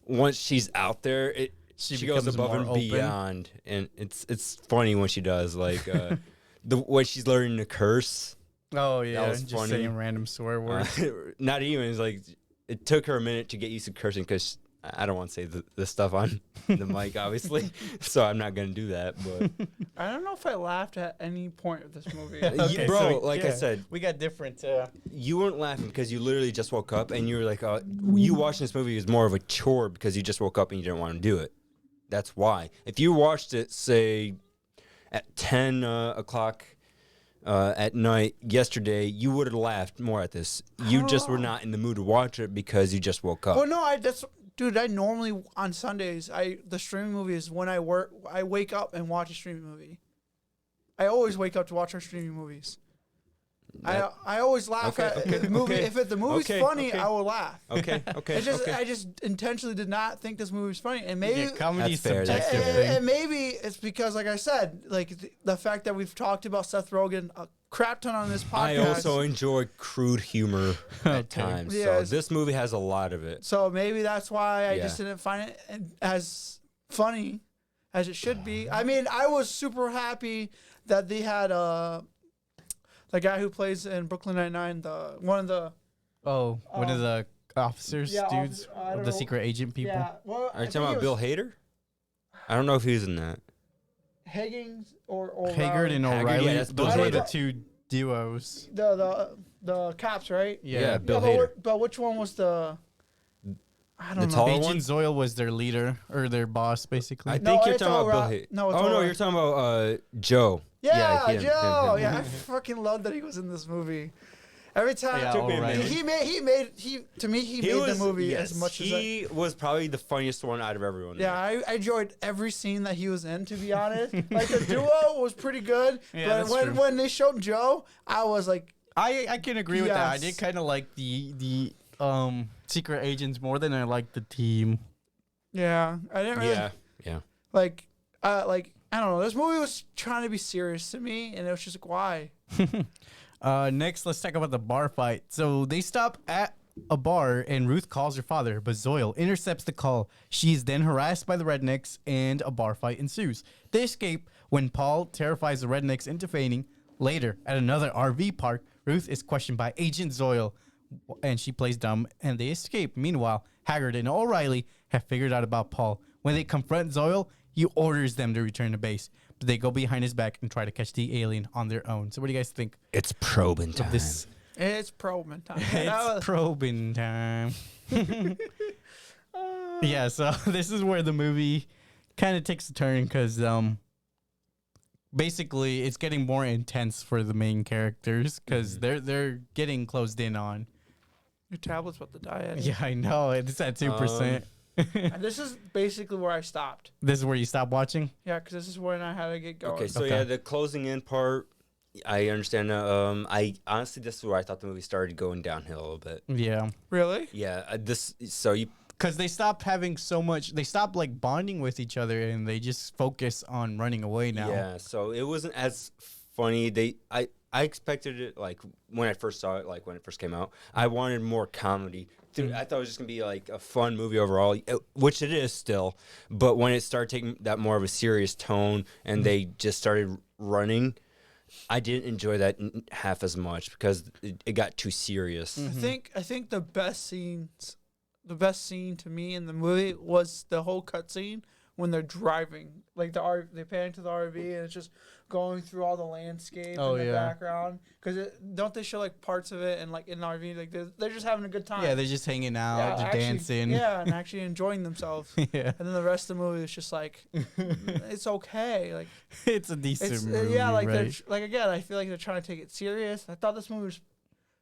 [SPEAKER 3] once she's out there, she goes
[SPEAKER 1] becomes
[SPEAKER 3] above
[SPEAKER 1] more
[SPEAKER 3] and
[SPEAKER 1] open.
[SPEAKER 3] beyond, and it's funny when she does like the way she's learning to curse.
[SPEAKER 1] Oh, yeah.
[SPEAKER 3] was
[SPEAKER 1] Just
[SPEAKER 3] funny.
[SPEAKER 1] saying random swear words.
[SPEAKER 3] Not even it's like it took her a minute to get used to cursing because I don't want to say the stuff on the mic, obviously, so I'm not gonna do that. But
[SPEAKER 4] I don't know if I laughed at any point of this movie.
[SPEAKER 3] Bro, like I said,
[SPEAKER 1] we got different.
[SPEAKER 3] you weren't laughing because you literally just woke up and you were like, you watching this movie is more of a chore because you just woke up and you didn't want to do it. That's why. If you watched it, say, at 10 o'clock at night yesterday, you would have laughed more at this. You just were not in the mood to watch it because you just woke up.
[SPEAKER 4] Well, no, dude. I normally on Sundays, the streaming movie is when I work. I wake up and watch a streaming movie. I always wake up to watch our streaming movies. I always laugh at the movie.
[SPEAKER 3] okay.
[SPEAKER 4] If the movie's funny,
[SPEAKER 3] okay.
[SPEAKER 4] I will laugh.
[SPEAKER 3] Okay.
[SPEAKER 4] I just intentionally did not think this movie was funny, and maybe
[SPEAKER 1] Yeah, comedy is
[SPEAKER 3] That's fair, that's
[SPEAKER 1] subjective
[SPEAKER 3] fair.
[SPEAKER 1] thing.
[SPEAKER 4] and maybe it's because, like I said, like the fact that we've talked about Seth Rogen a crap ton on this podcast.
[SPEAKER 3] I also enjoy crude humor at times.
[SPEAKER 4] Yeah,
[SPEAKER 3] So this movie has a lot of it.
[SPEAKER 4] So maybe that's why I just
[SPEAKER 3] Yeah.
[SPEAKER 4] didn't find it as funny as it should be. I mean, I was super happy that they had the guy who plays in Brooklyn Nine-Nine, one of the
[SPEAKER 1] officers,
[SPEAKER 4] yeah,
[SPEAKER 1] dudes,
[SPEAKER 4] I don't
[SPEAKER 1] the
[SPEAKER 4] know.
[SPEAKER 1] secret agent people.
[SPEAKER 4] Well,
[SPEAKER 3] Are you talking about Bill Hader? I don't know if he was in that.
[SPEAKER 4] Higgins or
[SPEAKER 1] Haggard and
[SPEAKER 3] Haggard,
[SPEAKER 1] O'Reilly.
[SPEAKER 3] yeah, that's
[SPEAKER 1] Those
[SPEAKER 3] Bill
[SPEAKER 1] were the
[SPEAKER 3] Hader.
[SPEAKER 1] two duos.
[SPEAKER 4] the cops, right?
[SPEAKER 1] Yeah.
[SPEAKER 3] Bill
[SPEAKER 4] but
[SPEAKER 3] Hader.
[SPEAKER 4] but which one was the? I don't
[SPEAKER 3] The
[SPEAKER 4] know.
[SPEAKER 3] tall
[SPEAKER 1] Agent
[SPEAKER 3] one?
[SPEAKER 1] Zoyle was their leader or their boss, basically.
[SPEAKER 3] I
[SPEAKER 4] No,
[SPEAKER 3] think you're
[SPEAKER 4] it's
[SPEAKER 3] talking about Bill
[SPEAKER 4] O'Reilly.
[SPEAKER 3] Hader.
[SPEAKER 4] No, it's
[SPEAKER 3] oh no,
[SPEAKER 4] O'Reilly.
[SPEAKER 3] you're talking about Joe.
[SPEAKER 4] Yeah,
[SPEAKER 3] him.
[SPEAKER 4] Joe. Yeah, I fucking love that he was in this movie. Every time
[SPEAKER 1] Yeah, O'Reilly.
[SPEAKER 4] he made the movie as much as
[SPEAKER 3] he was probably the funniest one out of everyone.
[SPEAKER 4] yeah, I enjoyed every scene that he was in, to be honest. Like the duo was pretty good,
[SPEAKER 1] Yeah,
[SPEAKER 4] but
[SPEAKER 1] that's
[SPEAKER 4] when
[SPEAKER 1] true.
[SPEAKER 4] when they showed Joe, I was like,
[SPEAKER 1] I can agree with that. I
[SPEAKER 4] Yes.
[SPEAKER 1] did kind of like the secret agents more than I liked the team.
[SPEAKER 4] yeah, I didn't really
[SPEAKER 3] yeah.
[SPEAKER 4] like I don't know. This movie was trying to be serious to me, and it was just like, why?
[SPEAKER 1] Next, let's talk about the bar fight. So they stop at a bar, and Ruth calls her father, but Zoyle intercepts the call. She is then harassed by the rednecks, and a bar fight ensues. They escape when Paul terrifies the rednecks into fainting. Later, at another RV park, Ruth is questioned by Agent Zoyle, and she plays dumb, and they escape. Meanwhile, Haggard and O'Reilly have figured out about Paul. When they confront Zoyle, he orders them to return to base, but they go behind his back and try to catch the alien on their own. So what do you guys think
[SPEAKER 3] It's probing time.
[SPEAKER 1] of this?
[SPEAKER 4] It's probing time. That
[SPEAKER 1] It's
[SPEAKER 4] was-
[SPEAKER 1] probing time. Yeah, so this is where the movie kind of takes a turn because basically it's getting more intense for the main characters because they're getting closed in on.
[SPEAKER 4] Your tablet's about to die. Eddie.
[SPEAKER 1] Yeah, I know. It's at 2%.
[SPEAKER 4] And this is basically where I stopped.
[SPEAKER 1] This is where you stop watching?
[SPEAKER 4] Yeah, because this is when I had to get going.
[SPEAKER 3] Okay, so
[SPEAKER 1] Okay.
[SPEAKER 3] yeah, the closing in part, I understand. I honestly, this is where I thought the movie started going downhill a little bit.
[SPEAKER 1] Yeah.
[SPEAKER 4] Really?
[SPEAKER 3] Yeah, so you
[SPEAKER 1] Because they stopped having so much, they stopped like bonding with each other and they just focus on running away now.
[SPEAKER 3] Yeah, so it wasn't as funny. I expected it like when I first saw it, like when it first came out. I wanted more comedy. Dude, I thought it was just gonna be like a fun movie overall, which it is still. But when it started taking that more of a serious tone and they just started running, I didn't enjoy that half as much because it got too serious.
[SPEAKER 4] I think the best scene to me in the movie was the whole cutscene when they're driving, like they pan to the RV and it's just going through all the landscape
[SPEAKER 1] Oh,
[SPEAKER 4] in the
[SPEAKER 1] yeah.
[SPEAKER 4] background. Because don't they show like parts of it and like in the RV, like they're just having a good time.
[SPEAKER 1] Yeah, they're just hanging out,
[SPEAKER 4] Yeah,
[SPEAKER 1] just
[SPEAKER 4] actually-
[SPEAKER 1] dancing.
[SPEAKER 4] Yeah, and actually enjoying themselves.
[SPEAKER 1] Yeah.
[SPEAKER 4] And then the rest of the movie is just like, it's okay. Like
[SPEAKER 1] It's a decent
[SPEAKER 4] it's
[SPEAKER 1] movie,
[SPEAKER 4] yeah, like they're
[SPEAKER 1] right?
[SPEAKER 4] like again, I feel like they're trying to take it serious. I thought this movie was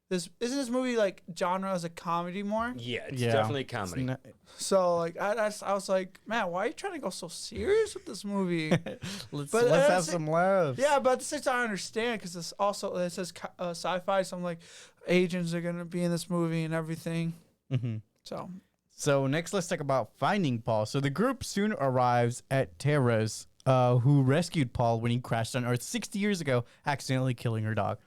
[SPEAKER 4] isn't this movie like genre as a comedy more?
[SPEAKER 3] Yeah, it's
[SPEAKER 1] Yeah.
[SPEAKER 3] definitely a
[SPEAKER 1] It's
[SPEAKER 3] comedy.
[SPEAKER 1] not-
[SPEAKER 4] So like I was like, man, why are you trying to go so serious with this movie?
[SPEAKER 1] let's
[SPEAKER 4] But,
[SPEAKER 1] have
[SPEAKER 4] that's-
[SPEAKER 1] some laughs.
[SPEAKER 4] Yeah, but at the same time, I understand because this also it says sci-fi, so I'm like, agents are gonna be in this movie and everything.
[SPEAKER 1] Mhm.
[SPEAKER 4] So
[SPEAKER 1] So next, let's talk about finding Paul. So the group soon arrives at Tara's, who rescued Paul when he crashed on Earth 60 years ago, accidentally killing her dog.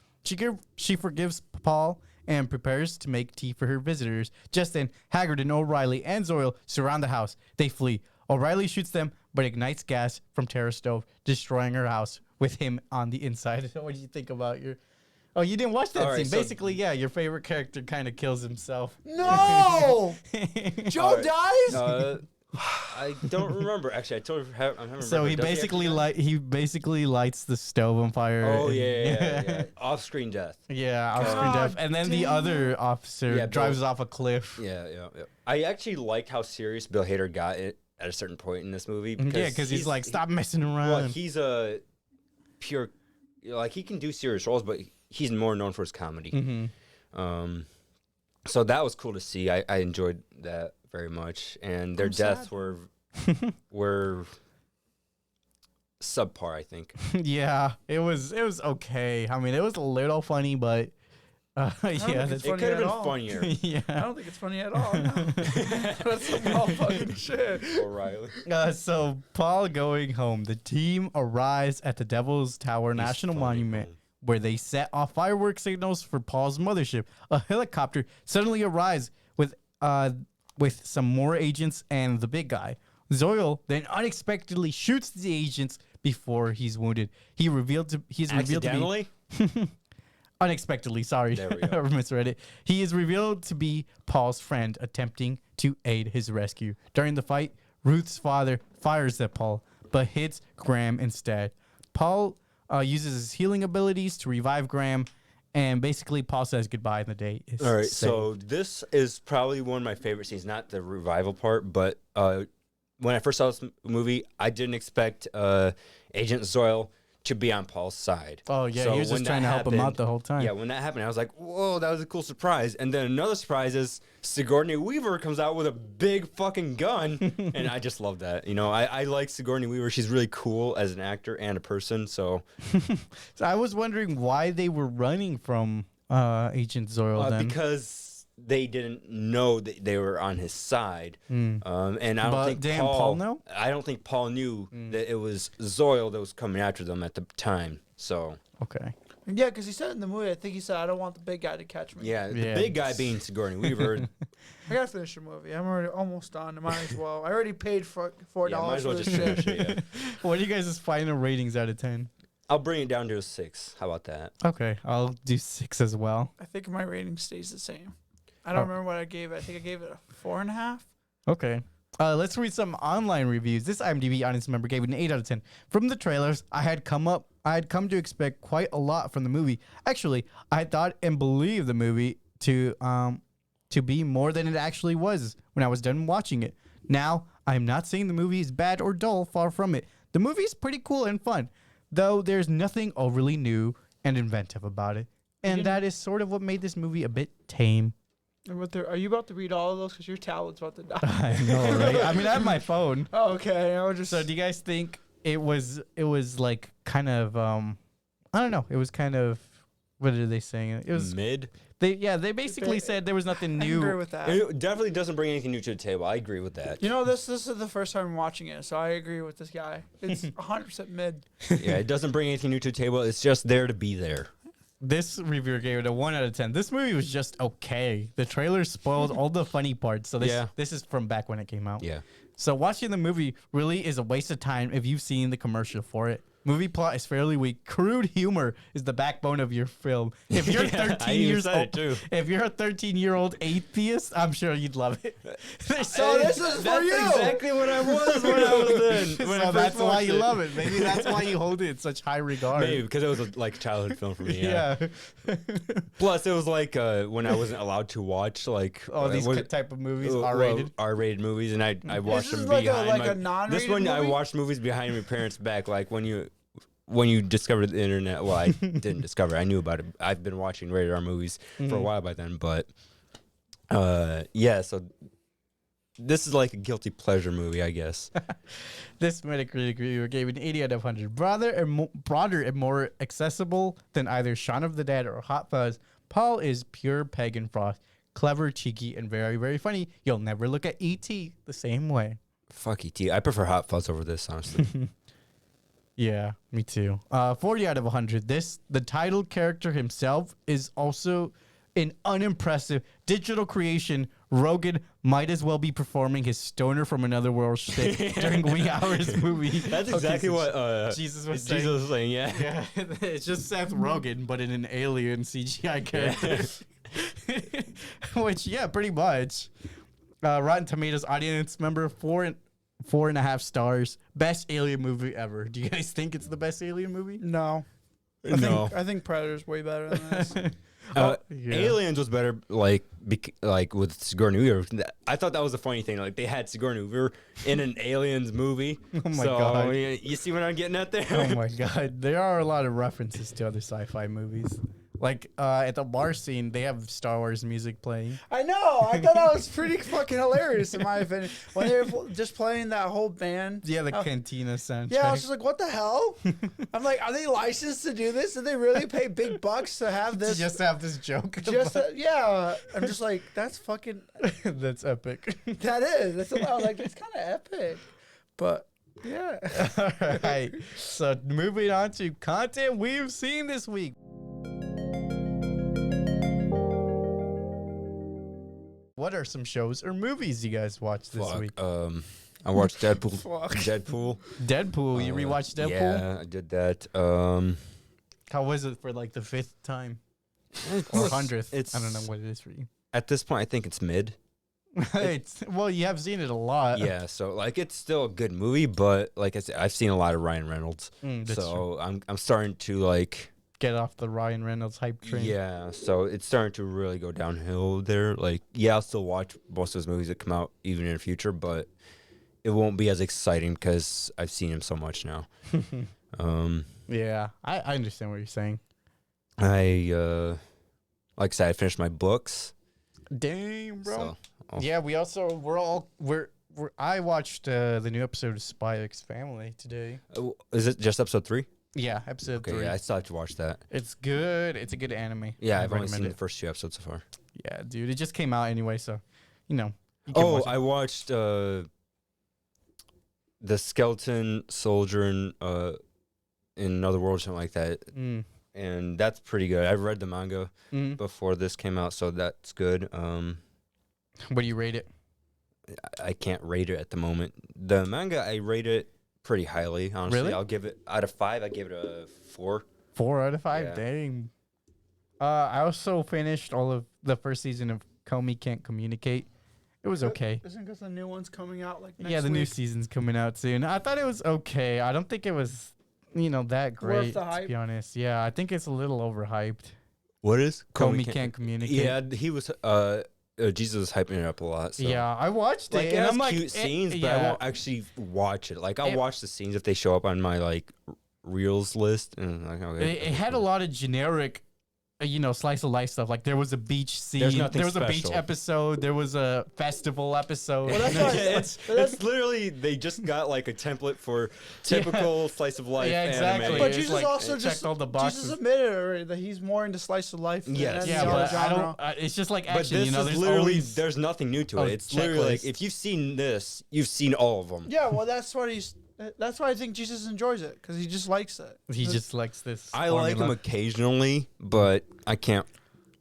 [SPEAKER 1] She forgives Paul and prepares to make tea for her visitors. Just then, Haggard and O'Reilly and Zoyle surround the house. They flee. O'Reilly shoots them, but ignites gas from Tara's stove, destroying her house with him on the inside. What do you think about your... Oh, you didn't watch that
[SPEAKER 3] All right,
[SPEAKER 1] scene.
[SPEAKER 3] so-
[SPEAKER 1] Basically, yeah, your favorite character kind of kills himself.
[SPEAKER 4] no, Joe
[SPEAKER 3] All right.
[SPEAKER 4] dies.
[SPEAKER 3] I don't remember. Actually, I totally haven't
[SPEAKER 1] So he
[SPEAKER 3] remembered. Does
[SPEAKER 1] basically lights the stove on fire.
[SPEAKER 3] Oh yeah. Off-screen death.
[SPEAKER 1] Yeah, off-screen
[SPEAKER 4] God
[SPEAKER 1] death. And then the
[SPEAKER 4] damn.
[SPEAKER 1] other officer
[SPEAKER 3] Yeah,
[SPEAKER 1] drives
[SPEAKER 3] Bill-
[SPEAKER 1] off a cliff.
[SPEAKER 3] Yeah. I actually liked how serious Bill Hader got it at a certain point in this movie.
[SPEAKER 1] Yeah, because he's like, stop messing around.
[SPEAKER 3] Well, he's a pure like he can do serious roles, but he's more known for his comedy.
[SPEAKER 1] Mm-hmm.
[SPEAKER 3] So that was cool to see. I enjoyed that very much, and their deaths were subpar, I think.
[SPEAKER 1] Yeah, it was okay. I mean, it was a little funny, but yeah,
[SPEAKER 4] think it's
[SPEAKER 3] It
[SPEAKER 4] funny
[SPEAKER 3] could have
[SPEAKER 4] at
[SPEAKER 3] been
[SPEAKER 4] all.
[SPEAKER 3] funnier.
[SPEAKER 4] I
[SPEAKER 1] yeah.
[SPEAKER 4] don't think it's funny at all. No. That's some all fucking shit.
[SPEAKER 3] O'Reilly.
[SPEAKER 1] So Paul going home. The team arrives at the Devil's Tower National Monument, where they set off fireworks signals for Paul's mothership. A helicopter suddenly arrives with some more agents and the big guy. Zoil then unexpectedly shoots the agents before he's wounded. He's revealed to be
[SPEAKER 3] Accidentally?
[SPEAKER 1] unexpectedly. Sorry,
[SPEAKER 3] There we go.
[SPEAKER 1] I misread it. He is revealed to be Paul's friend, attempting to aid his rescue. During the fight, Ruth's father fires at Paul, but hits Graham instead. Paul uses his healing abilities to revive Graham, and basically Paul says goodbye, and the day is
[SPEAKER 3] All right,
[SPEAKER 1] saved.
[SPEAKER 3] so this is probably one of my favorite scenes, not the revival part, but when I first saw this movie, I didn't expect Agent Zoil to be on Paul's side.
[SPEAKER 1] Oh yeah,
[SPEAKER 3] So
[SPEAKER 1] he was
[SPEAKER 3] when
[SPEAKER 1] just
[SPEAKER 3] that
[SPEAKER 1] trying to help him out the whole time.
[SPEAKER 3] Yeah, when that happened, I was like, whoa, that was a cool surprise. And then another surprise is Sigourney Weaver comes out with a big fucking gun, and I just love that. You know, I like Sigourney Weaver. She's really cool as an actor and a person, so...
[SPEAKER 1] So I was wondering why they were running from Agent Zoil then.
[SPEAKER 3] Because they didn't know that they were on his side, and I don't
[SPEAKER 1] But
[SPEAKER 3] think
[SPEAKER 1] didn't Paul know?
[SPEAKER 3] I don't think Paul knew that it was Zoil that was coming after them at the time. So
[SPEAKER 1] Okay.
[SPEAKER 4] Yeah, because he said in the movie, I think he said, I don't want the big guy to catch me.
[SPEAKER 3] yeah,
[SPEAKER 1] Yeah.
[SPEAKER 3] the big guy being Sigourney Weaver.
[SPEAKER 4] I gotta finish the movie. I'm already almost done. I might as well. I already paid for $4
[SPEAKER 3] yeah, might as well
[SPEAKER 4] for
[SPEAKER 3] just
[SPEAKER 4] this shit.
[SPEAKER 3] finish it. Yeah.
[SPEAKER 1] What are you guys' final ratings out of 10?
[SPEAKER 3] I'll bring it down to a 6. How about that?
[SPEAKER 1] Okay, I'll do 6 as well.
[SPEAKER 4] I think my rating stays the same. I don't remember what I gave it. I think I gave it a 4.5.
[SPEAKER 1] Okay. Let's read some online reviews. This IMDb audience member gave it an 8 out of 10. From the trailers, I had come to expect quite a lot from the movie. Actually, I thought and believed the movie to be more than it actually was when I was done watching it. Now, I'm not saying the movie is bad or dull, far from it. The movie is pretty cool and fun, though there's nothing overly new and inventive about it. And that is sort of what made this movie a bit tame.
[SPEAKER 4] Are you about to read all of those? Because your tablet's about to die.
[SPEAKER 1] I know, right? I mean, I have my phone.
[SPEAKER 4] Oh, okay. I was just.
[SPEAKER 1] So do you guys think it was like kind of I don't know, it was kind of, what are they saying? It was
[SPEAKER 3] Mid.
[SPEAKER 1] they basically said there was nothing
[SPEAKER 4] I agree
[SPEAKER 1] new.
[SPEAKER 4] with that.
[SPEAKER 3] It definitely doesn't bring anything new to the table. I agree with that.
[SPEAKER 4] You know, this is the first time I'm watching it, so I agree with this guy. It's 100% mid.
[SPEAKER 3] Yeah, it doesn't bring anything new to the table. It's just there to be there.
[SPEAKER 1] This reviewer gave it a 1 out of 10. This movie was just okay. The trailer spoiled all the funny parts. So this is from back when it came out.
[SPEAKER 3] Yeah.
[SPEAKER 1] So watching the movie really is a waste of time if you've seen the commercial for it. Movie plot is fairly weak. Crude humor is the backbone of your film. If you're 13 years old, if you're a 13-year-old atheist, I'm sure you'd love it.
[SPEAKER 4] So this is for you.
[SPEAKER 3] That's exactly what I was when I was in.
[SPEAKER 1] So that's why you love it. Maybe that's why you hold it in such high regard.
[SPEAKER 3] Maybe because it was a childhood film for me.
[SPEAKER 1] Yeah.
[SPEAKER 3] Plus, it was like when I wasn't allowed to watch
[SPEAKER 1] These type of movies, R-rated.
[SPEAKER 3] R-rated movies, and I watched
[SPEAKER 4] This
[SPEAKER 3] them
[SPEAKER 4] is like
[SPEAKER 3] behind
[SPEAKER 4] a
[SPEAKER 3] my.
[SPEAKER 4] non-rated
[SPEAKER 3] This one I
[SPEAKER 4] movie?
[SPEAKER 3] watched movies behind my parents' back, like when you discovered the internet. Well, I didn't discover it. I knew about it. I've been watching rated R movies for a while by then, but yeah. So this is like a guilty pleasure movie, I guess.
[SPEAKER 1] This Metacritic reviewer gave it an 80 out of 100. Broader and more accessible than either Shaun of the Dead or Hot Fuzz, Paul is pure pagan frost. Clever, cheeky, and very, very funny. You'll never look at E.T. the same way.
[SPEAKER 3] Fuck E.T. I prefer Hot Fuzz over this, honestly.
[SPEAKER 1] Yeah, me too. 40 out of 100. The title character himself is also an unimpressive digital creation. Rogan might as well be performing his stoner from another world shtick during Wee Hours movie.
[SPEAKER 3] That's exactly what
[SPEAKER 1] Jesus was
[SPEAKER 3] saying. Yeah.
[SPEAKER 1] Yeah, it's just Seth Rogen, but in an alien CGI character. Which, yeah, pretty much. Rotten Tomatoes audience member 4.5 stars. Best alien movie ever. Do you guys think it's the best alien movie?
[SPEAKER 4] No. I think Predator's way better than this.
[SPEAKER 1] Yeah.
[SPEAKER 3] Aliens was better, like with Sigourney Weaver. I thought that was a funny thing. Like they had Sigourney Weaver in an Aliens movie.
[SPEAKER 1] Oh my
[SPEAKER 3] so,
[SPEAKER 1] God.
[SPEAKER 3] you see what I'm getting at there?
[SPEAKER 1] Oh my god, there are a lot of references to other sci-fi movies. Like at the bar scene, they have Star Wars music playing.
[SPEAKER 4] I know. I thought that was pretty fucking hilarious in my opinion. When they were just playing that whole band.
[SPEAKER 1] Yeah, the Cantina soundtrack.
[SPEAKER 4] Yeah, I was just like, what the hell? I'm like, are they licensed to do this? Did they really pay big bucks to have this?
[SPEAKER 1] Just to have this joke.
[SPEAKER 4] Yeah. I'm just like, that's fucking.
[SPEAKER 1] That's epic.
[SPEAKER 4] That is. That's what I was like, it's kind of epic. But yeah.
[SPEAKER 1] All right. So moving on to content we've seen this week. What are some shows or movies you guys watched this week?
[SPEAKER 3] I watched Deadpool.
[SPEAKER 1] Deadpool. You rewatched Deadpool?
[SPEAKER 3] Yeah, I did that.
[SPEAKER 1] How was it for like the 5th time? Or 100th? I don't know what it is for you.
[SPEAKER 3] At this point, I think it's mid.
[SPEAKER 1] Well, you have seen it a lot.
[SPEAKER 3] Yeah, so like it's still a good movie, but like I said, I've seen a lot of Ryan Reynolds.
[SPEAKER 1] That's
[SPEAKER 3] so
[SPEAKER 1] true.
[SPEAKER 3] I'm starting to like
[SPEAKER 1] Get off the Ryan Reynolds hype train.
[SPEAKER 3] yeah, so it's starting to really go downhill there. Like yeah, I'll still watch most of those movies that come out even in the future, but it won't be as exciting because I've seen him so much now.
[SPEAKER 1] Yeah, I understand what you're saying.
[SPEAKER 3] I like I said, I finished my books.
[SPEAKER 1] Dang, bro.
[SPEAKER 3] So,
[SPEAKER 1] Yeah, I watched the new episode of Spy X Family today.
[SPEAKER 3] is it just episode 3?
[SPEAKER 1] Yeah, episode 3.
[SPEAKER 3] Yeah, I still have to watch that.
[SPEAKER 1] It's good. It's a good anime.
[SPEAKER 3] Yeah,
[SPEAKER 1] I
[SPEAKER 3] I've only
[SPEAKER 1] recommend
[SPEAKER 3] seen
[SPEAKER 1] it.
[SPEAKER 3] the first 2 episodes so far.
[SPEAKER 1] Yeah, dude, it just came out anyway, so you know. You can
[SPEAKER 3] Oh,
[SPEAKER 1] watch it.
[SPEAKER 3] I watched the Skeleton Soldier in Another World or something like that, and that's pretty good. I've read the manga before this came out, so that's good.
[SPEAKER 1] What do you rate it?
[SPEAKER 3] I can't rate it at the moment. The manga, I rate it pretty highly, honestly.
[SPEAKER 1] Really?
[SPEAKER 3] I'll give it, out of 5, I give it a 4.
[SPEAKER 1] 4 out of 5.
[SPEAKER 3] Yeah.
[SPEAKER 1] Dang. I also finished all of the first season of Comey Can't Communicate. It was okay.
[SPEAKER 4] Isn't because the new one's coming out like next
[SPEAKER 1] Yeah, the new
[SPEAKER 4] week?
[SPEAKER 1] season's coming out soon. I thought it was okay. I don't think it was, that great,
[SPEAKER 4] the
[SPEAKER 1] to
[SPEAKER 4] hype?
[SPEAKER 1] be honest. Yeah, I think it's a little overhyped.
[SPEAKER 3] What is?
[SPEAKER 1] Comey Can't Communicate.
[SPEAKER 3] Yeah, he was, Jesus was hyping it up a lot. So.
[SPEAKER 1] Yeah, I watched
[SPEAKER 3] Like,
[SPEAKER 1] it.
[SPEAKER 3] it
[SPEAKER 1] And
[SPEAKER 3] has
[SPEAKER 1] I'm like,
[SPEAKER 3] cute scenes, but I
[SPEAKER 1] yeah.
[SPEAKER 3] won't actually watch it. Like, I'll watch the scenes if they show up on my, like, Reels list. And like, okay.
[SPEAKER 1] It had a lot of generic, slice of life stuff. Like there was a beach scene.
[SPEAKER 3] There's nothing
[SPEAKER 1] There was a beach
[SPEAKER 3] special.
[SPEAKER 1] episode. There was a festival episode.
[SPEAKER 4] Well, that's what
[SPEAKER 3] it's literally, they just got, like, a template for typical slice of life
[SPEAKER 1] Yeah, exactly.
[SPEAKER 3] anime.
[SPEAKER 4] But
[SPEAKER 1] It's
[SPEAKER 4] Jesus
[SPEAKER 1] like,
[SPEAKER 4] also
[SPEAKER 1] it
[SPEAKER 4] just
[SPEAKER 1] checked all the boxes.
[SPEAKER 4] Jesus admitted already that he's more into slice of life. Than
[SPEAKER 3] Yes.
[SPEAKER 4] any
[SPEAKER 1] Yeah,
[SPEAKER 4] other
[SPEAKER 1] but I
[SPEAKER 4] genre.
[SPEAKER 1] don't. It's just like
[SPEAKER 3] But
[SPEAKER 1] action.
[SPEAKER 3] this is
[SPEAKER 1] There's
[SPEAKER 3] literally,
[SPEAKER 1] always.
[SPEAKER 3] there's nothing new to
[SPEAKER 1] a
[SPEAKER 3] it. It's literally like,
[SPEAKER 1] checklist.
[SPEAKER 3] if you've seen this, you've seen all of them.
[SPEAKER 4] Yeah, well, that's what he's. That's why I think Jesus enjoys it because he just likes it.
[SPEAKER 1] He just likes this.
[SPEAKER 3] I like them
[SPEAKER 1] formula.
[SPEAKER 3] occasionally, but I can't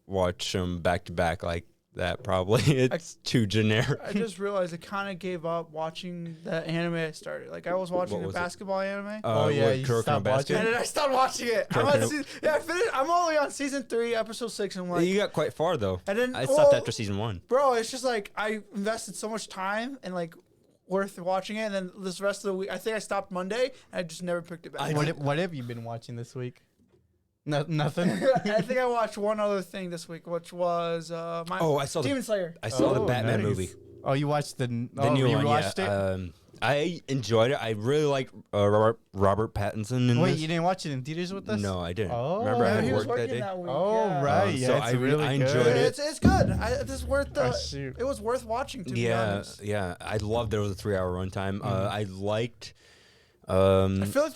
[SPEAKER 3] watch them back to back like that, probably. It's too generic.
[SPEAKER 4] I just realized I kind of gave up watching the anime I started. Like I was watching
[SPEAKER 3] What
[SPEAKER 4] the
[SPEAKER 3] was it?
[SPEAKER 4] basketball anime.
[SPEAKER 1] Oh, yeah,
[SPEAKER 3] what,
[SPEAKER 1] you
[SPEAKER 3] Kuroko no
[SPEAKER 1] stopped
[SPEAKER 3] Basket?
[SPEAKER 1] watching?
[SPEAKER 4] And then I stopped watching it. I'm
[SPEAKER 3] Kuroko
[SPEAKER 4] on
[SPEAKER 3] no-
[SPEAKER 4] I finished. I'm only on season 3, episode 6. I'm like,
[SPEAKER 3] You got quite far, though.
[SPEAKER 4] and then
[SPEAKER 3] I stopped after season 1.
[SPEAKER 4] Bro, it's just like I invested so much time and like worth watching it, and then this rest of the week, I think I stopped Monday, and I just never picked it back.
[SPEAKER 1] What have you been watching this week? Nothing.
[SPEAKER 4] I think I watched one other thing this week, which was
[SPEAKER 3] I saw
[SPEAKER 4] Demon Slayer.
[SPEAKER 3] I saw the
[SPEAKER 1] Oh,
[SPEAKER 3] Batman
[SPEAKER 1] nice.
[SPEAKER 3] movie.
[SPEAKER 1] Oh, you watched the
[SPEAKER 3] The
[SPEAKER 1] oh,
[SPEAKER 3] new
[SPEAKER 1] you
[SPEAKER 3] one,
[SPEAKER 1] watched
[SPEAKER 3] yeah.
[SPEAKER 1] it?
[SPEAKER 3] I enjoyed it. I really like Robert Pattinson in
[SPEAKER 1] Wait,
[SPEAKER 3] this.
[SPEAKER 1] you didn't watch it in theaters with us?
[SPEAKER 3] No, I didn't.
[SPEAKER 1] Oh,
[SPEAKER 3] Remember, I
[SPEAKER 4] Yeah,
[SPEAKER 3] had
[SPEAKER 4] he was
[SPEAKER 3] work that
[SPEAKER 4] working
[SPEAKER 3] day.
[SPEAKER 4] that week.
[SPEAKER 1] Oh,
[SPEAKER 4] yeah.
[SPEAKER 1] right.
[SPEAKER 3] So
[SPEAKER 1] Yeah, it's really
[SPEAKER 3] I
[SPEAKER 1] good.
[SPEAKER 3] enjoyed it.
[SPEAKER 4] It's good. It's worth the.
[SPEAKER 1] Oh, shoot.
[SPEAKER 4] It was worth watching, to be
[SPEAKER 3] Yeah,
[SPEAKER 4] honest.
[SPEAKER 3] yeah. I loved it. It was a 3-hour runtime. I liked
[SPEAKER 4] I feel like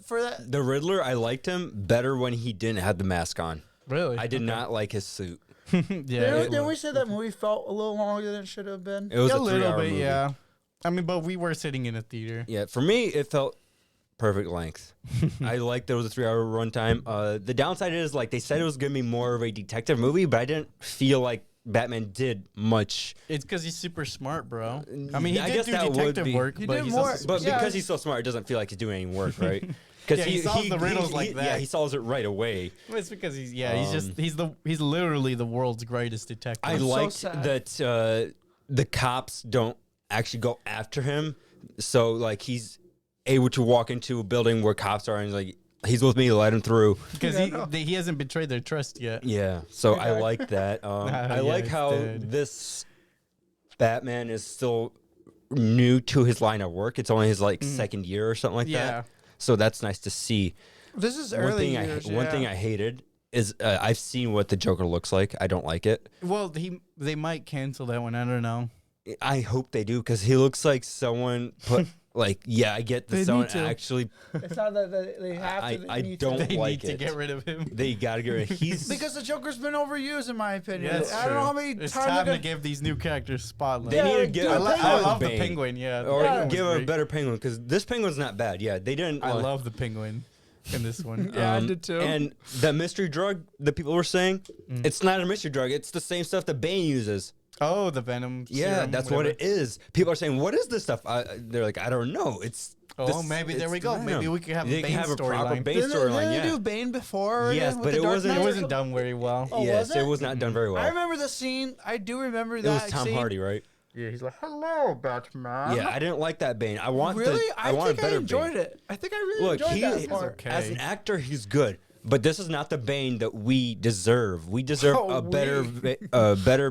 [SPEAKER 4] for that.
[SPEAKER 3] the Riddler. I liked him better when he didn't have the mask on.
[SPEAKER 1] Really?
[SPEAKER 3] I did not like his suit.
[SPEAKER 1] Yeah.
[SPEAKER 4] Didn't we say that movie felt a little longer than it should have been?
[SPEAKER 3] It was
[SPEAKER 1] a
[SPEAKER 3] a
[SPEAKER 1] little
[SPEAKER 3] 3-hour
[SPEAKER 1] bit,
[SPEAKER 3] movie.
[SPEAKER 1] yeah. I mean, but we were sitting in a theater.
[SPEAKER 3] Yeah, for me, it felt perfect length. I liked that it was a 3-hour runtime. The downside is, like, they said it was going to be more of a detective movie, but I didn't feel like Batman did much.
[SPEAKER 1] It's because he's super smart, bro. I mean, he
[SPEAKER 3] I
[SPEAKER 1] did
[SPEAKER 3] guess
[SPEAKER 1] do
[SPEAKER 3] that would
[SPEAKER 1] detective
[SPEAKER 3] be-
[SPEAKER 1] work,
[SPEAKER 4] He
[SPEAKER 1] but
[SPEAKER 4] did
[SPEAKER 1] he's
[SPEAKER 4] more-
[SPEAKER 1] also
[SPEAKER 3] But
[SPEAKER 4] Yeah.
[SPEAKER 3] because he's so smart, it doesn't feel like he's doing any work, right? Because
[SPEAKER 1] Yeah, he solves the riddles like that.
[SPEAKER 3] Yeah, he solves it right away.
[SPEAKER 1] It's because he's literally the world's greatest detective.
[SPEAKER 3] I
[SPEAKER 4] so
[SPEAKER 3] liked
[SPEAKER 4] sad.
[SPEAKER 3] that the cops don't actually go after him. So, like, he's able to walk into a building where cops are and, like, he's with me. Let him through.
[SPEAKER 1] Because he hasn't betrayed their trust yet.
[SPEAKER 3] Yeah, so I like that. I
[SPEAKER 1] Yeah,
[SPEAKER 3] like
[SPEAKER 1] he's
[SPEAKER 3] how
[SPEAKER 1] dead.
[SPEAKER 3] this Batman is still new to his line of work. It's only his second year or something like
[SPEAKER 1] Yeah.
[SPEAKER 3] that. So that's nice to see.
[SPEAKER 4] This is
[SPEAKER 3] One
[SPEAKER 4] early
[SPEAKER 3] thing
[SPEAKER 4] years.
[SPEAKER 3] one thing I hated is I've seen what the Joker looks like. I don't like it.
[SPEAKER 1] Well, they might cancel that one. I don't know.
[SPEAKER 3] I hope they do because he looks like someone put like I get
[SPEAKER 1] They
[SPEAKER 3] that someone
[SPEAKER 1] need to.
[SPEAKER 3] actually
[SPEAKER 4] It's not that they have to.
[SPEAKER 3] I
[SPEAKER 4] They need
[SPEAKER 3] don't
[SPEAKER 4] to.
[SPEAKER 1] They
[SPEAKER 3] like
[SPEAKER 1] need to
[SPEAKER 3] it.
[SPEAKER 1] get rid of him.
[SPEAKER 3] They gotta get rid of he's
[SPEAKER 4] Because the Joker's been overused, in my opinion.
[SPEAKER 1] Yeah, that's
[SPEAKER 4] I don't know how many
[SPEAKER 1] It's
[SPEAKER 4] times
[SPEAKER 1] time
[SPEAKER 4] they're
[SPEAKER 1] to give these new characters spotlight.
[SPEAKER 3] they
[SPEAKER 4] Yeah,
[SPEAKER 3] need to
[SPEAKER 4] like,
[SPEAKER 3] get
[SPEAKER 4] dude,
[SPEAKER 1] I,
[SPEAKER 3] a
[SPEAKER 1] I love the
[SPEAKER 3] Bane.
[SPEAKER 1] penguin. Yeah, the
[SPEAKER 3] Or
[SPEAKER 1] penguin was
[SPEAKER 3] give him a
[SPEAKER 1] great.
[SPEAKER 3] better penguin because this penguin's not bad. Yeah, they didn't.
[SPEAKER 1] I love the penguin in this one.
[SPEAKER 4] Yeah, I did too.
[SPEAKER 3] And the mystery drug that people were saying, it's not a mystery drug. It's the same stuff that Bane uses.
[SPEAKER 1] Oh, the venom.
[SPEAKER 3] Yeah,
[SPEAKER 1] serum,
[SPEAKER 3] that's
[SPEAKER 1] whatever.
[SPEAKER 3] what it is. People are saying, "What is this stuff?" They're like, "I don't know." It's
[SPEAKER 1] Oh, maybe there
[SPEAKER 3] it's
[SPEAKER 1] we go.
[SPEAKER 3] the
[SPEAKER 1] Maybe
[SPEAKER 3] venom.
[SPEAKER 1] we could have
[SPEAKER 3] They
[SPEAKER 1] a
[SPEAKER 3] can
[SPEAKER 1] Bane
[SPEAKER 3] have a proper
[SPEAKER 1] storyline.
[SPEAKER 3] Bane
[SPEAKER 4] Didn't
[SPEAKER 3] storyline.
[SPEAKER 4] they
[SPEAKER 3] Yeah.
[SPEAKER 4] do Bane before?
[SPEAKER 3] Yes,
[SPEAKER 4] with
[SPEAKER 3] but
[SPEAKER 4] the
[SPEAKER 3] it
[SPEAKER 4] Dark
[SPEAKER 3] wasn't-
[SPEAKER 4] Knight?
[SPEAKER 1] It wasn't done very well.
[SPEAKER 4] Oh,
[SPEAKER 3] Yes,
[SPEAKER 4] was
[SPEAKER 3] it
[SPEAKER 4] it?
[SPEAKER 3] was not done very well.
[SPEAKER 4] I remember the scene. I do remember
[SPEAKER 3] It
[SPEAKER 4] that
[SPEAKER 3] was Tom
[SPEAKER 4] scene.
[SPEAKER 3] Hardy, right?
[SPEAKER 1] Yeah, he's like, "Hello, Batman."
[SPEAKER 3] Yeah, I didn't like that Bane. I want
[SPEAKER 4] Really?
[SPEAKER 3] I want a
[SPEAKER 4] think I
[SPEAKER 3] better
[SPEAKER 4] enjoyed
[SPEAKER 3] Bane.
[SPEAKER 4] it. I think I really
[SPEAKER 3] Look,
[SPEAKER 4] enjoyed that
[SPEAKER 3] he
[SPEAKER 4] part.
[SPEAKER 1] okay.
[SPEAKER 3] as an actor, he's good. But this is not the Bane that we deserve. We deserve
[SPEAKER 4] Oh,
[SPEAKER 3] a better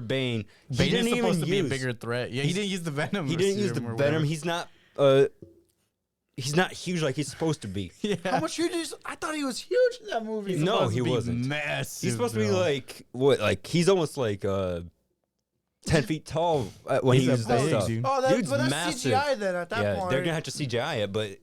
[SPEAKER 3] Bane. He
[SPEAKER 1] Bane
[SPEAKER 3] didn't
[SPEAKER 1] is supposed
[SPEAKER 3] even
[SPEAKER 1] to be a
[SPEAKER 3] use.
[SPEAKER 1] bigger threat. Yeah, he didn't use the venom.
[SPEAKER 3] He didn't use the
[SPEAKER 1] serum or
[SPEAKER 3] venom.
[SPEAKER 1] whatever.
[SPEAKER 3] He's not huge like he's supposed to be.
[SPEAKER 1] Yeah.
[SPEAKER 4] How much huge is? I thought he was huge in that movie.
[SPEAKER 3] No,
[SPEAKER 1] Supposed
[SPEAKER 3] he
[SPEAKER 1] to be
[SPEAKER 3] wasn't.
[SPEAKER 1] Massive,
[SPEAKER 3] He's supposed to be
[SPEAKER 1] though.
[SPEAKER 3] like what? Like he's almost like 10 feet tall when
[SPEAKER 1] He's
[SPEAKER 3] he
[SPEAKER 1] a
[SPEAKER 3] uses that
[SPEAKER 1] big
[SPEAKER 3] stuff.
[SPEAKER 1] dude.
[SPEAKER 4] Oh,
[SPEAKER 3] Dude's
[SPEAKER 4] but that's
[SPEAKER 3] massive.
[SPEAKER 4] CGI then at that
[SPEAKER 3] Yeah,
[SPEAKER 4] point.
[SPEAKER 3] they're gonna have to CGI it, but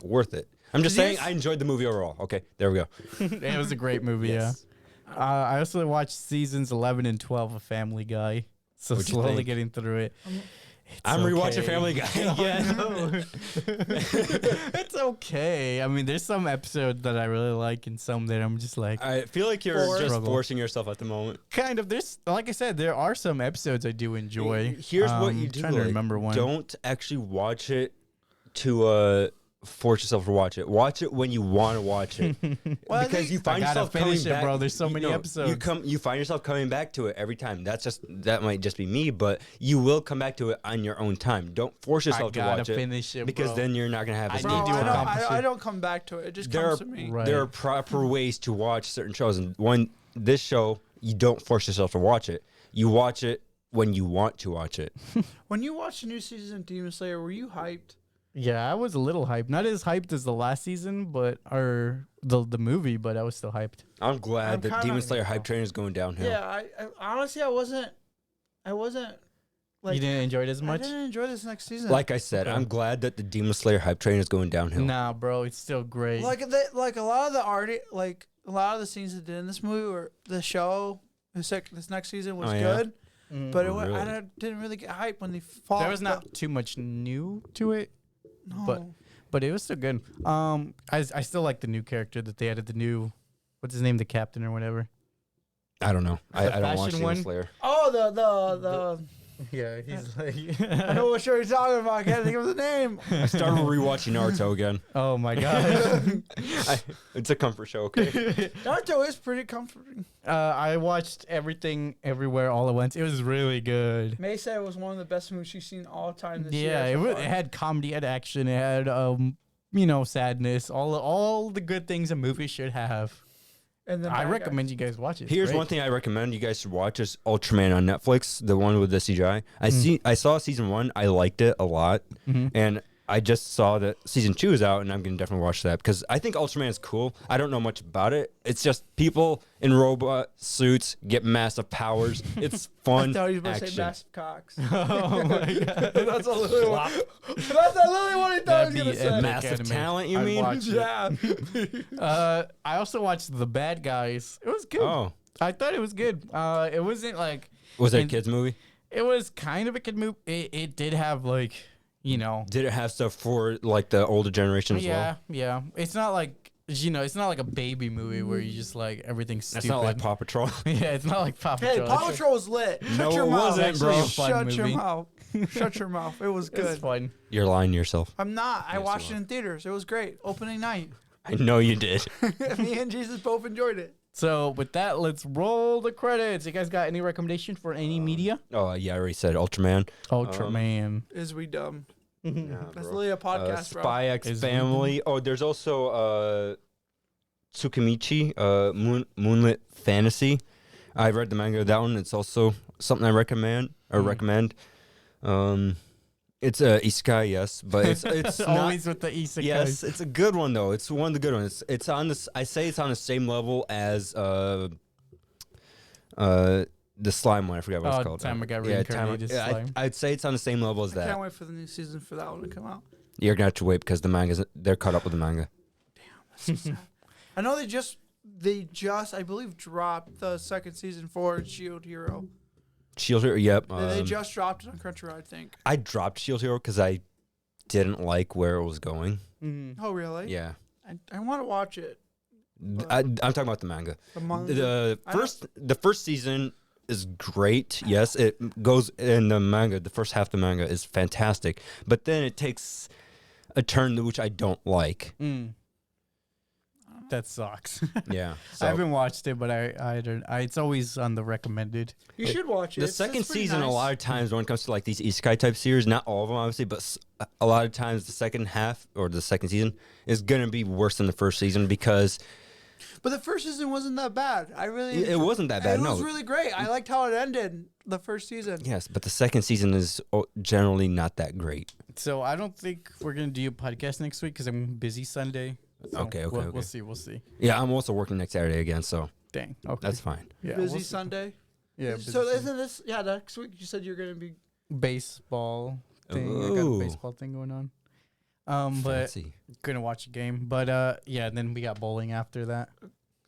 [SPEAKER 3] worth it. I'm just
[SPEAKER 4] Did you
[SPEAKER 3] saying,
[SPEAKER 4] guys-
[SPEAKER 3] I enjoyed the movie overall. Okay, there we go.
[SPEAKER 1] It was a great movie.
[SPEAKER 3] Yes.
[SPEAKER 1] Yeah. I also watched seasons 11 and 12 of Family Guy. So
[SPEAKER 3] What'd you
[SPEAKER 1] slowly
[SPEAKER 3] think?
[SPEAKER 1] getting through it. It's
[SPEAKER 3] I'm rewatching
[SPEAKER 1] okay.
[SPEAKER 3] Family Guy. Yeah,
[SPEAKER 1] It's okay. I mean, there's some episodes that I really like and some that I'm just like,
[SPEAKER 3] I feel like you're just
[SPEAKER 1] Struggle.
[SPEAKER 3] forcing yourself at the moment.
[SPEAKER 1] kind of. There's, like I said, there are some episodes I do enjoy.
[SPEAKER 3] Here's what you do.
[SPEAKER 1] Trying to
[SPEAKER 3] like,
[SPEAKER 1] remember one.
[SPEAKER 3] Don't actually watch it to force yourself to watch it. Watch it when you want to watch it.
[SPEAKER 4] Well, I
[SPEAKER 3] because
[SPEAKER 4] think-
[SPEAKER 3] you find
[SPEAKER 1] I gotta
[SPEAKER 3] yourself coming
[SPEAKER 1] finish it,
[SPEAKER 3] back,
[SPEAKER 1] bro. There's so
[SPEAKER 3] you
[SPEAKER 1] many
[SPEAKER 3] know,
[SPEAKER 1] episodes.
[SPEAKER 3] You find yourself coming back to it every time. That might just be me, but you will come back to it on your own time. Don't force
[SPEAKER 1] I
[SPEAKER 3] yourself to
[SPEAKER 1] gotta
[SPEAKER 3] watch it
[SPEAKER 1] finish it,
[SPEAKER 3] because
[SPEAKER 1] bro.
[SPEAKER 3] then you're not gonna have
[SPEAKER 1] I
[SPEAKER 3] as
[SPEAKER 4] Bro,
[SPEAKER 1] need
[SPEAKER 3] much
[SPEAKER 1] to
[SPEAKER 3] time.
[SPEAKER 1] accomplish
[SPEAKER 4] I
[SPEAKER 1] it.
[SPEAKER 4] don't come back to it. It just
[SPEAKER 3] There
[SPEAKER 4] comes
[SPEAKER 3] are
[SPEAKER 4] to me.
[SPEAKER 1] Right.
[SPEAKER 3] there are proper ways to watch certain shows, and this show you don't force yourself to watch it. You watch it when you want to watch it.
[SPEAKER 4] When you watched the new season of Demon Slayer, were you hyped?
[SPEAKER 1] Yeah, I was a little hyped. Not as hyped as the last season, but or the movie, but I was still hyped.
[SPEAKER 3] I'm glad
[SPEAKER 4] I'm
[SPEAKER 3] that
[SPEAKER 4] kinda-
[SPEAKER 3] Demon Slayer hype train is going downhill.
[SPEAKER 4] Yeah, I honestly I wasn't like
[SPEAKER 1] You didn't enjoy it as
[SPEAKER 4] I
[SPEAKER 1] much?
[SPEAKER 4] didn't enjoy this next season.
[SPEAKER 3] Like I said, I'm glad that the Demon Slayer hype train is going downhill.
[SPEAKER 1] Nah, bro, it's still great.
[SPEAKER 4] like a lot of the art, like a lot of the scenes they did in this movie or the show, this next season was
[SPEAKER 3] Oh, yeah?
[SPEAKER 4] good, but
[SPEAKER 3] Oh, really?
[SPEAKER 4] I didn't really get hyped when they fought.
[SPEAKER 1] there was not too much new to it,
[SPEAKER 4] no.
[SPEAKER 1] but it was still good. I still like the new character that they added. The new, what's his name, the captain or whatever.
[SPEAKER 3] I don't know. I don't watch
[SPEAKER 1] fashion
[SPEAKER 3] Demon
[SPEAKER 1] one?
[SPEAKER 3] Slayer.
[SPEAKER 4] Oh, the
[SPEAKER 1] Yeah, he's like.
[SPEAKER 4] I know what show you're talking about. I can't think of the name.
[SPEAKER 3] I started rewatching Naruto again.
[SPEAKER 1] Oh my god.
[SPEAKER 3] It's a comfort show, okay?
[SPEAKER 4] Naruto is pretty comforting.
[SPEAKER 1] I watched everything everywhere all at once. It was really good.
[SPEAKER 4] May said it was one of the best movies she's seen all time this
[SPEAKER 1] Yeah,
[SPEAKER 4] year.
[SPEAKER 1] it had comedy, it had action, it had sadness, all the good things a movie should have.
[SPEAKER 4] And then
[SPEAKER 1] I recommend you guys watch it. It's
[SPEAKER 3] Here's
[SPEAKER 1] great.
[SPEAKER 3] one thing I recommend you guys should watch is Ultraman on Netflix, the one with the CGI. I saw season 1, I liked it a lot, and I just saw that season 2 is out, and I'm gonna definitely watch that because I think Ultraman is cool. I don't know much about it. It's just people in robot suits get massive powers. It's
[SPEAKER 4] I
[SPEAKER 3] fun
[SPEAKER 4] thought you were supposed to say
[SPEAKER 3] action.
[SPEAKER 4] massive cocks.
[SPEAKER 1] Oh my god.
[SPEAKER 4] That's literally what he thought he was
[SPEAKER 1] That'd
[SPEAKER 4] gonna
[SPEAKER 1] be
[SPEAKER 4] say.
[SPEAKER 1] epic.
[SPEAKER 3] Massive
[SPEAKER 1] anime.
[SPEAKER 3] talent, you
[SPEAKER 1] I'd
[SPEAKER 3] mean?
[SPEAKER 1] watch it.
[SPEAKER 4] Yeah.
[SPEAKER 1] I also watched The Bad Guys. It was good.
[SPEAKER 3] Oh,
[SPEAKER 1] I thought it was good. It wasn't like
[SPEAKER 3] was it a
[SPEAKER 1] And-
[SPEAKER 3] kids movie?
[SPEAKER 1] it was kind of a kid movie. It did have like
[SPEAKER 3] Did it have stuff for like the older generation as well?
[SPEAKER 1] yeah. It's not like it's not like a baby movie where you just like everything's
[SPEAKER 3] That's
[SPEAKER 1] stupid.
[SPEAKER 3] not like Paw Patrol.
[SPEAKER 1] Yeah, it's not like Paw
[SPEAKER 4] Hey,
[SPEAKER 1] Patrol.
[SPEAKER 4] Paw Patrol was lit.
[SPEAKER 3] No,
[SPEAKER 4] Shut your
[SPEAKER 3] it
[SPEAKER 4] mouth.
[SPEAKER 3] wasn't,
[SPEAKER 1] Actually
[SPEAKER 3] bro.
[SPEAKER 1] a fun
[SPEAKER 4] Shut your
[SPEAKER 1] movie.
[SPEAKER 4] mouth. Shut your mouth. It was
[SPEAKER 1] It was
[SPEAKER 4] good.
[SPEAKER 1] fun.
[SPEAKER 3] You're lying to yourself.
[SPEAKER 4] I'm not. I
[SPEAKER 3] Yes,
[SPEAKER 4] watched
[SPEAKER 3] you
[SPEAKER 4] it in theaters. It was great. Opening night.
[SPEAKER 3] I know you did.
[SPEAKER 4] Me and Jesus both enjoyed it.
[SPEAKER 1] So with that, let's roll the credits. You guys got any recommendation for any media?
[SPEAKER 3] Oh, yeah, I already said Ultraman.
[SPEAKER 1] Ultraman.
[SPEAKER 4] Is we dumb?
[SPEAKER 3] Yeah,
[SPEAKER 4] That's
[SPEAKER 3] bro.
[SPEAKER 4] literally a podcast, bro.
[SPEAKER 3] Spy X
[SPEAKER 1] Is-
[SPEAKER 3] Family. Oh, there's also Tsukimichi, Moonlit Fantasy. I read the manga of that one. It's also something I recommend. It's a isekai, yes, but it's
[SPEAKER 1] Always
[SPEAKER 3] not,
[SPEAKER 1] with the isekai.
[SPEAKER 3] yes, it's a good one though. It's one of the good ones. It's on this. I say it's on the same level as the slime one. I forgot what it's called.
[SPEAKER 1] Time I got reincarnated slime.
[SPEAKER 3] I'd say it's on the same level as
[SPEAKER 4] I can't
[SPEAKER 3] that.
[SPEAKER 4] wait for the new season for that one to come out.
[SPEAKER 3] You're gonna have to wait because they're caught up with the manga.
[SPEAKER 4] That's so sad. I know they just I believe dropped the second season for Shield Hero.
[SPEAKER 3] Shield Hero, yep.
[SPEAKER 4] They just dropped it on Crunchyroll, I think.
[SPEAKER 3] I dropped Shield Hero because I didn't like where it was going.
[SPEAKER 4] Oh really?
[SPEAKER 3] Yeah,
[SPEAKER 4] I want to watch it.
[SPEAKER 3] I'm talking about the manga.
[SPEAKER 4] The manga.
[SPEAKER 3] The first season is great. Yes, it goes in the manga. The first half of the manga is fantastic, but then it takes a turn which I don't like.
[SPEAKER 1] That sucks.
[SPEAKER 3] Yeah,
[SPEAKER 1] I haven't watched it, but I don't. It's always on the recommended.
[SPEAKER 4] You should watch it.
[SPEAKER 3] The
[SPEAKER 4] It's
[SPEAKER 3] second
[SPEAKER 4] pretty
[SPEAKER 3] season,
[SPEAKER 4] nice.
[SPEAKER 3] a lot of times when it comes to like these isekai type series, not all of them obviously, but a lot of times the second half or the second season is gonna be worse than the first season because
[SPEAKER 4] But the first season wasn't that bad.
[SPEAKER 3] it wasn't that bad.
[SPEAKER 4] It
[SPEAKER 3] No,
[SPEAKER 4] was really great. I liked how it ended. The first season.
[SPEAKER 3] yes, but the second season is generally not that great.
[SPEAKER 1] So I don't think we're gonna do a podcast next week because I'm busy Sunday. So
[SPEAKER 3] Okay.
[SPEAKER 1] We'll see. We'll see.
[SPEAKER 3] Yeah, I'm also working next Saturday again, so
[SPEAKER 1] Dang. Okay.
[SPEAKER 3] that's fine.
[SPEAKER 1] yeah,
[SPEAKER 4] Busy
[SPEAKER 1] we'll see.
[SPEAKER 4] Sunday.
[SPEAKER 1] Yeah.
[SPEAKER 4] So
[SPEAKER 1] busy
[SPEAKER 4] isn't this next week? You said you're gonna be.
[SPEAKER 1] baseball thing. I got a
[SPEAKER 3] Ooh.
[SPEAKER 1] baseball thing going on. But
[SPEAKER 3] Fancy.
[SPEAKER 1] gonna watch a game. But yeah, and then we got bowling after that.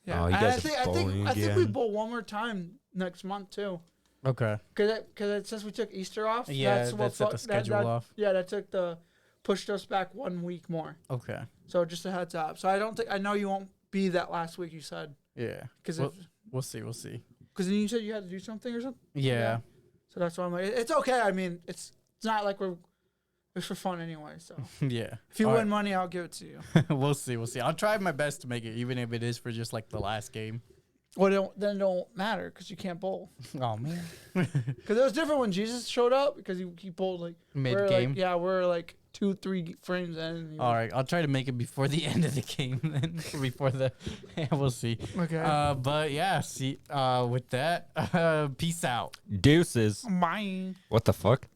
[SPEAKER 4] Yeah.
[SPEAKER 3] Oh, you
[SPEAKER 4] And
[SPEAKER 3] guys
[SPEAKER 4] I
[SPEAKER 3] are
[SPEAKER 4] think
[SPEAKER 3] bowling
[SPEAKER 4] I think we
[SPEAKER 3] again?
[SPEAKER 4] bowl one more time next month too.
[SPEAKER 1] Okay.
[SPEAKER 4] Because since we took Easter off.
[SPEAKER 1] Yeah,
[SPEAKER 4] what
[SPEAKER 1] that's set
[SPEAKER 4] fu-
[SPEAKER 1] the schedule off.
[SPEAKER 4] Yeah, that pushed us back 1 week more.
[SPEAKER 1] Okay.
[SPEAKER 4] So just a heads up. So I know you won't be that last week. You said
[SPEAKER 1] Yeah.
[SPEAKER 4] because
[SPEAKER 1] We'll see. We'll see.
[SPEAKER 4] then you said you had to do something or something.
[SPEAKER 1] Yeah.
[SPEAKER 4] So that's why I'm like, it's okay. I mean, it's not like it's for fun anyway. So
[SPEAKER 1] Yeah.
[SPEAKER 4] if you
[SPEAKER 1] All
[SPEAKER 4] win money, I'll give it to you.
[SPEAKER 1] right. We'll see. We'll see. I'll try my best to make it, even if it is for just like the last game.
[SPEAKER 4] Well, then it don't matter because you can't bowl.
[SPEAKER 1] Oh man.
[SPEAKER 4] Because it was different when Jesus showed up because he bowled like
[SPEAKER 1] Mid game.
[SPEAKER 4] we're like 2-3 frames in. And he
[SPEAKER 1] All right. I'll try to make it before the end of the game. Then before the, we'll see.
[SPEAKER 4] Okay.
[SPEAKER 1] But yeah. See. With that, peace out.
[SPEAKER 3] Deuces.
[SPEAKER 4] Bye.
[SPEAKER 3] What the fuck?